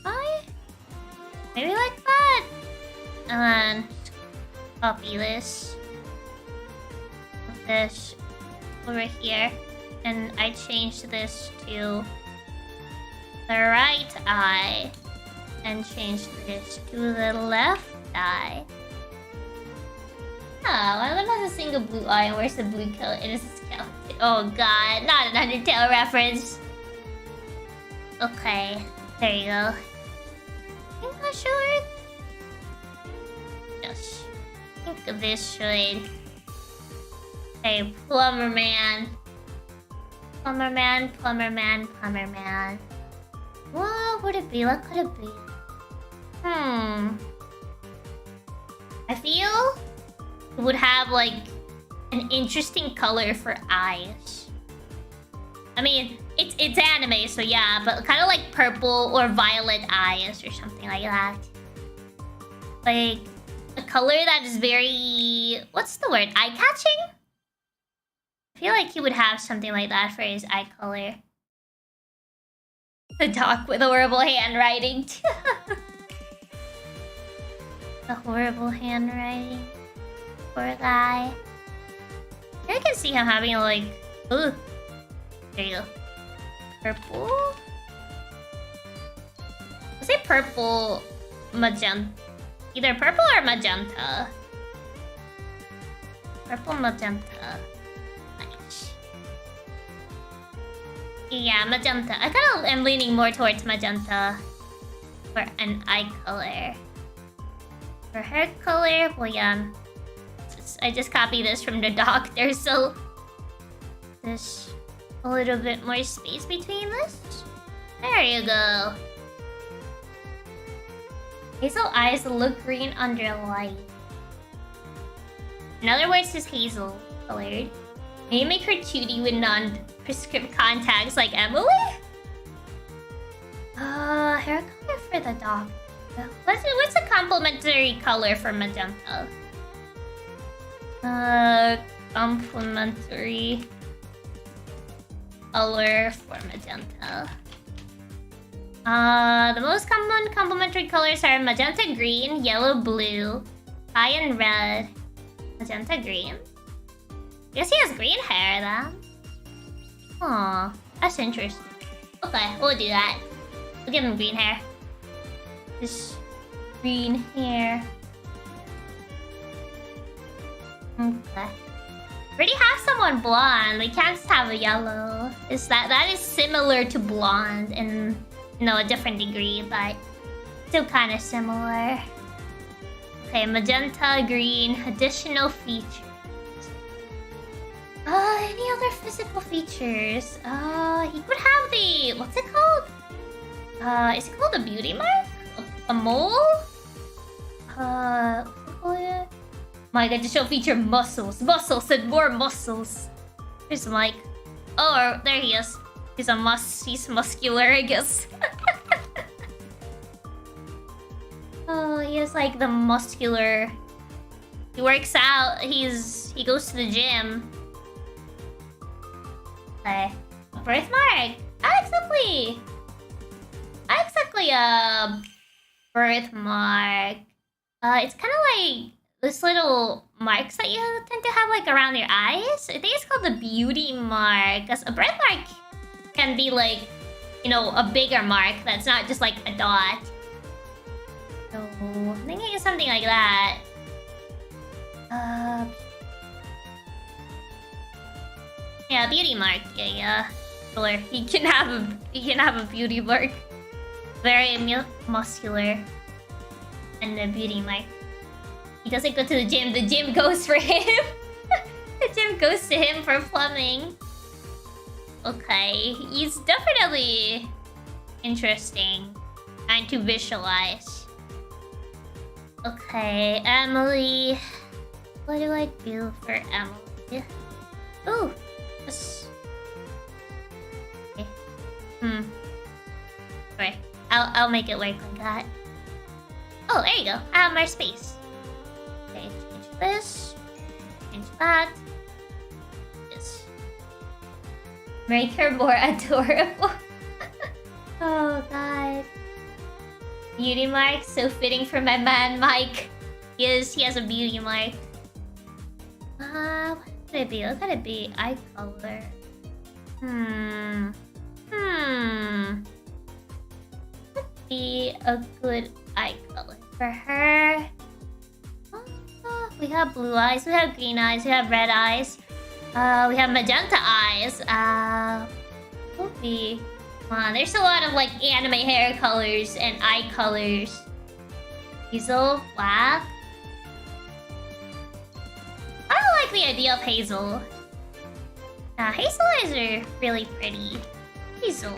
Speaker 1: eye? Maybe like that? And then... copy this. Put this over here. And I changed this to... the right eye and change this to the left eye. Oh, one of them has a single blue eye and wears the blue coat. It is skeleton. Oh god, not an Undertale reference. Okay, there you go. I'm not sure. Yes. I think this should say Plumber Man. Plumber Man, Plumber Man, Plumber Man. What would it be? What could it be? I feel it would have like an interesting color for eyes. I mean, it's anime, so yeah, but kind of like purple or violet eyes or something like that. Like a color that is very... what's the word? Eye-catching? I feel like he would have something like that for his eye color. The doc with horrible handwriting. The horrible handwriting. Poor guy. I can see him having like... ooh. There you go. Purple? I'll say purple, magenta. Either purple or magenta. Purple, magenta. Nice. Yeah, magenta. I kind of am leaning more towards magenta for an eye color. For hair color, well, yeah. I just copied this from the doctor, so there's a little bit more space between this. There you go. Hazel eyes look green under light. In other words, it's hazel colored. May make her cutie with non-prescript contacts like Emily? Hair color for the dog. What's a complementary color for magenta? Complementary color for magenta. The most common complementary colors are magenta green, yellow blue, cyan red, magenta green. I guess he has green hair then. Aw, that's interesting. Okay, we'll do that. We'll give him green hair. This green hair. Okay. Already have someone blonde. We can't just have a yellow. That is similar to blonde in, you know, a different degree, but still kind of similar. Okay, magenta, green, additional features. Any other physical features? He could have the... what's it called? Is it called a beauty mark? A mole? What's it called? My additional feature, muscles. Muscles and more muscles. Here's Mike. Oh, there he is. He's muscular, I guess. Oh, he has like the muscular... he works out. He goes to the gym. Okay. A birthmark. Not exactly a birthmark. It's kind of like those little marks that you tend to have like around your eyes. I think it's called the beauty mark. Because a birthmark can be like, you know, a bigger mark that's not just like a dot. So I'm thinking of something like that. Yeah, beauty mark. Yeah. Sure. You can have a beauty mark. Very muscular. And a beauty mark. He doesn't go to the gym goes for him. The gym goes to him for plumbing. Okay, he's definitely interesting. Trying to visualize. Okay, Emily. What do I do for Emily? Ooh, this. Okay. Okay, I'll make it work like that. Oh, there you go. I have more space. Okay, change this. Change that. This. Make her more adorable. Oh god. Beauty mark, so fitting for my man Mike. He has a beauty mark. What could it be? What could it be? Eye color. Could be a good eye color for her. We have blue eyes, we have green eyes, we have red eyes. We have magenta eyes. Could be. Come on, there's a lot of like anime hair colors and eye colors. Hazel, black. I don't like the idea of Hazel. Hazel eyes are really pretty. Hazel.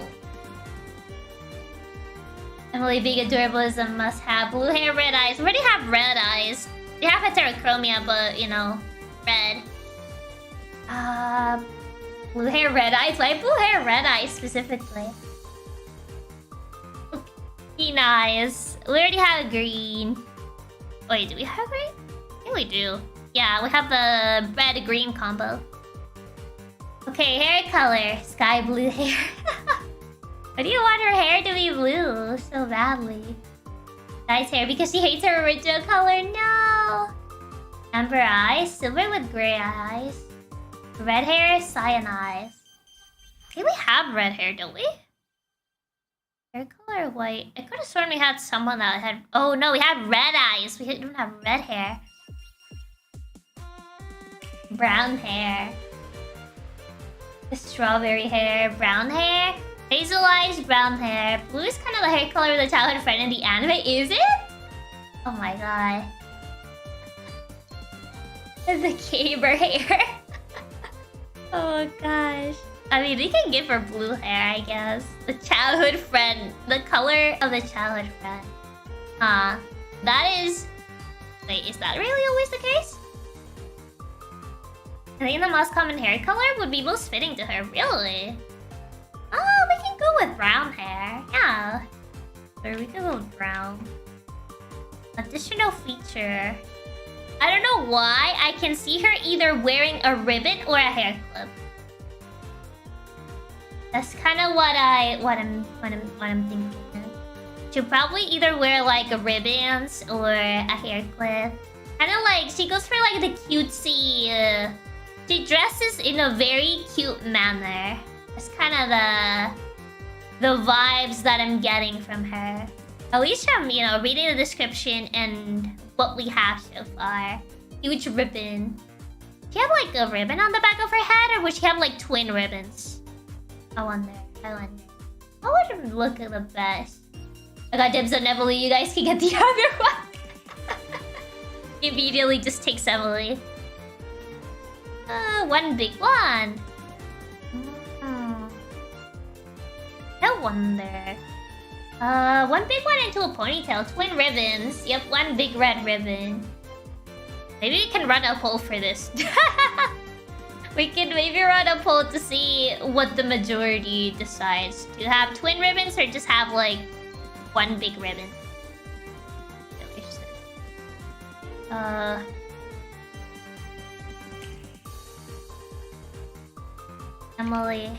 Speaker 1: Emily being adorable is a must-have. Blue hair, red eyes. We already have red eyes. They have heterochromia, but you know, red. Blue hair, red eyes. Why blue hair, red eyes specifically? Green eyes. We already have green. Wait, do we have green? I think we do. Yeah, we have the red-green combo. Okay, hair color. Sky blue hair. Why do you want her hair to be blue so badly? Nice hair because she hates her original color. No. Amber eyes. Silver with gray eyes. Red hair, cyan eyes. I think we have red hair, don't we? Hair color white. I could have sworn we had someone that had... Oh no, we have red eyes. We don't have red hair. Brown hair. Strawberry hair, brown hair. Hazel eyes, brown hair. Blue is kind of the hair color of the childhood friend in the anime, is it? Oh my god. The caber hair. Oh gosh. I mean, we can give her blue hair, I guess. The childhood friend. The color of the childhood friend. That is... Wait, is that really always the case? I think the most common hair color would be most fitting to her, really? Oh, we can go with brown hair. Yeah. Or we can go with brown. Additional feature. I don't know why I can see her either wearing a ribbon or a hair clip. That's kind of what I'm thinking. She'll probably either wear like a ribbons or a hair clip. Kind of like she goes for like the cutesy. She dresses in a very cute manner. That's kind of the vibes that I'm getting from her. At least from, you know, reading the description and what we have so far. Huge ribbon. Does she have like a ribbon on the back of her head, or would she have like twin ribbons? I wonder. What would look the best? I got dibs on Emily. You guys can get the other one. Immediately just takes Emily. One big one. I wonder. One big one into a ponytail. Twin ribbons. Yep, one big red ribbon. Maybe we can run a poll for this. We can maybe run a poll to see what the majority decides. To have twin ribbons or just have like one big ribbon. Emily.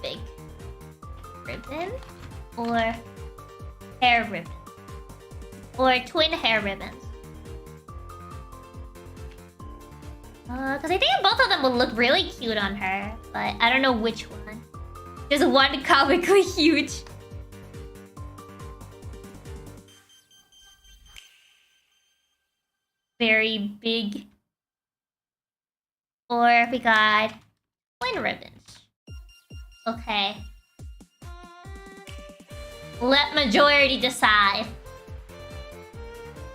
Speaker 1: Big ribbon or hair ribbon or twin hair ribbons. Because I think both of them would look really cute on her, but I don't know which one. There's one comically huge. Very big. Or we got twin ribbons. Okay. Let majority decide.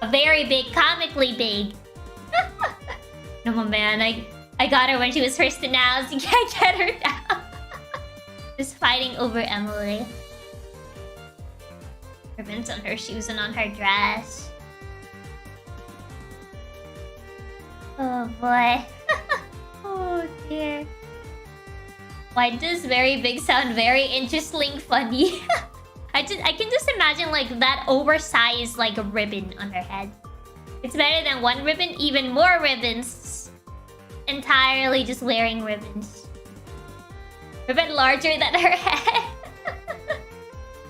Speaker 1: A very big, comically big. No man, I got her when she was first announced. You can't get her now. Just fighting over Emily. Ribbons on her shoes and on her dress. Oh boy. Oh dear. Why does very big sound very interesting funny? I can just imagine like that oversized like a ribbon on her head. It's better than one ribbon, even more ribbons. Entirely just wearing ribbons. Ribbon larger than her head.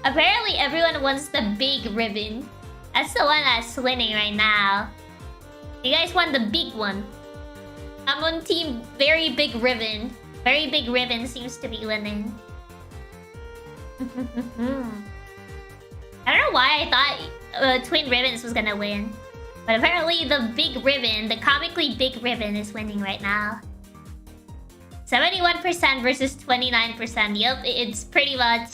Speaker 1: Apparently everyone wants the big ribbon. That's the one that's winning right now. You guys want the big one. I'm on team very big ribbon. Very big ribbon seems to be winning. I don't know why I thought twin ribbons was gonna win. But apparently the big ribbon, the comically big ribbon is winning right now. 71% versus 29%. Yep, it's pretty much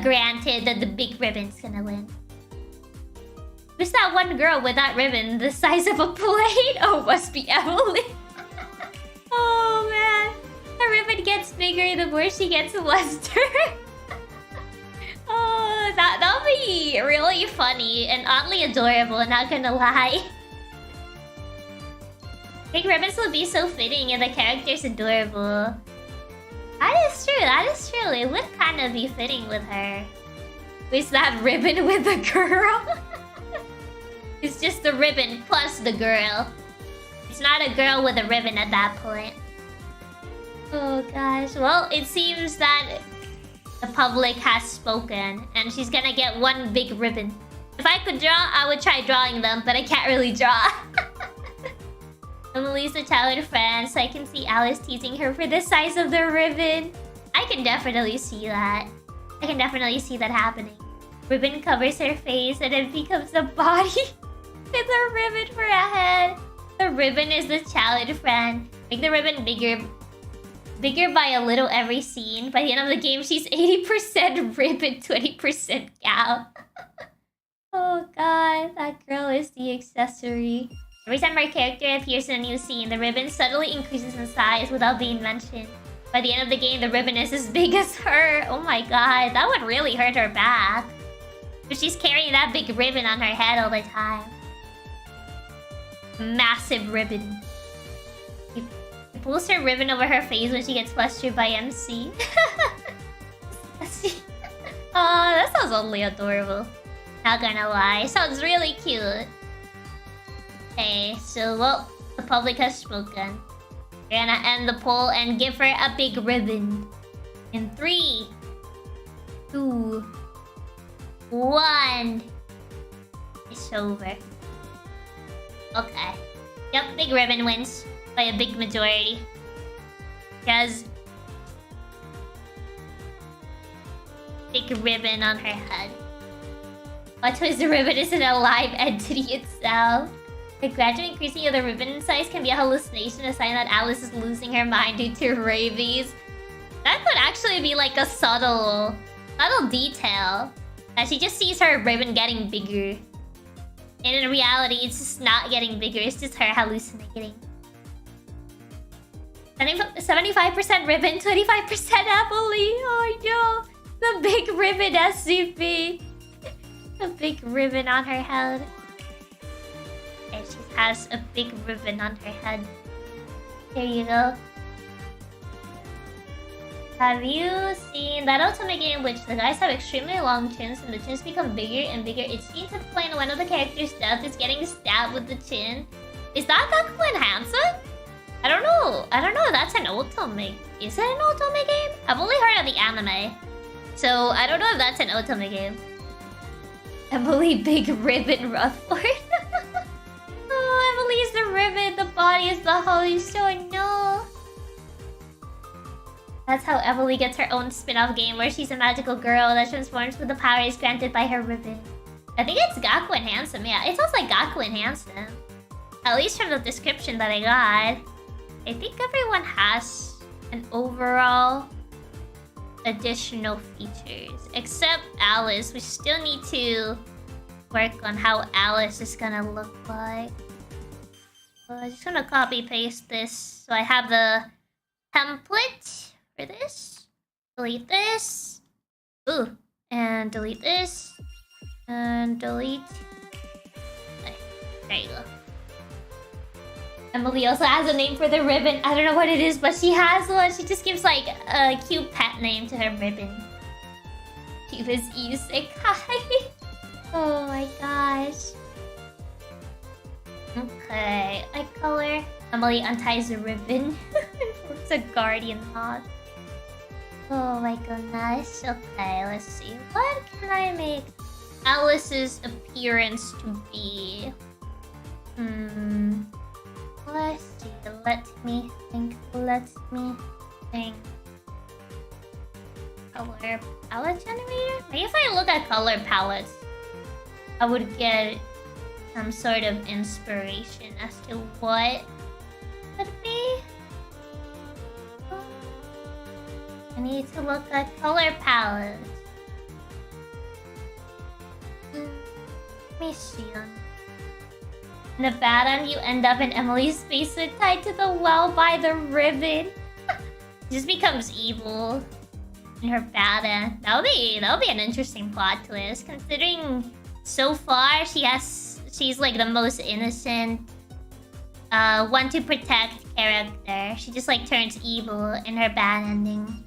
Speaker 1: granted that the big ribbon's gonna win. Who's that one girl with that ribbon the size of a plate? Oh, must be Emily. Oh man. Her ribbon gets bigger the more she gets flustered. Oh, that'll be really funny and oddly adorable, not gonna lie. Big ribbons would be so fitting and the character's adorable. That is true. It would kind of be fitting with her. Is that ribbon with the girl? It's just the ribbon plus the girl. It's not a girl with a ribbon at that point. Oh gosh. Well, it seems that the public has spoken and she's gonna get one big ribbon. If I could draw, I would try drawing them, but I can't really draw. Emily's a childhood friend, so I can see Alice teasing her for the size of the ribbon. I can definitely see that. I can definitely see that happening. Ribbon covers her face and it becomes a body with a ribbon for a head. The ribbon is the childhood friend. Make the ribbon bigger by a little every scene. By the end of the game, she's 80% ribbon, 20% gal. Oh god, that girl is the accessory. Every time our character appears in a new scene, the ribbon suddenly increases in size without being mentioned. By the end of the game, the ribbon is as big as her. Oh my god, that would really hurt her back. But she's carrying that big ribbon on her head all the time. Massive ribbon. She pulls her ribbon over her face when she gets flustered by MC. Oh, that sounds only adorable. Not gonna lie, sounds really cute. Okay, so well, the public has spoken. We're gonna end the poll and give her a big ribbon. In 3, 2, 1. It's over. Okay. Yep, big ribbon wins by a big majority. Because big ribbon on her head. What was the ribbon isn't a live entity itself. The gradual increasing of the ribbon in size can be a hallucination, a sign that Alice is losing her mind due to rabies. That could actually be like a subtle detail. That she just sees her ribbon getting bigger. And in reality, it's just not getting bigger, it's just her hallucinating. 75% ribbon, 25% Emily. Oh no! The big ribbon SCP. The big ribbon on her head. And she has a big ribbon on her head. There you go. Have you seen that Otome game which the guys have extremely long chins and the chins become bigger and bigger? It's seen to the point one of the characters' death is getting stabbed with the chin. Is that Gaku Handsome? I don't know. I don't know if that's an Otome. Is it an Otome game? I've only heard of the anime. So I don't know if that's an Otome game. Emily Big Ribbon Rutherford. Oh, Emily's the ribbon, the body is the Holy Sword. No. That's how Emily gets her own spin-off game where she's a magical girl that transforms with the powers granted by her ribbon. I think it's Gaku and Handsome, yeah. It sounds like Gaku and Handsome. At least from the description that I got. I think everyone has an overall additional features. Except Alice. We still need to work on how Alice is gonna look like. So I'm just gonna copy-paste this. So I have the template for this. Delete this. Ooh. And delete this. And delete. Okay, there you go. Emily also has a name for the ribbon. I don't know what it is, but she has one. She just gives like a cute pet name to her ribbon. She was isekai. Oh my gosh. Okay, eye color. Emily unties the ribbon and forms a guardian knot. Oh my goodness. Okay, let's see. What can I make Alice's appearance to be? Let's see. Let me think. Color palette generator? Maybe if I look at color palettes, I would get some sort of inspiration as to what could be. I need to look at color palettes. Let me see. In the bad end, you end up in Emily's basement tied to the well by the ribbon. Just becomes evil in her bad end. That'll be an interesting plot twist, considering so far she's like the most innocent one to protect character. She just like turns evil in her bad ending.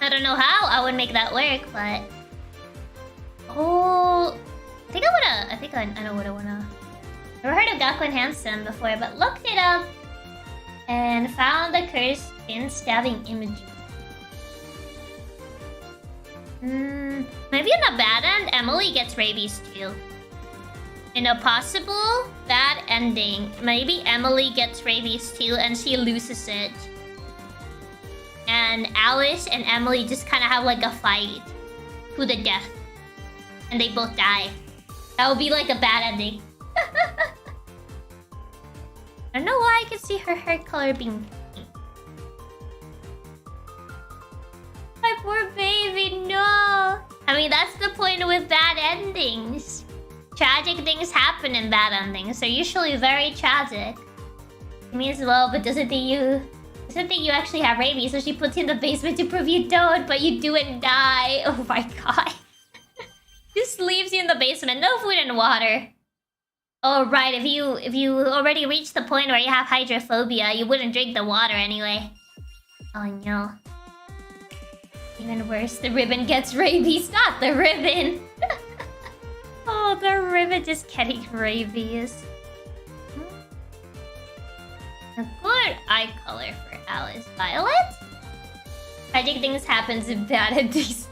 Speaker 1: I don't know how I would make that work, but oh, I think I know what I wanna. Never heard of Gaku and Handsome before, but looked it up and found the cursed in stabbing images. Maybe in the bad end, Emily gets rabies too. In a possible bad ending, maybe Emily gets rabies too and she loses it. And Alice and Emily just kind of have like a fight to the death. And they both die. That would be like a bad ending. I don't know why I can see her hair color being pink. My poor baby, no! I mean, that's the point with bad endings. Tragic things happen in bad endings. They're usually very tragic. It means, well, but doesn't think you actually have rabies, so she puts you in the basement to prove you don't, but you do and die. Oh my god. Just leaves you in the basement, no food and water. Oh right, if you already reached the point where you have hydrophobia, you wouldn't drink the water anyway. Oh no. Even worse, the ribbon gets rabies, not the ribbon. Oh, the ribbon just getting rabies. A good eye color for Alice. Violet? Tragic things happens in bad endings.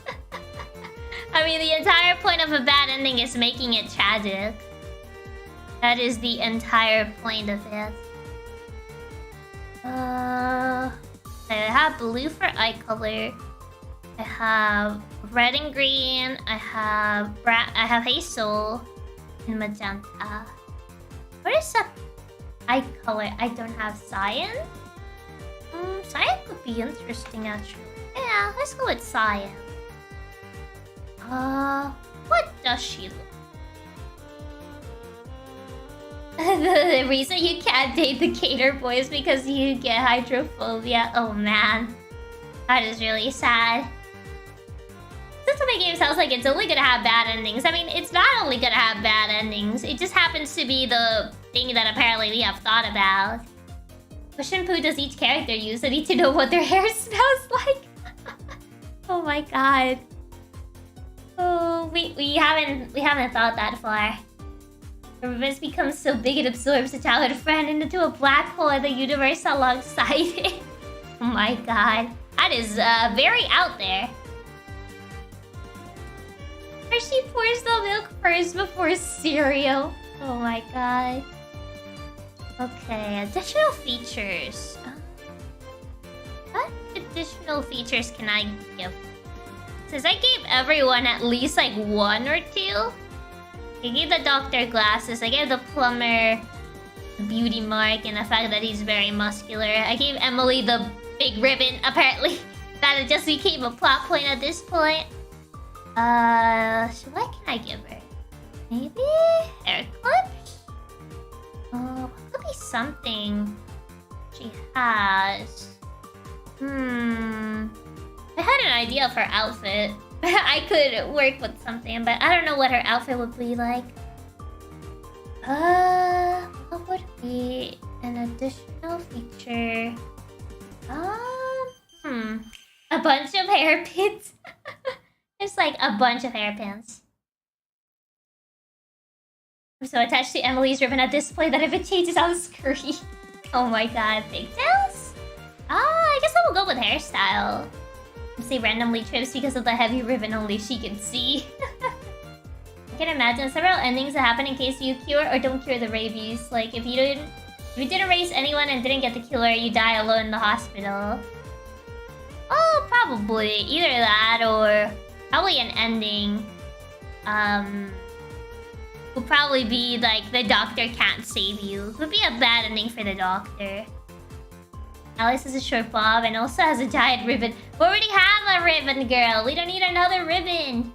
Speaker 1: I mean, the entire point of a bad ending is making it tragic. That is the entire point of it. I have blue for eye color. I have red and green. I have hazel and magenta. What is that eye color? I don't have cyan. Cyan could be interesting actually. Yeah, let's go with cyan. What does she look? The reason you can't date the Gator Boy is because you get hydrophobia. Oh man, that is really sad. This Otome game sounds like it's only gonna have bad endings. I mean, it's not only gonna have bad endings. It just happens to be the thing that apparently we have thought about. shampoo does each character use? I need to know what their hair smells like. Oh my god. Oh, we haven't thought that far. The ribbons become so big it absorbs a childhood friend into a black hole in the universe alongside it. Oh my god. That is very out there. Hershey pours the milk first before cereal. Oh my god. Okay, additional features. What additional features can I give? Since I gave everyone at least like 1 or 2. I gave the doctor glasses, I gave the plumber the beauty mark and the fact that he's very muscular. I gave Emily the big ribbon, apparently. That just became a plot point at this point. So what can I give her? Maybe hair clips? Oh, what could be something she has? I had an idea of her outfit. I could work with something, but I don't know what her outfit would be like. What would be an additional feature? A bunch of hairpins. It's like a bunch of hairpins. I'm so attached to Emily's ribbon at this point that if it changes, I'll scurry. Oh my god, pigtails? I guess I will go with hairstyle. Say randomly trips because of the heavy ribbon only she can see. I can imagine several endings that happen in case you cure or don't cure the rabies. Like if you didn't raise anyone and didn't get the cure, you die alone in the hospital. Oh, probably either that or probably an ending. Will probably be like the doctor can't save you. Would be a bad ending for the doctor. Alice has a short bob and also has a giant ribbon. We already have a ribbon, girl. We don't need another ribbon.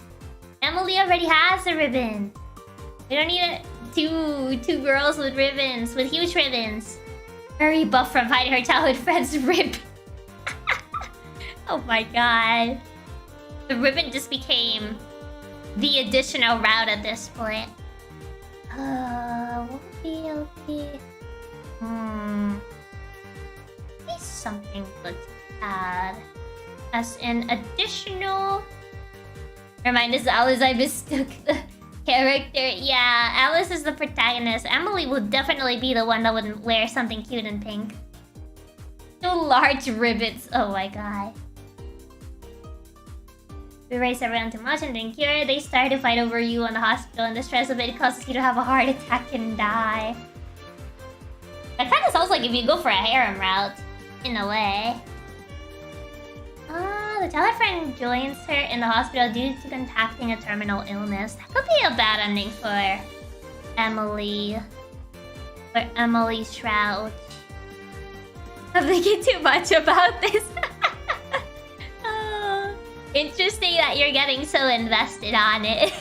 Speaker 1: Emily already has a ribbon. We don't need two girls with ribbons, with huge ribbons. Very buff from hiding her childhood friend's rib. Oh my god. The ribbon just became the additional route at this point. What would be okay? Something good to add as an additional. Never mind, this Alice, I mistook the character. Yeah, Alice is the protagonist. Emily would definitely be the one that would wear something cute and pink. 2 large ribbons. Oh my god. We raised everyone too much and didn't cure. They started to fight over you in the hospital, and the stress of it causes you to have a heart attack and die. That kind of sounds like if you go for a harem route. In a way. The childhood friend joins her in the hospital due to contracting a terminal illness. That could be a bad ending for Emily. For Emily Shroud. I'm thinking too much about this. Interesting that you're getting so invested on it.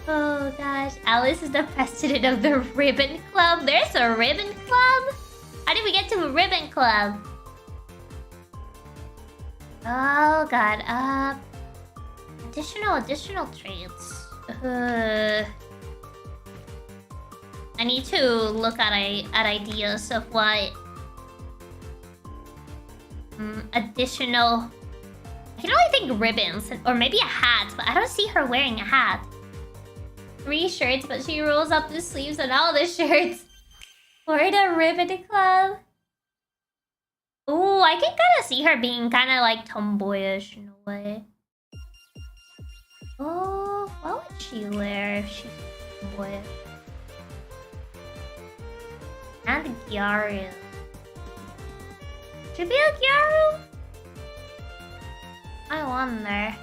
Speaker 1: Oh gosh. Alice is the president of the Ribbon Club. There's a Ribbon Club? How did we get to a ribbon club? Oh god, additional traits. I need to look at ideas of what additional. I can only think ribbons or maybe a hat, but I don't see her wearing a hat. 3 shirts, but she rolls up the sleeves on all the shirts. For the Ribbon Club. Ooh, I can kind of see her being kind of like tomboyish in a way. Oh, what would she wear if she's tomboyish? And Gyaru. Should be a Gyaru? I wonder.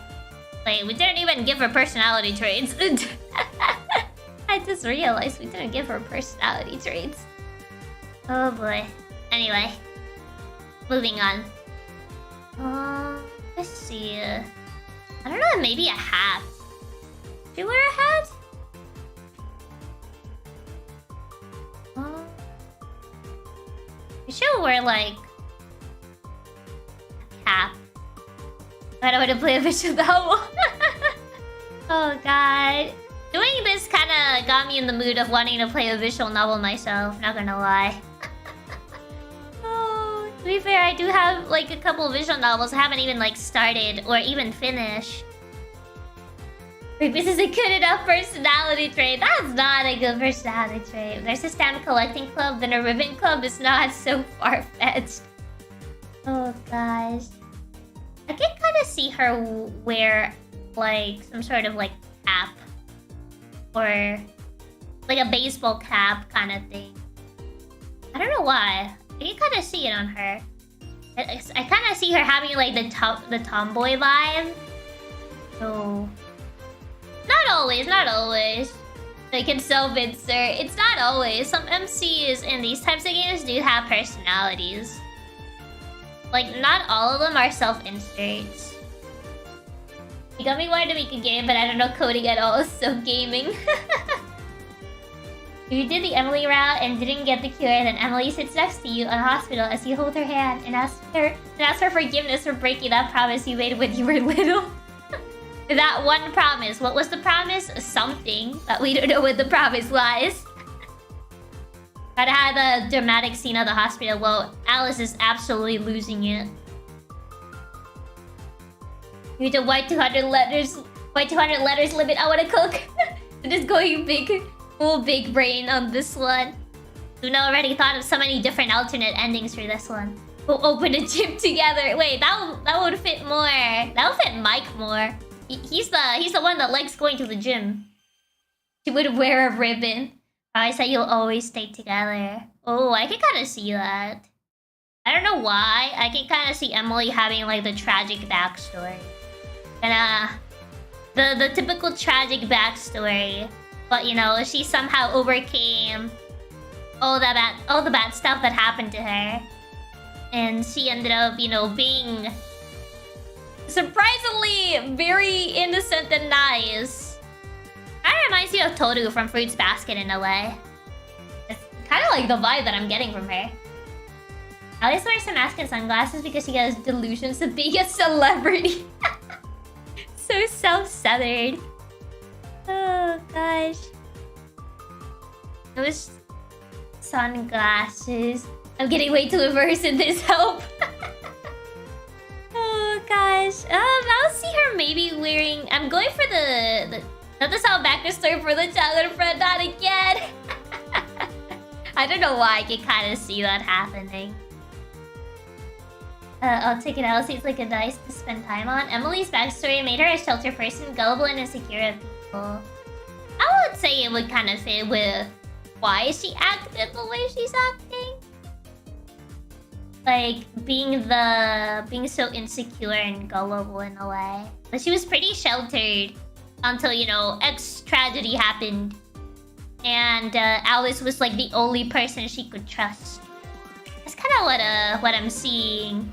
Speaker 1: Wait, we didn't even give her personality traits. I just realized we didn't give her personality traits. Oh boy. Anyway. Moving on. Let's see. I don't know, maybe a hat. Do you wear a hat? You should wear like a cap. I don't want to play a visual novel. Oh god. Doing this kind of got me in the mood of wanting to play a visual novel myself, not gonna lie. be fair, I do have like a couple visual novels I haven't even like started or even finished. Wait, this is a good enough personality trait. That's not a good personality trait. If there's a stamp collecting club, then a ribbon club is not so far-fetched. Oh gosh. I can kind of see her wear like some sort of like cap. Or like a baseball cap kind of thing. I don't know why. I can kind of see it on her. I kind of see her having like the tomboy vibe. So... Not always, not always. Like in self-insert, it's not always. Some MCs in these types of games do have personalities. Like, not all of them are self-inserts. You got me wanting to make a game, but I don't know coding at all, so gaming. If you did the Emily route and didn't get the cure, then Emily sits next to you in a hospital as you hold her hand and ask her forgiveness for breaking that promise you made when you were little. That one promise. What was the promise? Something, but we don't know what the promise was. Gotta have the dramatic scene of the hospital. Well, Alice is absolutely losing it. You need to white 200 letters. White 200 letters limit. I wanna cook. Just going big, full big brain on this one. Luna already thought of so many different alternate endings for this one. We'll open a gym together. Wait, that would fit more. That would fit Mike more. He's the one that likes going to the gym. He would wear a ribbon. I said you'll always stay together. Oh, I can kind of see that. I don't know why. I can kind of see Emily having like the tragic backstory. And the typical tragic backstory. But you know, she somehow overcame all the bad stuff that happened to her. And she ended up, you know, being surprisingly very innocent and nice. Kind of reminds me of Toru from Fruits Basket in a way. It's kind of like the vibe that I'm getting from her. Alice wears some mask and sunglasses because she has delusions of being a celebrity. So self-centered. Oh gosh. Those sunglasses. I'm getting way too immersed in this. Help. Oh gosh. I'll see her maybe wearing... I'm going for the not the sound backer story for the childhood friend, not again. I don't know why I can kind of see that happening. I'll take it out. Seems like a nice to spend time on. Emily's backstory made her a sheltered person, gullible and insecure of people. I would say it would kind of fit with why she acted the way she's acting. Like being so insecure and gullible in a way. But she was pretty sheltered until, you know, X tragedy happened. And Alice was like the only person she could trust. That's kind of what I'm seeing.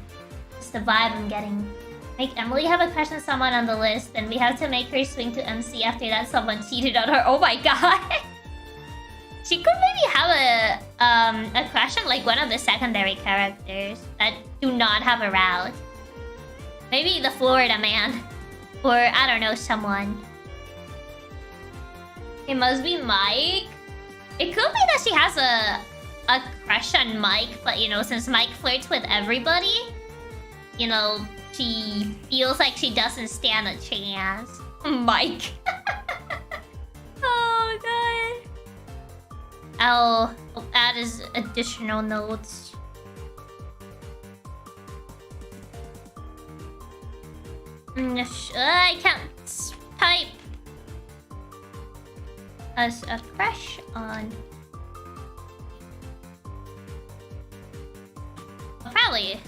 Speaker 1: It's the vibe I'm getting. Make Emily have a crush on someone on the list, and we have to make her swing to MC after that someone cheated on her. Oh my god! She could maybe have a crush on like one of the secondary characters that do not have a route. Maybe the Florida man. Or, I don't know, someone. It must be Mike. It could be that she has a crush on Mike, but you know, since Mike flirts with everybody, you know, she feels like she doesn't stand a chance. Mike. Oh god. I'll add as additional notes. I can't type. As a crush on... Probably.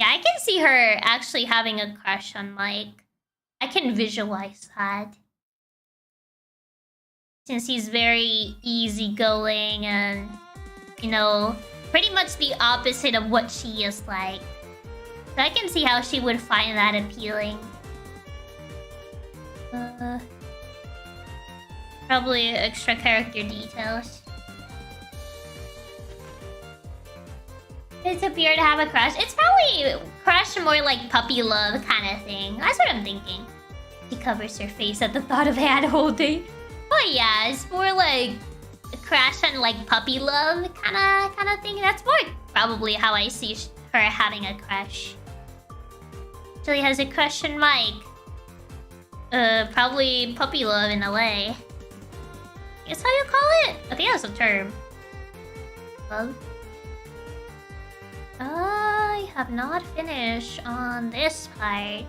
Speaker 1: Yeah, I can see her actually having a crush on Mike. I can visualize that. Since he's very easygoing and, you know, pretty much the opposite of what she is like. So I can see how she would find that appealing. Probably extra character details. It's appear to have a crush. It's probably crush more like puppy love kind of thing. That's what I'm thinking. She covers her face at the thought of hand holding. Oh yeah, it's more like a crush on like puppy love kind of thing. That's more probably how I see her having a crush. Actually has a crush on Mike. Probably puppy love in a way. Is how you call it? I think that's a term. Love. I have not finished on this part.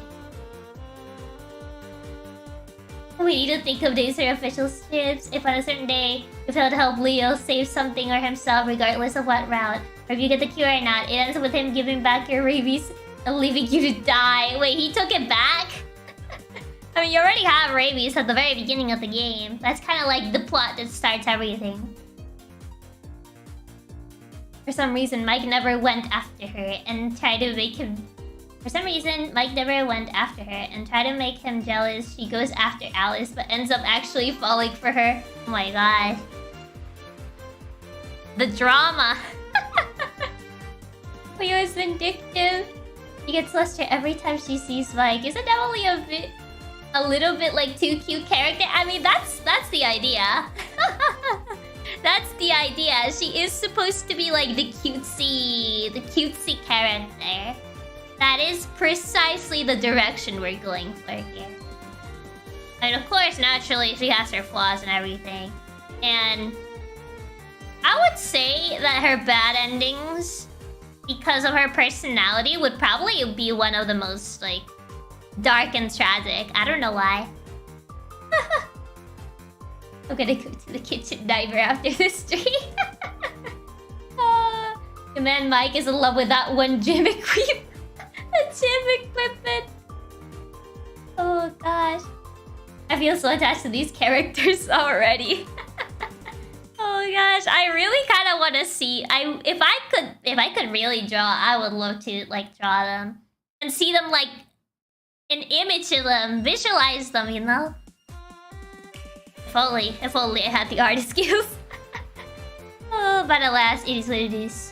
Speaker 1: We need to think of days for official tips. If on a certain day you fail to help Leo save something or himself, regardless of what route, or if you get the cure or not, it ends with him giving back your rabies and leaving you to die. Wait, he took it back? I mean, you already have rabies at the very beginning of the game. That's kind of like the plot that starts everything. For some reason, Mike never went after her and tried to make him... For some reason, Mike never went after her and tried to make him jealous. She goes after Alice, but ends up actually falling for her. Oh my god. The drama. Leo is vindictive. She gets flustered every time she sees Mike. Isn't definitely a little bit like too cute character? I mean, that's the idea. That's the idea. She is supposed to be like the cutesy character. That is precisely the direction we're going for here. And of course, naturally, she has her flaws and everything. And I would say that her bad endings, because of her personality, would probably be one of the most, like, dark and tragic. I don't know why. I'm gonna go to the kitchen diver after this stream. The man Mike is in love with that one gym equipment. The gym equipment. Oh gosh. I feel so attached to these characters already. Oh gosh, I really kind of want to see. If I could really draw, I would love to like draw them and see them like an image of them, visualize them, you know. If only I had the artist skills. Oh, but alas, it is what it is.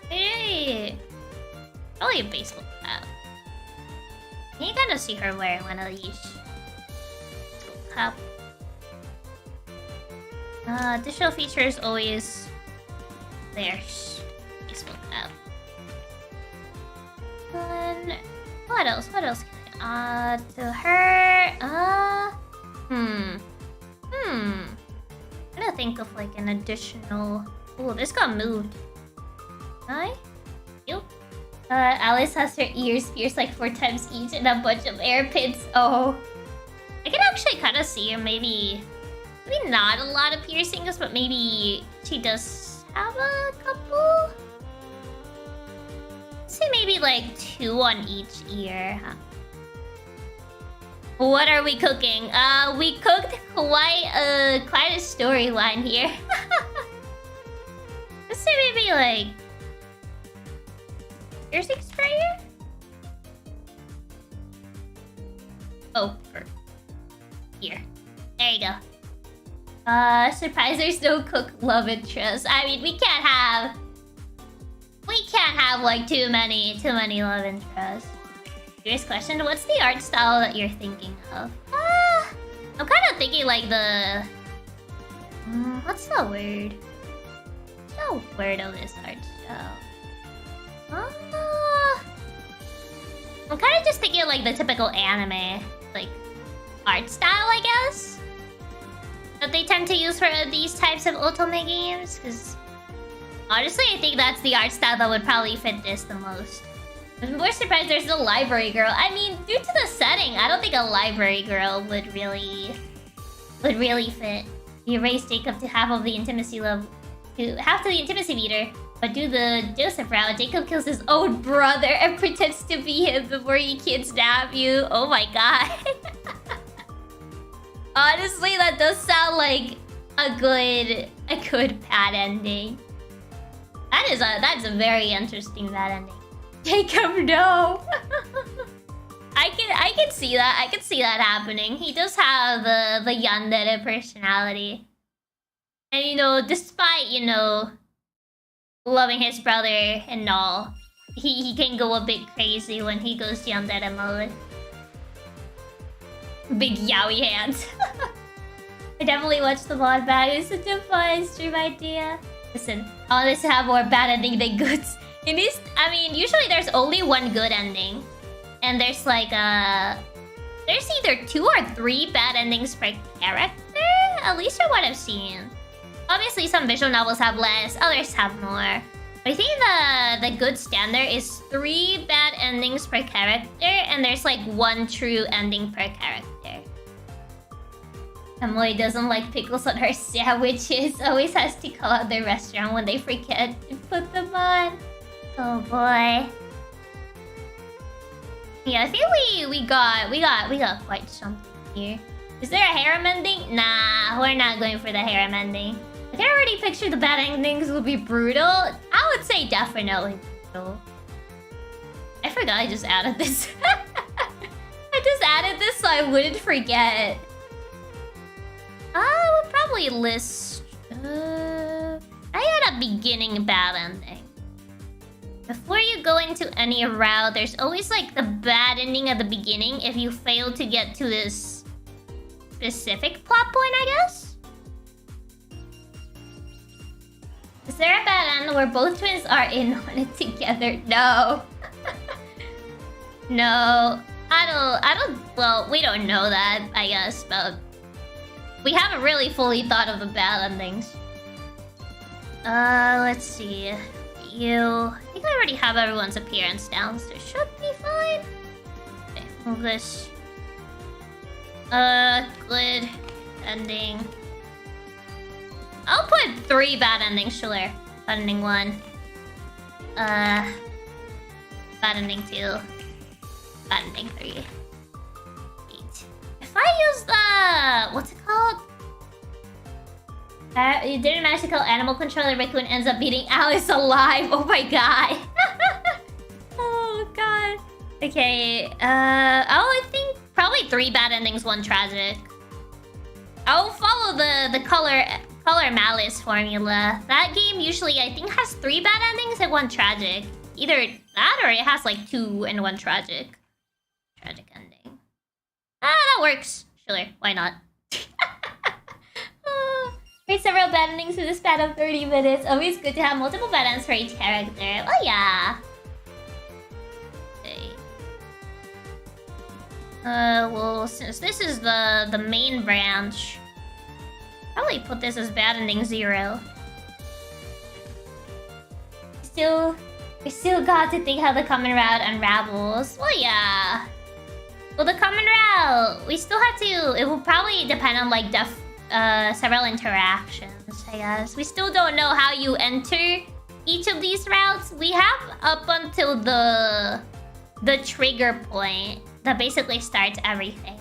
Speaker 1: Hey, probably a baseball cap. You kind of see her wearing one of these. Baseball cap. Additional features always there's baseball cap. And what else? What else can I add to her? I'm gonna think of like an additional. Oh, this got moved. Hi. Yep. Alice has her ears pierced like 4 times each and a bunch of air pits. Oh, I can actually kind of see her. Maybe not a lot of piercings, but maybe she does have a couple. Let's say maybe like 2 on each ear. Huh? What are we cooking? We cooked quite a storyline here. Let's say maybe like piercing sprayer. Oh, here. There you go. Surprise! There's no cook love interest. I mean, we can't have like too many love interests. Serious question, what's the art style that you're thinking of? I'm kind of thinking like the... what's the word? What's the word of this art style? I'm kind of just thinking like the typical anime, like, art style, I guess? That they tend to use for these types of Otome games, because... honestly, I think that's the art style that would probably fit this the most. I'm more surprised there's no library girl. I mean, due to the setting, I don't think a library girl would really fit. You raise Jacob to half of the intimacy meter, but do the Joseph route. Jacob kills his own brother and pretends to be him before he kidnaps you. Oh my god. Honestly, that does sound like a good bad ending. That's a very interesting bad ending. Jacob, no. I can see that. I can see that happening. He does have the yandere personality. And you know, despite, you know, loving his brother and all, he can go a bit crazy when he goes yandere mode. Big yaoi hands. I definitely watched the mod bag. It's such a fun stream idea. Listen, honest have more bad ending than goods. In this, I mean, usually there's only one good ending. And there's like there's either 2 or 3 bad endings per character, at least from what I've seen. Obviously, some visual novels have less, others have more. But I think the good standard is 3 bad endings per character, and there's like 1 true ending per character. Emily doesn't like pickles on her sandwiches. Always has to call out the restaurant when they forget to put them on. Oh boy. Yeah, I think we got quite something here. Is there a harem ending? Nah, we're not going for the harem ending. I can already picture the bad endings will be brutal. I would say definitely brutal. I forgot I just added this. I just added this so I wouldn't forget. I would probably list... I had a beginning bad ending. Before you go into any route, there's always like the bad ending at the beginning if you fail to get to this specific plot point, I guess? Is there a bad end where both twins are in on it together? No. No. I don't, well, we don't know that, I guess, but we haven't really fully thought of the bad endings. Let's see. I think I already have everyone's appearance down, so it should be fine. Okay, move this. Good ending. I'll put 3 bad endings, sure. Bad ending 1. Bad ending 2. Bad ending 3. 8. If I use the... what's it called? You didn't manage to kill animal controller. Raccoon ends up beating Alice alive. Oh my god. Oh god. Okay. I think probably 3 bad endings, 1 tragic. I'll follow the color malice formula. That game usually I think has 3 bad endings and 1 tragic. Either that or it has like 2 and 1 tragic. Tragic ending. That works. Sure. Why not? Made several bad endings in the span of 30 minutes. Always good to have multiple bad ends for each character. Oh yeah. Okay. Well, since this is the main branch, probably put this as bad ending 0. We still got to think how the common route unravels. Well, yeah. Well, the common route, we still have to. It will probably depend on like several interactions, I guess. We still don't know how you enter each of these routes. We have up until the trigger point that basically starts everything.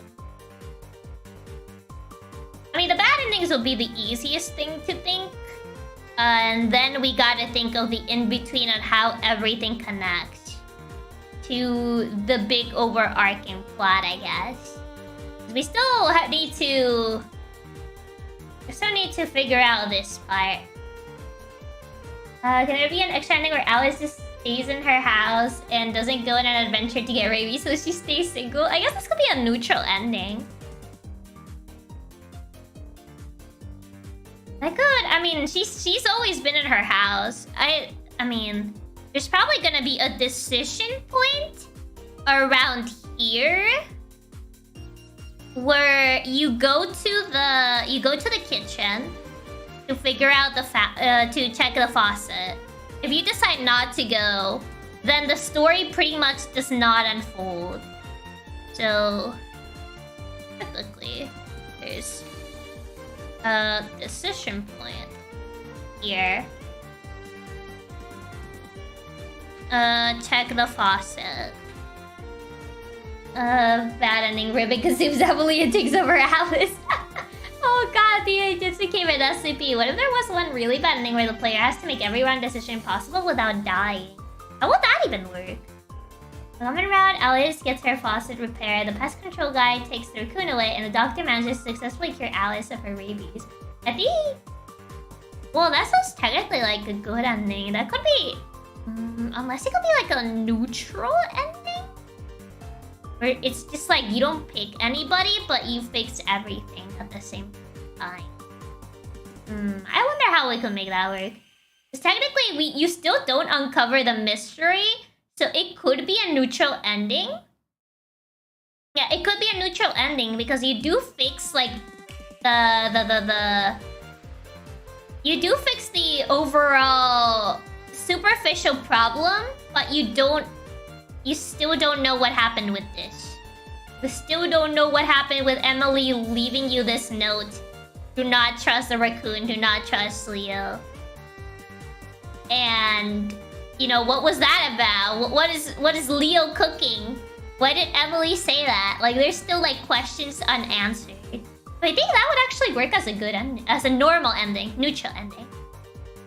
Speaker 1: I mean, the bad endings will be the easiest thing to think. And then we gotta think of the in-between on how everything connects to the big overarching plot, I guess. We still need to... I still need to figure out this part. Can there be an extra ending where Alice just stays in her house and doesn't go on an adventure to get rabies so she stays single? I guess this could be a neutral ending. I could. I mean, she's always been in her house. I mean, there's probably gonna be a decision point around here. Where you go to the kitchen to figure out to check the faucet. If you decide not to go, then the story pretty much does not unfold. So typically there's a decision point here. Check the faucet. Bad ending Ribbon consumes Emily and takes over Alice. Oh god, it just became an SCP. What if there was one really bad ending where the player has to make every wrong decision possible without dying? How would that even work? Common route, Alice gets her faucet repaired, the pest control guy takes the raccoon away, and the doctor manages to successfully cure Alice of her rabies. I think... well, that sounds technically like a good ending. That could be... unless it could be like a neutral ending? Where it's just like you don't pick anybody, but you fix everything at the same time. I wonder how we could make that work. Because technically, you still don't uncover the mystery, so it could be a neutral ending. Yeah, it could be a neutral ending because you do fix like you do fix the overall superficial problem, but you still don't know what happened with this. You still don't know what happened with Emily leaving you this note. Do not trust the raccoon, do not trust Leo. And, you know, what was that about? What is Leo cooking? Why did Emily say that? Like, there's still, like, questions unanswered. But I think that would actually work as a good ending, as a normal ending, neutral ending.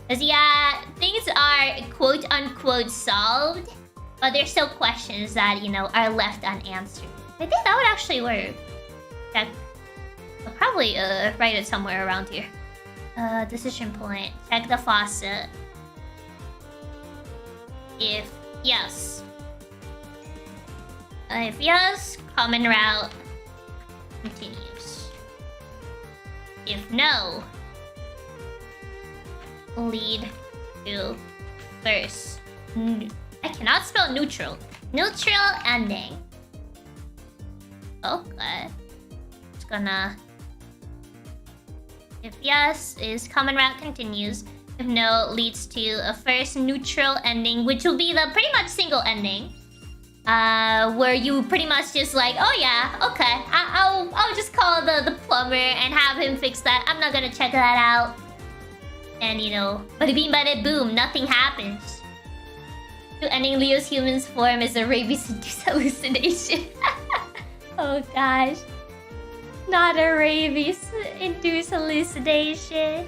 Speaker 1: Because, yeah, things are quote-unquote solved, but there's still questions that, you know, are left unanswered. I think that would actually work. Check. I'll probably write it somewhere around here. Decision point. Check the faucet. If yes. If yes, common route continues. If no, lead to first. I cannot spell neutral. Neutral ending. Okay. Just gonna... If yes, is common route continues. If no, leads to a first neutral ending, which will be the pretty much single ending. Where you pretty much just like, oh yeah, okay, I'll just call the plumber and have him fix that. I'm not gonna check that out. And you know, bada beam bada boom, nothing happens. To ending Leo's human's form is a rabies-induced hallucination. Oh gosh. Not a rabies-induced hallucination.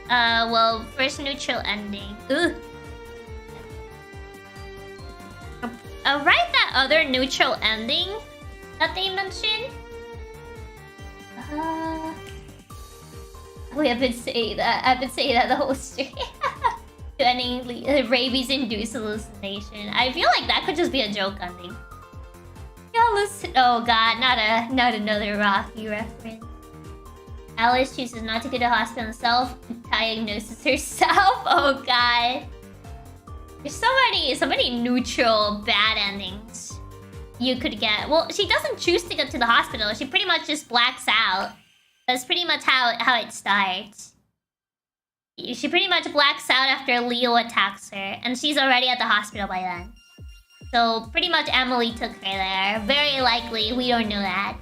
Speaker 1: Well, first neutral ending. Ugh. Write that other neutral ending that they mentioned. We have been saying that. I've been saying that the whole stream. To ending rabies-induced hallucination. I feel like that could just be a joke ending. Oh god, not another Rocky reference. Alice chooses not to go to hospital and self-diagnoses herself. Oh god. There's so many neutral bad endings you could get. Well, she doesn't choose to go to the hospital. She pretty much just blacks out. That's pretty much how it starts. She pretty much blacks out after Leo attacks her, and she's already at the hospital by then. So pretty much Emily took her there. Very likely, we don't know that.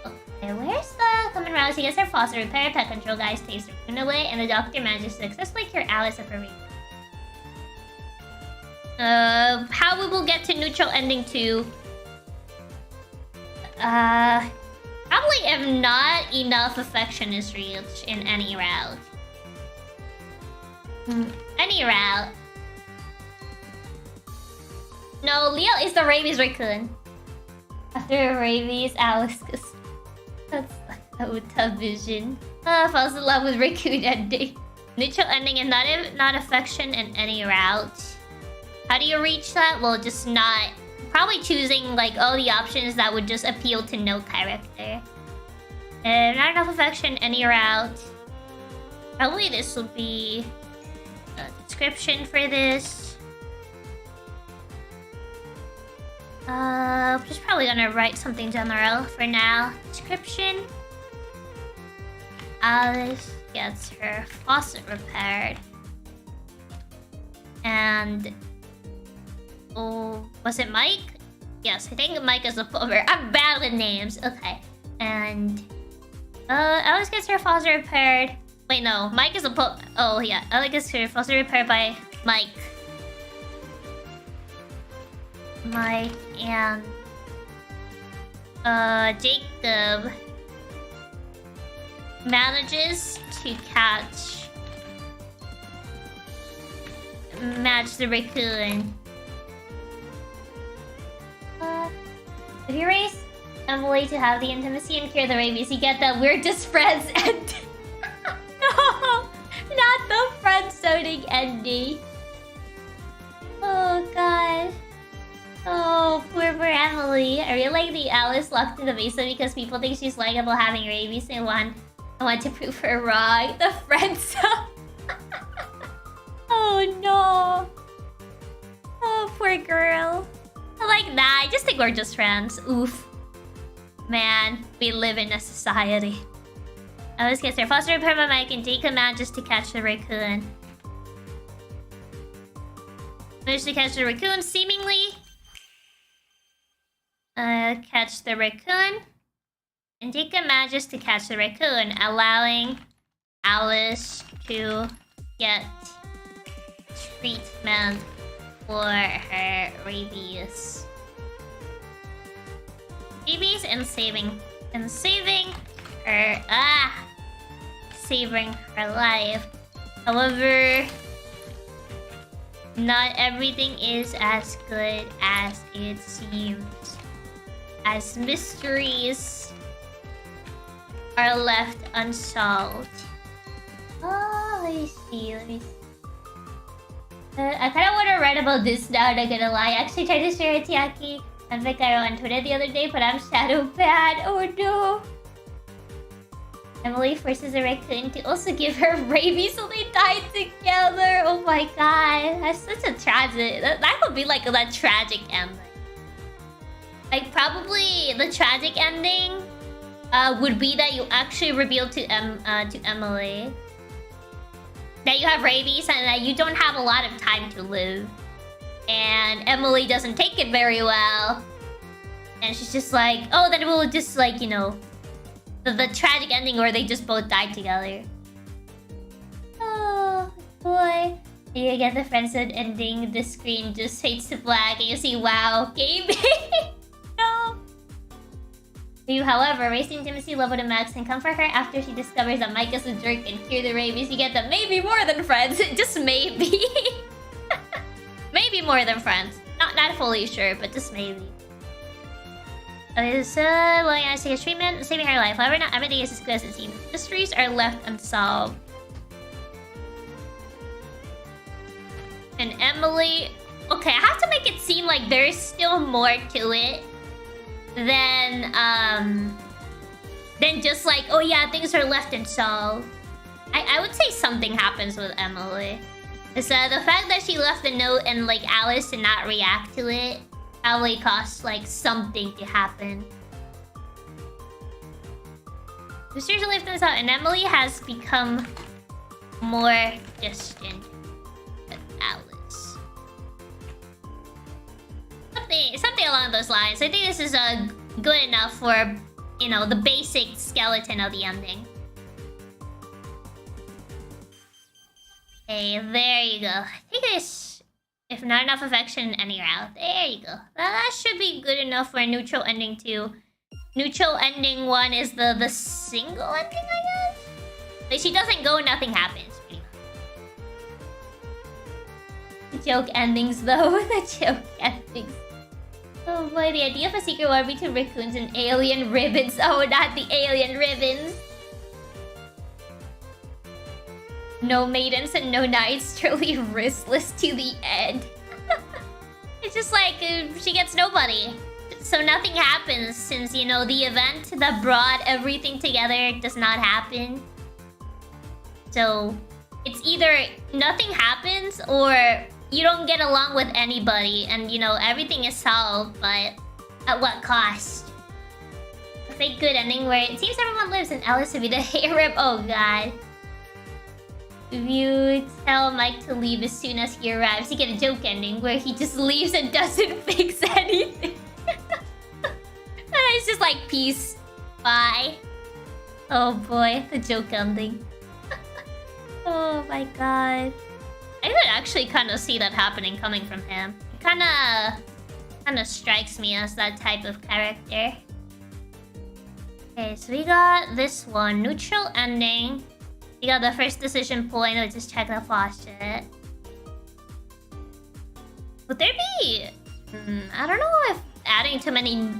Speaker 1: Okay, where's the common route? She gets her faucet repaired, pet control guys takes her phone away, and the doctor manages to successfully cure Alice of her rabies. How we will get to neutral ending 2? Probably if not enough affection is reached in any route. Any route. No, Leo is the rabies raccoon. After rabies, Alice goes... That's Ota vision. Falls in love with raccoon ending. Neutral ending and not affection in any route. How do you reach that? Well, just not... Probably choosing like all the options that would just appeal to no character. Not enough affection, any route. Probably this will be a description for this. Just probably gonna write something general for now. Description. Alice gets her faucet repaired. And... Oh, was it Mike? Yes, I think Mike is a plumber. I'm bad with names. Okay. And... Alice gets her faucet repaired. Wait, no. Mike is a plumber. Oh, yeah. Alice gets her faucet repaired by Mike. Mike and... Jacob... manages to match the raccoon. If you raise Emily to have the intimacy and cure the rabies, you get that we're just friends and... No! Not the friend-zoning ending. Oh god. Oh, poor Emily. I really like the Alice locked in the basement because people think she's likable having rabies and I want to prove her wrong. The friend zone. Oh. Oh, poor girl. I like that. I just think we're just friends. Oof. Man, we live in a society. Alice gets her foster perma-mic and take command just to catch the raccoon. Managed to catch the raccoon, seemingly. Catch the raccoon. And take command just to catch the raccoon, allowing Alice to get treatment for her rabies. Rabies and saving her saving her life. However, not everything is as good as it seems, as mysteries are left unsolved. Oh, let me see. I kind of want to write about this now, not gonna lie. I actually tried to share it, Chiaki, and Vicaro on Twitter the other day, but I'm shadow banned. Oh no! Emily forces a raccoon to also give her rabies, so they die together. Oh my god, that's such a tragic. That would be like a tragic ending. Like probably the tragic ending would be that you actually reveal to Emily that you have rabies and that you don't have a lot of time to live, and Emily doesn't take it very well, and she's just like, oh, then we'll just like, you know, the tragic ending where they just both died together. Oh boy. You get the friendzone ending, the screen just fades to black and you see wow gaming. No. You, however, raise the intimacy level to max and comfort her after she discovers that Mike is a jerk and cure the rabies. You get them maybe more than friends. Just maybe. Maybe more than friends. Not fully sure, but just maybe. Okay, so well, yeah, take a treatment, saving her life. However, not everything is as good as it seems. Mysteries are left unsolved. And Emily... Okay, I have to make it seem like there's still more to it than just like, oh yeah, things are left unsolved. I would say something happens with Emily. So the fact that she left a note and like Alice did not react to it probably caused like something to happen. The sisters left themselves and Emily has become more distant with Alice. Something along those lines. I think this is good enough for, you know, the basic skeleton of the ending. Okay, there you go. I think this, if not enough affection, any route. There you go. That should be good enough for a neutral ending too. Neutral ending 1 is the single ending, I guess? Like, she doesn't go, nothing happens. The joke endings, though. The joke endings. Oh boy, the idea of a secret war between raccoons and alien ribbons. Oh, not the alien ribbons. No maidens and no knights, truly riskless to the end. It's just like, she gets nobody. So nothing happens since, you know, the event that brought everything together does not happen. So, it's either nothing happens or you don't get along with anybody and, you know, everything is solved, but at what cost? A fake good ending where it seems everyone lives and Alice would be the hero. Oh god. If you tell Mike to leave as soon as he arrives, you get a joke ending where he just leaves and doesn't fix anything. It's just like, peace. Bye. Oh boy, the joke ending. Oh my god. I could actually kind of see that happening coming from him. It kind of strikes me as that type of character. Okay, so we got this one. Neutral ending. We got the first decision point. Let's just check the faucet. Would there be... I don't know if adding too many...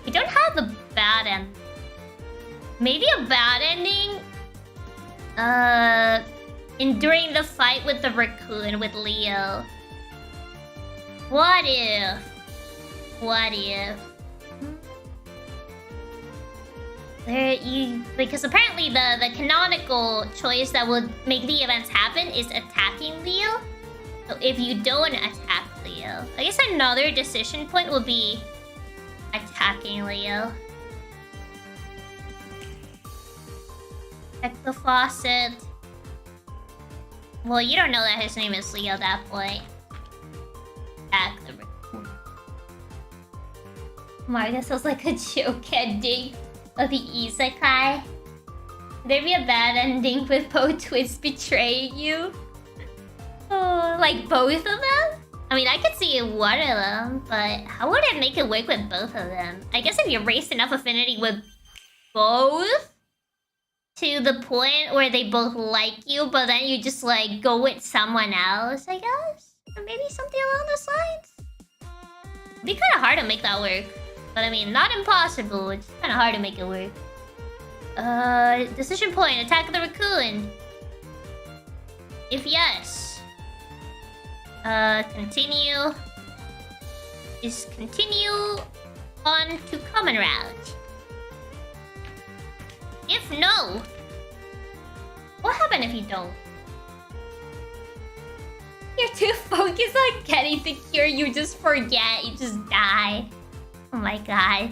Speaker 1: we don't have the bad end. Maybe a bad ending? During the fight with the raccoon with Leo. What if? What if? Because apparently the canonical choice that would make the events happen is attacking Leo. So if you don't attack Leo, I guess another decision point would be attacking Leo. Check the faucet. Well, you don't know that his name is Leo at that point. Attack the raccoon. Marcus was like a joke ending of the isekai. There'd be a bad ending with both twins betraying you. Oh, like both of them? I mean, I could see one of them, but how would it make it work with both of them? I guess if you raised enough affinity with both to the point where they both like you, but then you just like go with someone else, I guess? Or maybe something along those lines? It'd be kind of hard to make that work. But I mean, not impossible, it's kind of hard to make it work. Decision point, attack the raccoon. If yes, continue. Just continue on to common route. If no, what happens if you don't? You're too focused on getting the cure, you just forget, you just die. Oh my god.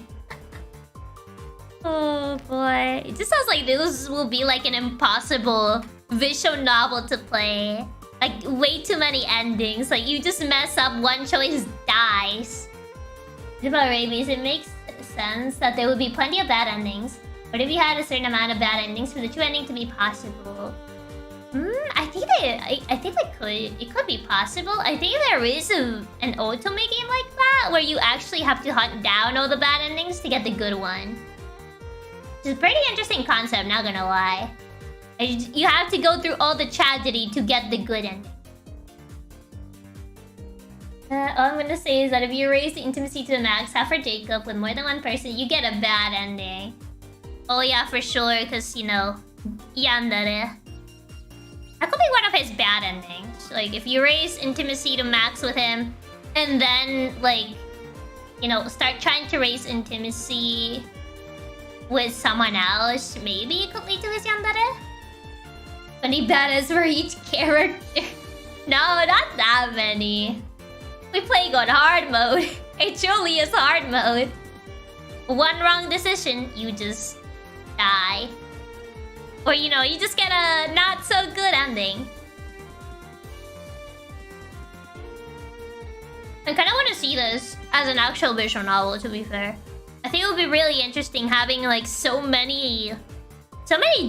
Speaker 1: Oh boy. It just sounds like this will be like an impossible visual novel to play. Like, way too many endings. Like, you just mess up, one choice dies. About rabies, it makes sense that there would be plenty of bad endings. But if you had a certain amount of bad endings for the true ending to be possible... I think it could be possible. I think there is an Otome game like that, where you actually have to hunt down all the bad endings to get the good one. It's a pretty interesting concept, not gonna lie. You have to go through all the tragedy to get the good ending. All I'm gonna say is that if you raise the intimacy to the max, half for Jacob with more than one person, you get a bad ending. Oh yeah, for sure, because, you know, yandere. That could be one of his bad endings. Like, if you raise intimacy to max with him, and then, like, you know, start trying to raise intimacy with someone else, maybe it could lead to his yandere? 20 badass for each character. No, not that many. We playing on hard mode. It truly is hard mode. One wrong decision, you just die. Or, you know, you just get a not so good ending. I kind of want to see this as an actual visual novel, to be fair. I think it would be really interesting having, like, so many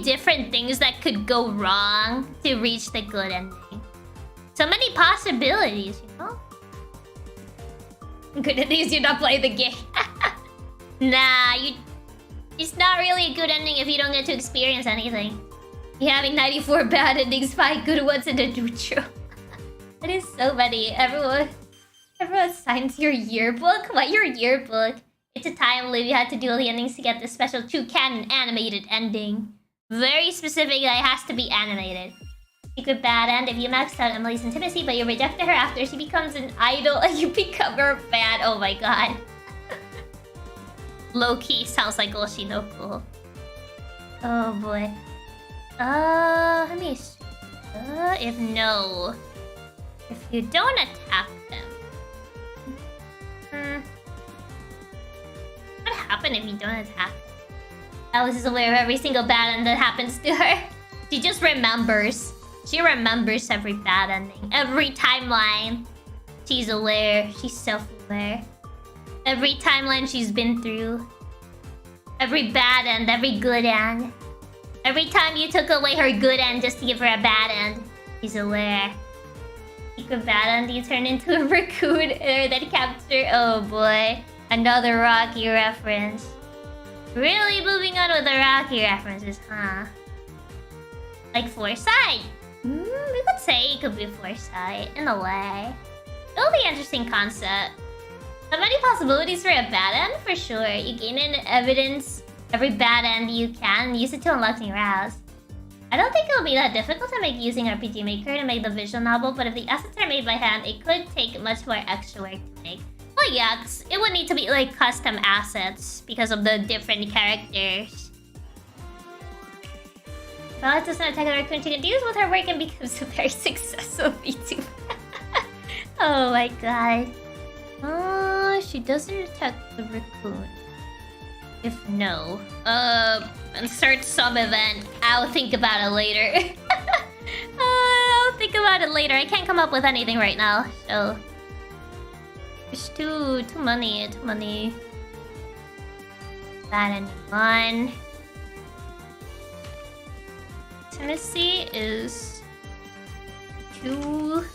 Speaker 1: different things that could go wrong to reach the good ending. So many possibilities, you know? Good at least you not play the game. Nah, it's not really a good ending if you don't get to experience anything. You're having 94 bad endings, 5 good ones, and a neutral. That is so many. Everyone signs your yearbook? What, your yearbook? It's a time loop. You had to do all the endings to get the special true canon animated ending. Very specific that it has to be animated. Secret bad end. If you maxed out Emily's intimacy, but you rejected her after she becomes an idol and you become her fan. Oh my god. Low-key sounds like Oshinoko. Oh boy. Let me see. If no. If you don't attack them. What happened if you don't attack them? Alice is aware of every single bad end that happens to her. She just remembers. She remembers every bad ending. Every timeline. She's aware. She's self-aware. Every timeline she's been through. Every bad end, every good end. Every time you took away her good end just to give her a bad end. She's aware. Secret bad end, you turn into a raccoon or then capture. Oh boy. Another Rocky reference. Really moving on with the Rocky references, huh? Like Foresight. We could say it could be Foresight, in a way. It'll be an interesting concept. So many possibilities for a bad end, for sure. You gain in evidence every bad end you can, use it to unlock new routes. I don't think it'll be that difficult to make using RPG Maker to make the visual novel, but if the assets are made by hand, it could take much more extra work to make. Well, yeah, it would need to be like custom assets because of the different characters. Violet doesn't attack the raccoon. She continues with her work and becomes a very successful VTuber. Oh my god. Oh, she doesn't attack the raccoon. If no, insert some event. I'll think about it later. I'll think about it later. I can't come up with anything right now, so there's too many. That anyone. Tennessee is too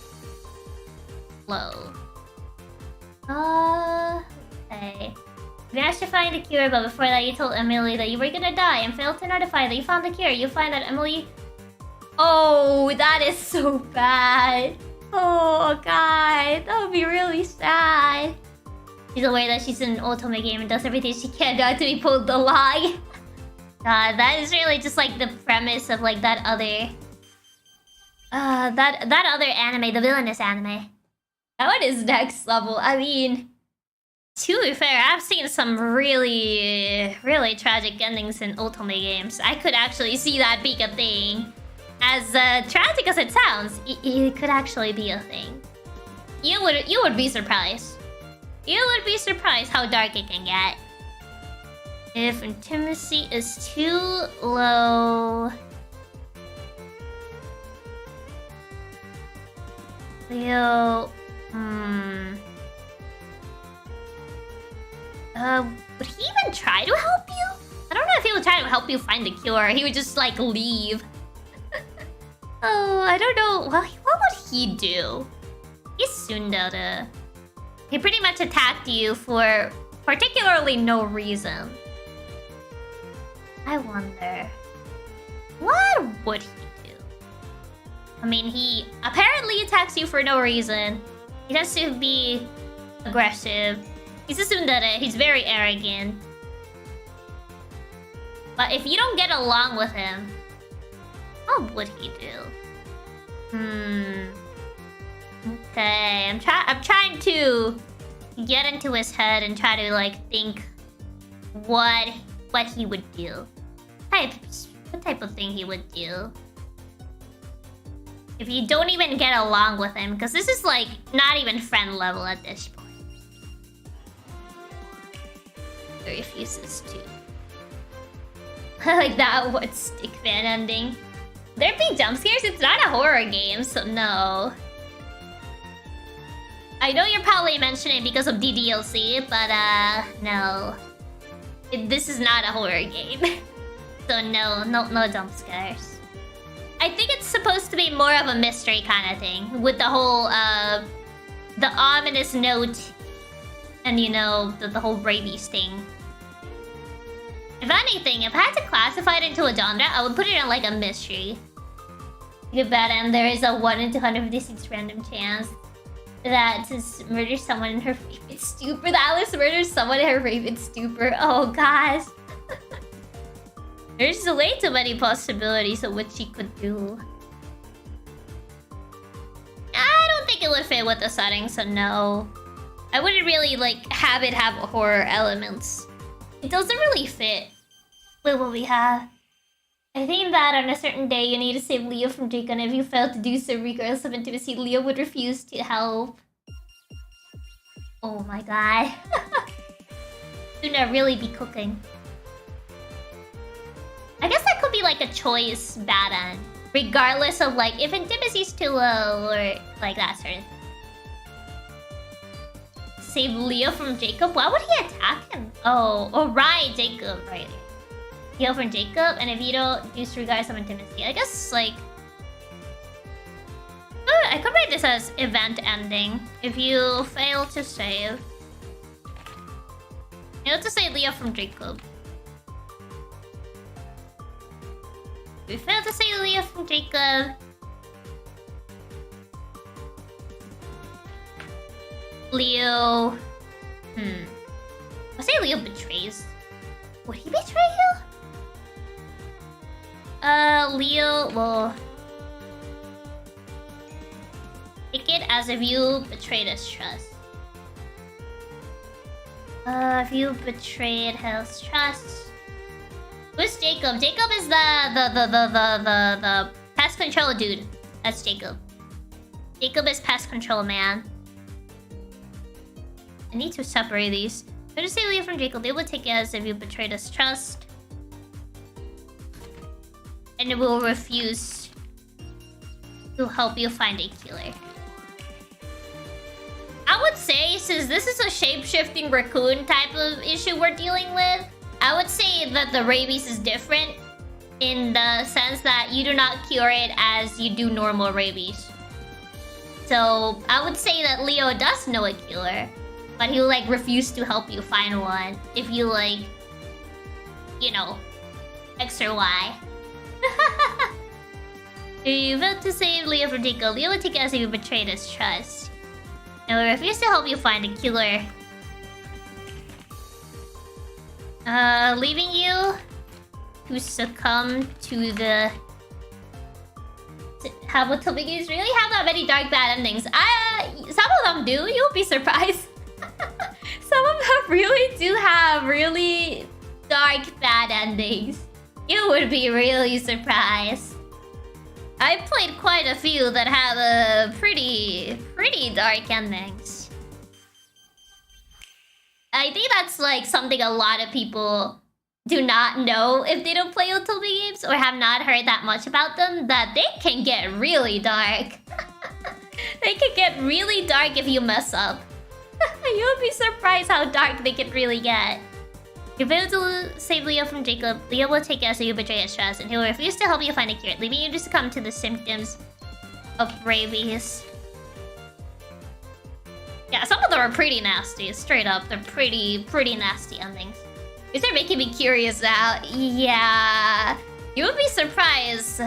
Speaker 1: low. Okay. You managed to find the cure, but before that you told Emily that you were gonna die and failed to notify that you found the cure. You find that Emily... Oh, that is so bad. Oh god, that would be really sad. She's aware that she's in an Otome game and does everything she can not to be pulled along. God, that is really just like the premise of like that other... that other anime, the villainous anime. That one is next level. I mean... To be fair, I've seen some really tragic endings in Otome games. I could actually see that being a thing. As tragic as it sounds, it could actually be a thing. You would be surprised. You would be surprised how dark it can get. If intimacy is too low... Leo... would he even try to help you? I don't know if he would try to help you find the cure. He would just, like, leave. Oh, I don't know. Well, what would he do? He's tsundere. He pretty much attacked you for particularly no reason. I wonder... What would he do? I mean, he apparently attacks you for no reason. He tends to be aggressive. He's a tsundere. He's very arrogant. But if you don't get along with him, what would he do? Okay, I'm trying to get into his head and try to like think what he would do. What type of thing he would do? If you don't even get along with him, because this is like not even friend level at this point. He refuses to. Like that what stick fan ending. There be jump scares? It's not a horror game, so no. I know you're probably mentioning because of DDLC, but no. This is not a horror game. So no jump scares. I think it's supposed to be more of a mystery kind of thing. With the whole, the ominous note. And you know, the whole rabies thing. If anything, if I had to classify it into a genre, I would put it in like a mystery. You bet, and there is a 1 in 256 random chance that to murder someone in her favorite stupor. That Alice murders someone in her favorite stupor. Oh gosh. There's way too many possibilities of what she could do. I don't think it would fit with the setting, so no. I wouldn't really like have it have horror elements. It doesn't really fit with what we have. I think that on a certain day you need to save Leo from Jacob, and if you fail to do so regardless of intimacy, Leo would refuse to help. Oh my god. Should not really be cooking. I guess that could be like a choice bad end. Regardless of like if intimacy's too low or like that sort of thing. Save Leo from Jacob? Why would he attack him? Oh right, Jacob, right. Leo from Jacob, and if you don't disregard some intimacy. I guess like... I could write this as event ending. If you fail to save. You have to say Leo from Jacob. If you fail to say Leo from Jacob. Leo... I'll say Leo betrays. Would he betray you? Leo will... Take it as if you betrayed his trust. If you betrayed his trust... Who's Jacob? Jacob is the pest control dude. That's Jacob. Jacob is pest control man. I need to separate these. I'm gonna say leave from Jacob. They will take it as if you betrayed his trust. And it will refuse to help you find a killer. I would say, since this is a shape-shifting raccoon type of issue we're dealing with, I would say that the rabies is different in the sense that you do not cure it as you do normal rabies. So I would say that Leo does know a killer, but he'll like refuse to help you find one if you like, you know, X or Y. If you vote to save Leo from Jacob, Leo will take it as if you betrayed his trust. And will refuse to help you find a killer. Leaving you to succumb to the... How about Otome games really have that many dark bad endings? Some of them do, you'll be surprised. Some of them really do have really dark bad endings. You would be really surprised. I played quite a few that have pretty dark endings. I think that's like something a lot of people do not know if they don't play Otome games or have not heard that much about them, that they can get really dark. They can get really dark if you mess up. You'll be surprised how dark they can really get. If you fail to save Leo from Jacob, Leo will take it as you betray his trust, and he will refuse to help you find a cure, leaving you to succumb to the symptoms of rabies. Yeah, some of them are pretty nasty, straight up. They're pretty nasty endings. These are making me curious now. Yeah, you would be surprised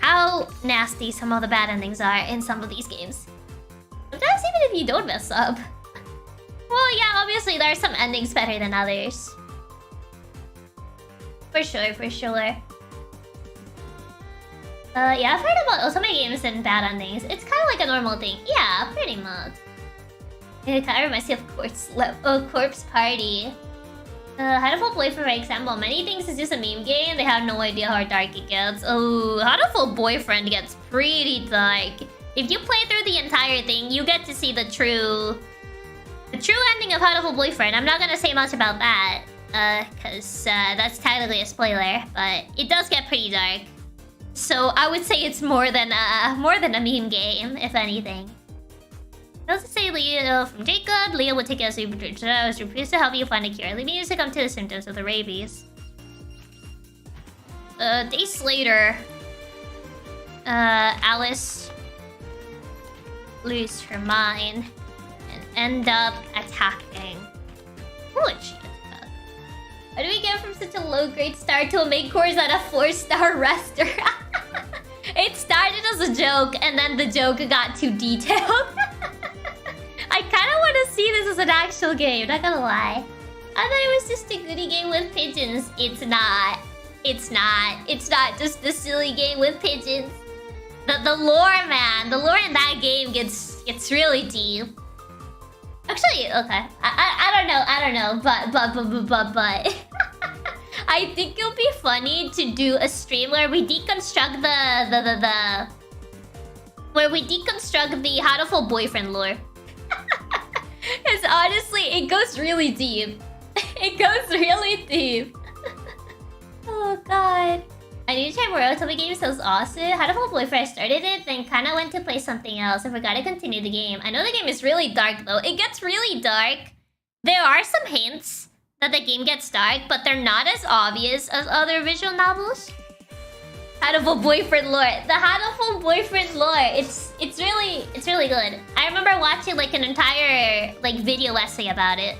Speaker 1: how nasty some of the bad endings are in some of these games. Sometimes even if you don't mess up. Well, yeah, obviously there are some endings better than others. For sure, for sure. Yeah, I've heard about Otome games and bad endings. It's kind of like a normal thing. Yeah, pretty much. It kind of reminds me of Corpse Party. Hatoful Boyfriend, for example. Many things is just a meme game. They have no idea how dark it gets. Oh, Hatoful Boyfriend gets pretty dark. If you play through the entire thing, you get to see the true ending of Hatoful Boyfriend. I'm not gonna say much about that, cause that's technically a spoiler, but it does get pretty dark. So I would say it's more than a meme game, if anything. Let's say Leo from Jacob. Leo will take it as a refuse to help you find a cure, leaving you to succumb to the symptoms of the rabies. Days later, Alice lose her mind and end up attacking. Who would she attack? How do we get from such a low-grade start to a main course at a 4-star restaurant? It started as a joke, and then the joke got too detailed. I kind of want to see this as an actual game, not gonna lie. I thought it was just a goodie game with pigeons. It's not. It's not. It's not just a silly game with pigeons. The lore, man. The lore in that game gets really deep. Actually, okay. I don't know. But I think it'll be funny to do a stream where we deconstruct where we deconstruct the Hatoful Boyfriend lore. Because honestly, it goes really deep. It goes really deep. Oh god. I need to try more Otome games, sounds awesome. Hatoful Boyfriend, I started it, then kinda went to play something else. I forgot to continue the game. I know the game is really dark though. It gets really dark. There are some hints that the game gets dark, but they're not as obvious as other visual novels. Hatoful Boyfriend lore. The Hatoful Boyfriend lore. It's really good. I remember watching like an entire like video essay about it.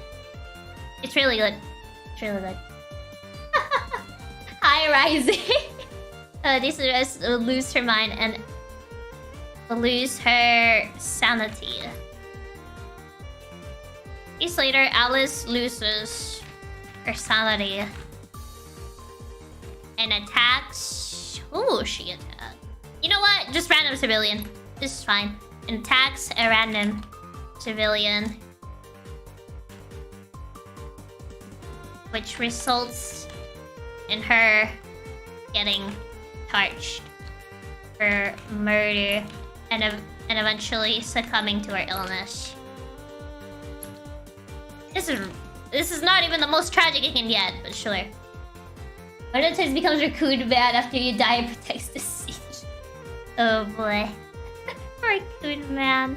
Speaker 1: It's really good. It's really good. Hi, Rising. This is lose her mind and lose her sanity. Days later, Alice loses her sanity and attacks. Who will she attack? You know what? Just random civilian. This is fine. And attacks a random civilian, which results in her getting charged for murder and eventually succumbing to her illness. This is not even the most tragic it can get, but sure. Monetize becomes Raccoon Man after you die and protects the city. Oh boy. Raccoon Man.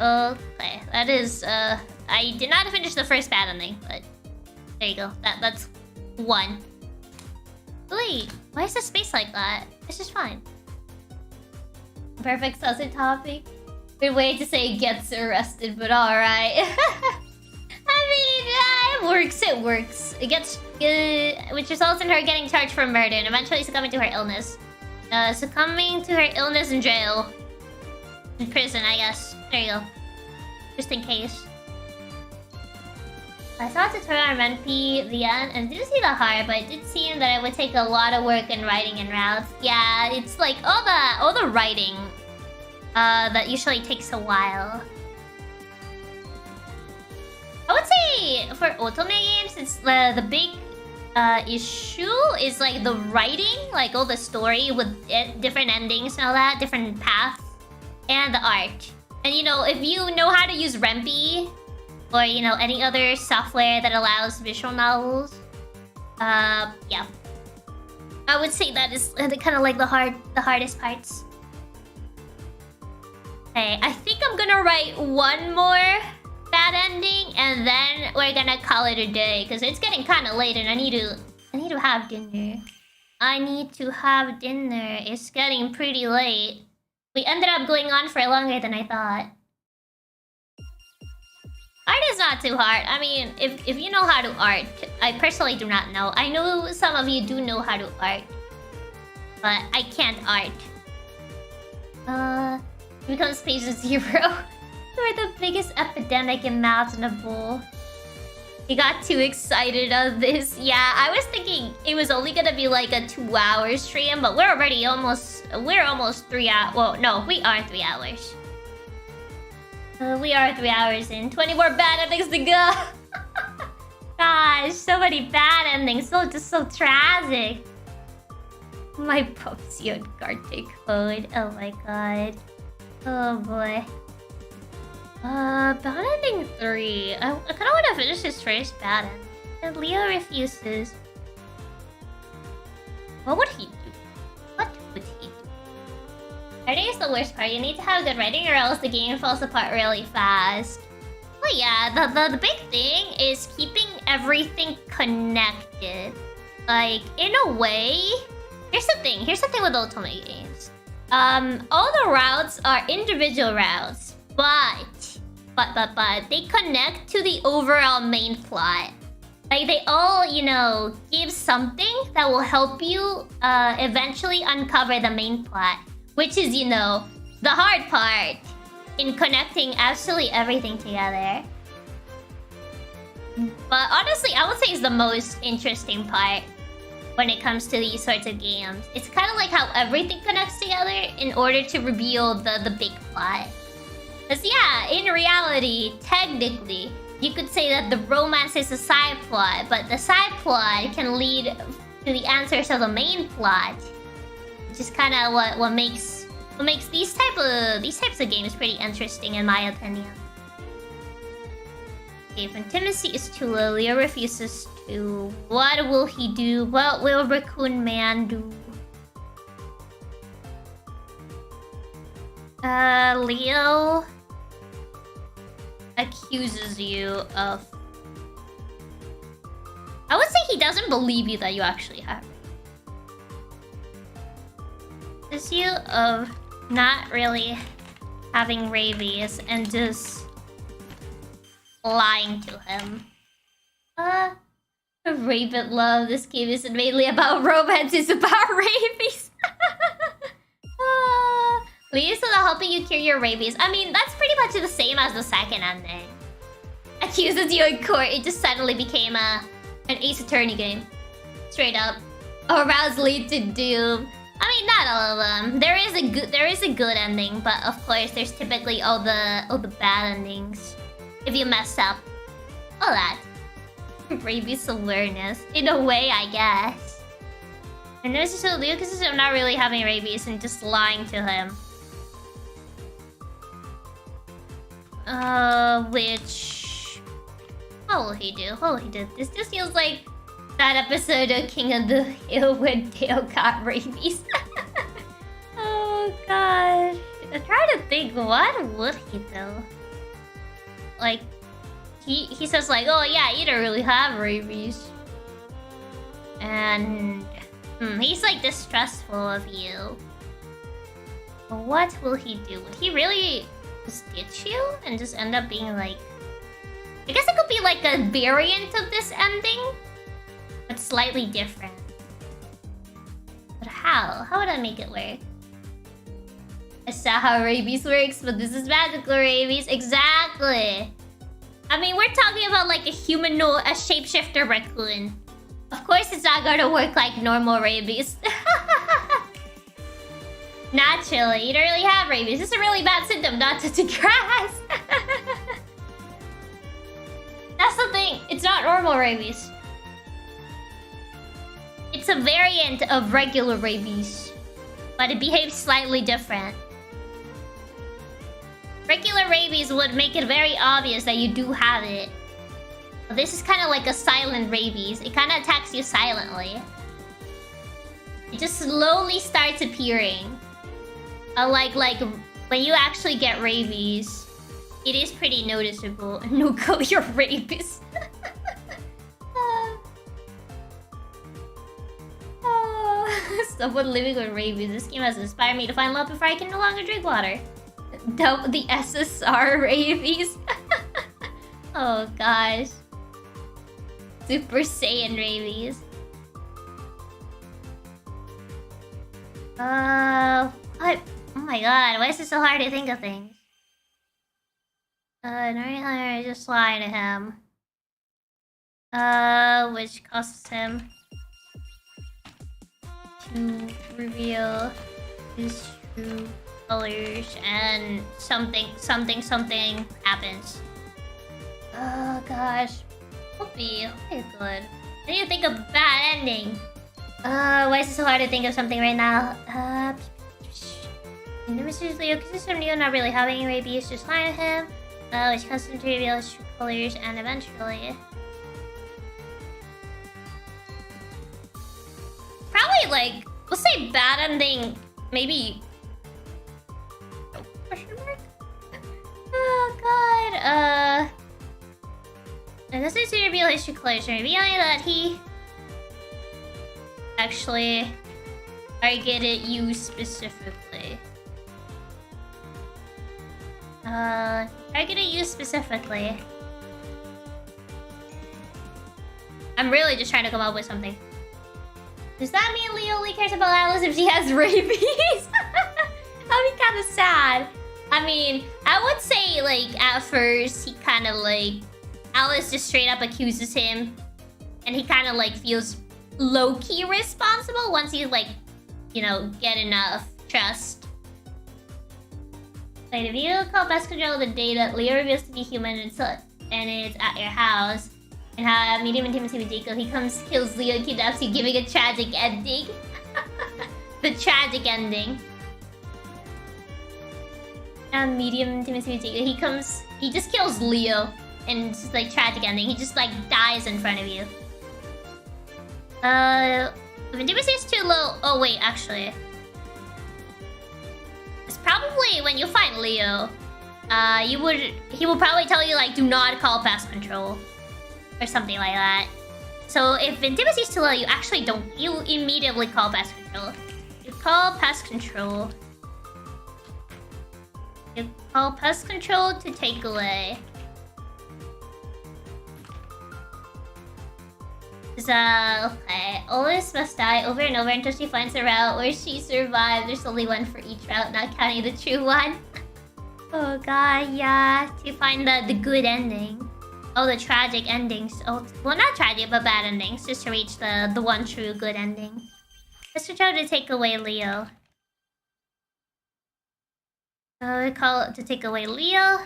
Speaker 1: Okay, that is, I did not finish the first bad ending, but there you go. That's one. Wait, why is the space like that? It's just fine. Perfect sausage topic. Weird way to say gets arrested, but alright. I mean, it works. It gets, which results in her getting charged for murder and eventually succumbing to her illness. Succumbing to her illness in jail. In prison, I guess. There you go. Just in case. I saw a tutorial on RenP, the end, and didn't see the hard, but it did seem that it would take a lot of work in writing and routes. Yeah, it's like all the writing that usually takes a while. I would say for Otome games, it's the big issue is like the writing, like all the story with different endings and all that, different paths, and the art. And you know, if you know how to use RenP, or you know, any other software that allows visual novels, yeah, I would say that is kind of like the hardest parts. Okay, I think I'm gonna write one more bad ending, and then we're gonna call it a day because it's getting kind of late, and I need to have dinner. I need to have dinner. It's getting pretty late. We ended up going on for longer than I thought. Art is not too hard. I mean, if you know how to art, I personally do not know. I know some of you do know how to art, but I can't art. Becomes patient 0. We're the biggest epidemic in Mountain of Bull. You got too excited on this. Yeah, I was thinking it was only gonna be like a 2-hour stream, but we're already almost 3 hours. Well, no, we are 3 hours. We are 3 hours in. 20 more bad endings to go. Gosh, so many bad endings. Just so tragic. My puppy on Gartic code. Oh my god. Oh boy. Bad ending 3. I kind of want to finish his first bad ending. And Leo refuses. What would he do? What would he do? Writing is the worst part. You need to have good writing or else the game falls apart really fast. Well, yeah, the big thing is keeping everything connected. Like, in a way... Here's the thing with Otome games. All the routes are individual routes, but they connect to the overall main plot. Like, they all, you know, give something that will help you eventually uncover the main plot. Which is, you know, the hard part in connecting absolutely everything together. But honestly, I would say it's the most interesting part when it comes to these sorts of games. It's kind of like how everything connects together in order to reveal the big plot. Because yeah, in reality, technically, you could say that the romance is a side plot, but the side plot can lead to the answers of the main plot. Which is kind of what makes these types of games pretty interesting, in my opinion. Okay, if intimacy is too low, Leo refuses to. What will he do? What will Raccoon Man do? Leo accuses you of... I would say he doesn't believe you that you actually have it. Accuses you of not really having rabies and just lying to him. Rabbit love. This game isn't mainly about romance, it's about rabies. Leads to helping you cure your rabies. I mean, that's pretty much the same as the second ending. Accuses you in court. It just suddenly became an Ace Attorney game. Straight up. Arouse lead to doom. I mean, not all of them. There is a good ending, but of course, there's typically all the bad endings. If you mess up, all that. Rabies awareness, in a way, I guess. And this is so Lucas is not really having rabies and just lying to him. Which... What will he do? What will he do? This just feels like that episode of King of the Hill where Dale got rabies. Oh god. I'm trying to think, what would he do? Like, he says like, oh yeah, you don't really have rabies. And... he's like distrustful of you. But what will he do? Would he really just ditch you and just end up being like... I guess it could be like a variant of this ending, but slightly different. But how? How would I make it work? That's not how rabies works, but this is magical rabies. Exactly! I mean, we're talking about like a humanoid, a shapeshifter raccoon. Of course it's not gonna work like normal rabies. Naturally, you don't really have rabies. This is a really bad symptom not to grass. That's the thing. It's not normal rabies. It's a variant of regular rabies, but it behaves slightly different. Regular rabies would make it very obvious that you do have it. But this is kind of like a silent rabies. It kind of attacks you silently. It just slowly starts appearing. Like when you actually get rabies, it is pretty noticeable. Nuko, your rabies. Someone living with rabies. This game has inspired me to find love before I can no longer drink water. The SSR rabies. Oh gosh. Super Saiyan rabies. What? Oh my god, why is it so hard to think of things? Normally just lie to him. Which causes him to reveal his true colors and something happens. Oh gosh. Hope be good. I need to think of a bad ending. Why is it so hard to think of something right now? Seriously, because this Neo not really having any rabies, just lie to him. Which causes him to reveal his true colors and eventually... Probably like, we'll say bad ending, maybe... Question mark? Oh god, and this is to reveal his true colors, revealing that he actually targeted you specifically. Targeted you specifically. I'm really just trying to come up with something. Does that mean Leo only cares about Alice if she has rabies? That'd be kind of sad. I mean, I would say like at first he kind of like Alice just straight up accuses him, and he kind of like feels low-key responsible once he's like, you know, get enough trust. Like, if you call pest control the day that Leo reveals to be human and it's at your house, and have medium intimacy with Jacob, he comes, kills Leo, kidnaps you, giving a tragic ending. The tragic ending. And medium intimacy with Jacob, he just kills Leo, and it's like tragic ending. He just like dies in front of you. If intimacy is too low, oh wait, actually. It's probably when you find Leo, he will probably tell you like, do not call pest control. Or something like that. So if intimacy is too low, you actually don't. You immediately call pest control. You call pest control. You call pest control to take away. Okay. Always must die over and over until she finds a route where she survives. There's only one for each route, not counting the true one. Oh god, yeah. To find the good ending. Oh, the tragic endings. Oh, well, not tragic, but bad endings. Just to reach the one true good ending. Let's try to take away Leo. We call it to take away Leo.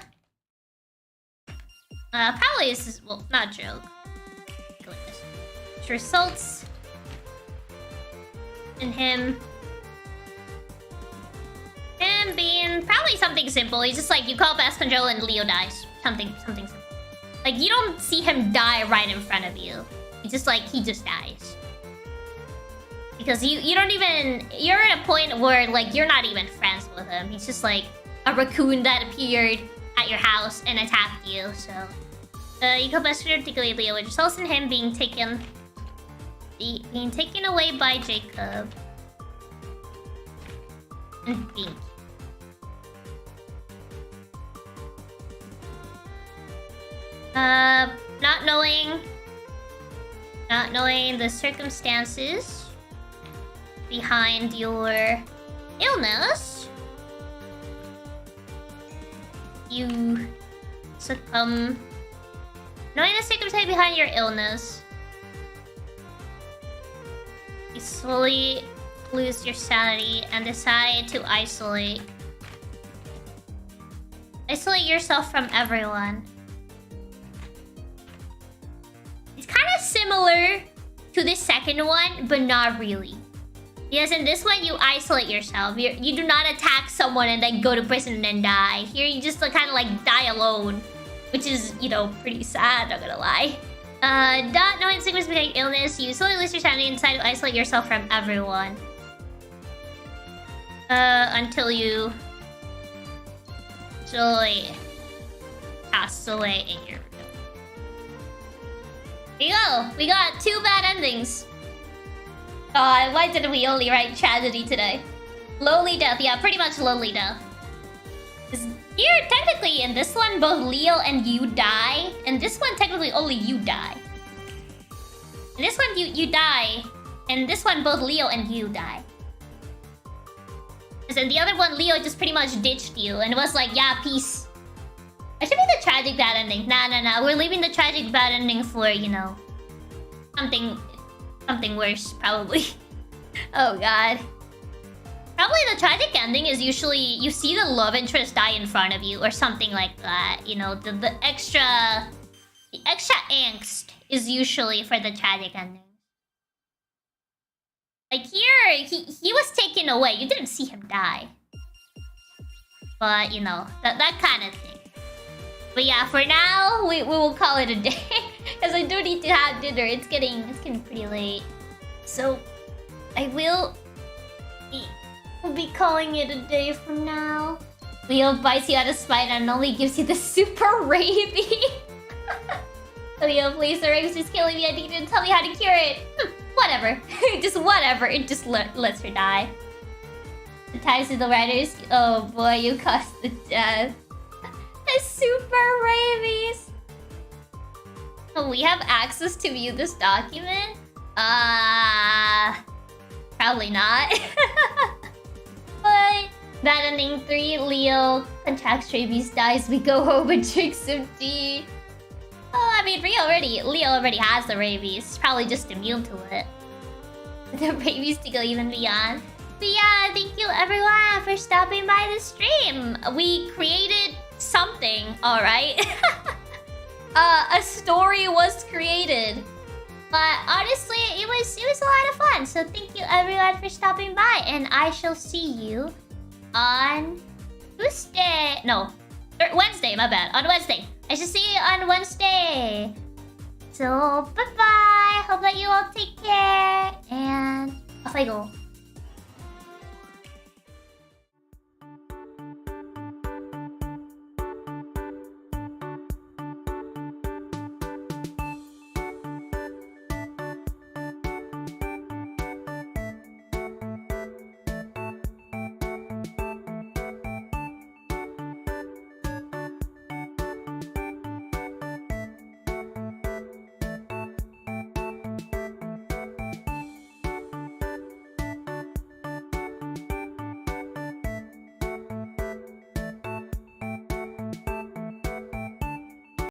Speaker 1: Probably this is, well, not joke. Which results And him being probably something simple. He's just like, you call pest control and Leo dies. Something simple. Like, you don't see him die right in front of you. It's just like, he just dies. Because you don't even... You're at a point where, like, you're not even friends with him. He's just like a raccoon that appeared at your house and attacked you, so... you call pest control, particularly Leo, which results in him being taken away by Jacob. And Pink. Not knowing the circumstances behind your illness, you succumb. Knowing the circumstances behind your illness, you slowly lose your sanity and decide to isolate yourself from everyone. It's kind of similar to the second one, but not really. Because in this one, you isolate yourself. You do not attack someone and then go to prison and then die. Here, you just kind of like die alone. Which is, you know, pretty sad, not gonna lie. Not knowing sickness behind illness, you slowly lose your sanity and decide to isolate yourself from everyone. Until you slowly pass away in your room. There you go! We got 2 bad endings. God, why didn't we only write tragedy today? Lonely death, yeah, pretty much lonely death. Here, technically, in this one, both Leo and you die. And this one, technically, only you die. In this one, you die. And this one, both Leo and you die. And in the other one, Leo just pretty much ditched you and was like, yeah, peace. That should be the tragic bad ending. Nah. We're leaving the tragic bad ending for, you know, something worse, probably. Oh, God. Probably the tragic ending is usually you see the love interest die in front of you or something like that. You know, the extra angst is usually for the tragic ending. Like here, he was taken away. You didn't see him die. But, you know, that kind of thing. But yeah, for now, we will call it a day. Because I do need to have dinner. It's getting pretty late. So, I will be calling it a day from now. Leo bites you out of spite and only gives you the super rabies. Leo, please, the rabies is killing me. I need you to tell me how to cure it. Whatever. Just whatever. It just lets her die. The times of the writers. Oh boy, you caused the death. The super rabies. Oh, we have access to view this document? Probably not. But bad ending 3, Leo contracts rabies, dies, we go home and drink some tea. Oh, I mean, Leo already has the rabies. Probably just immune to it. The rabies to go even beyond. But yeah, thank you everyone for stopping by the stream. We created something, alright? A story was created. But honestly, it was a lot of fun. So thank you everyone for stopping by. And I shall see you on Tuesday. No, Wednesday, my bad. On Wednesday. I shall see you on Wednesday. So, bye-bye. Hope that you all take care. And off I go.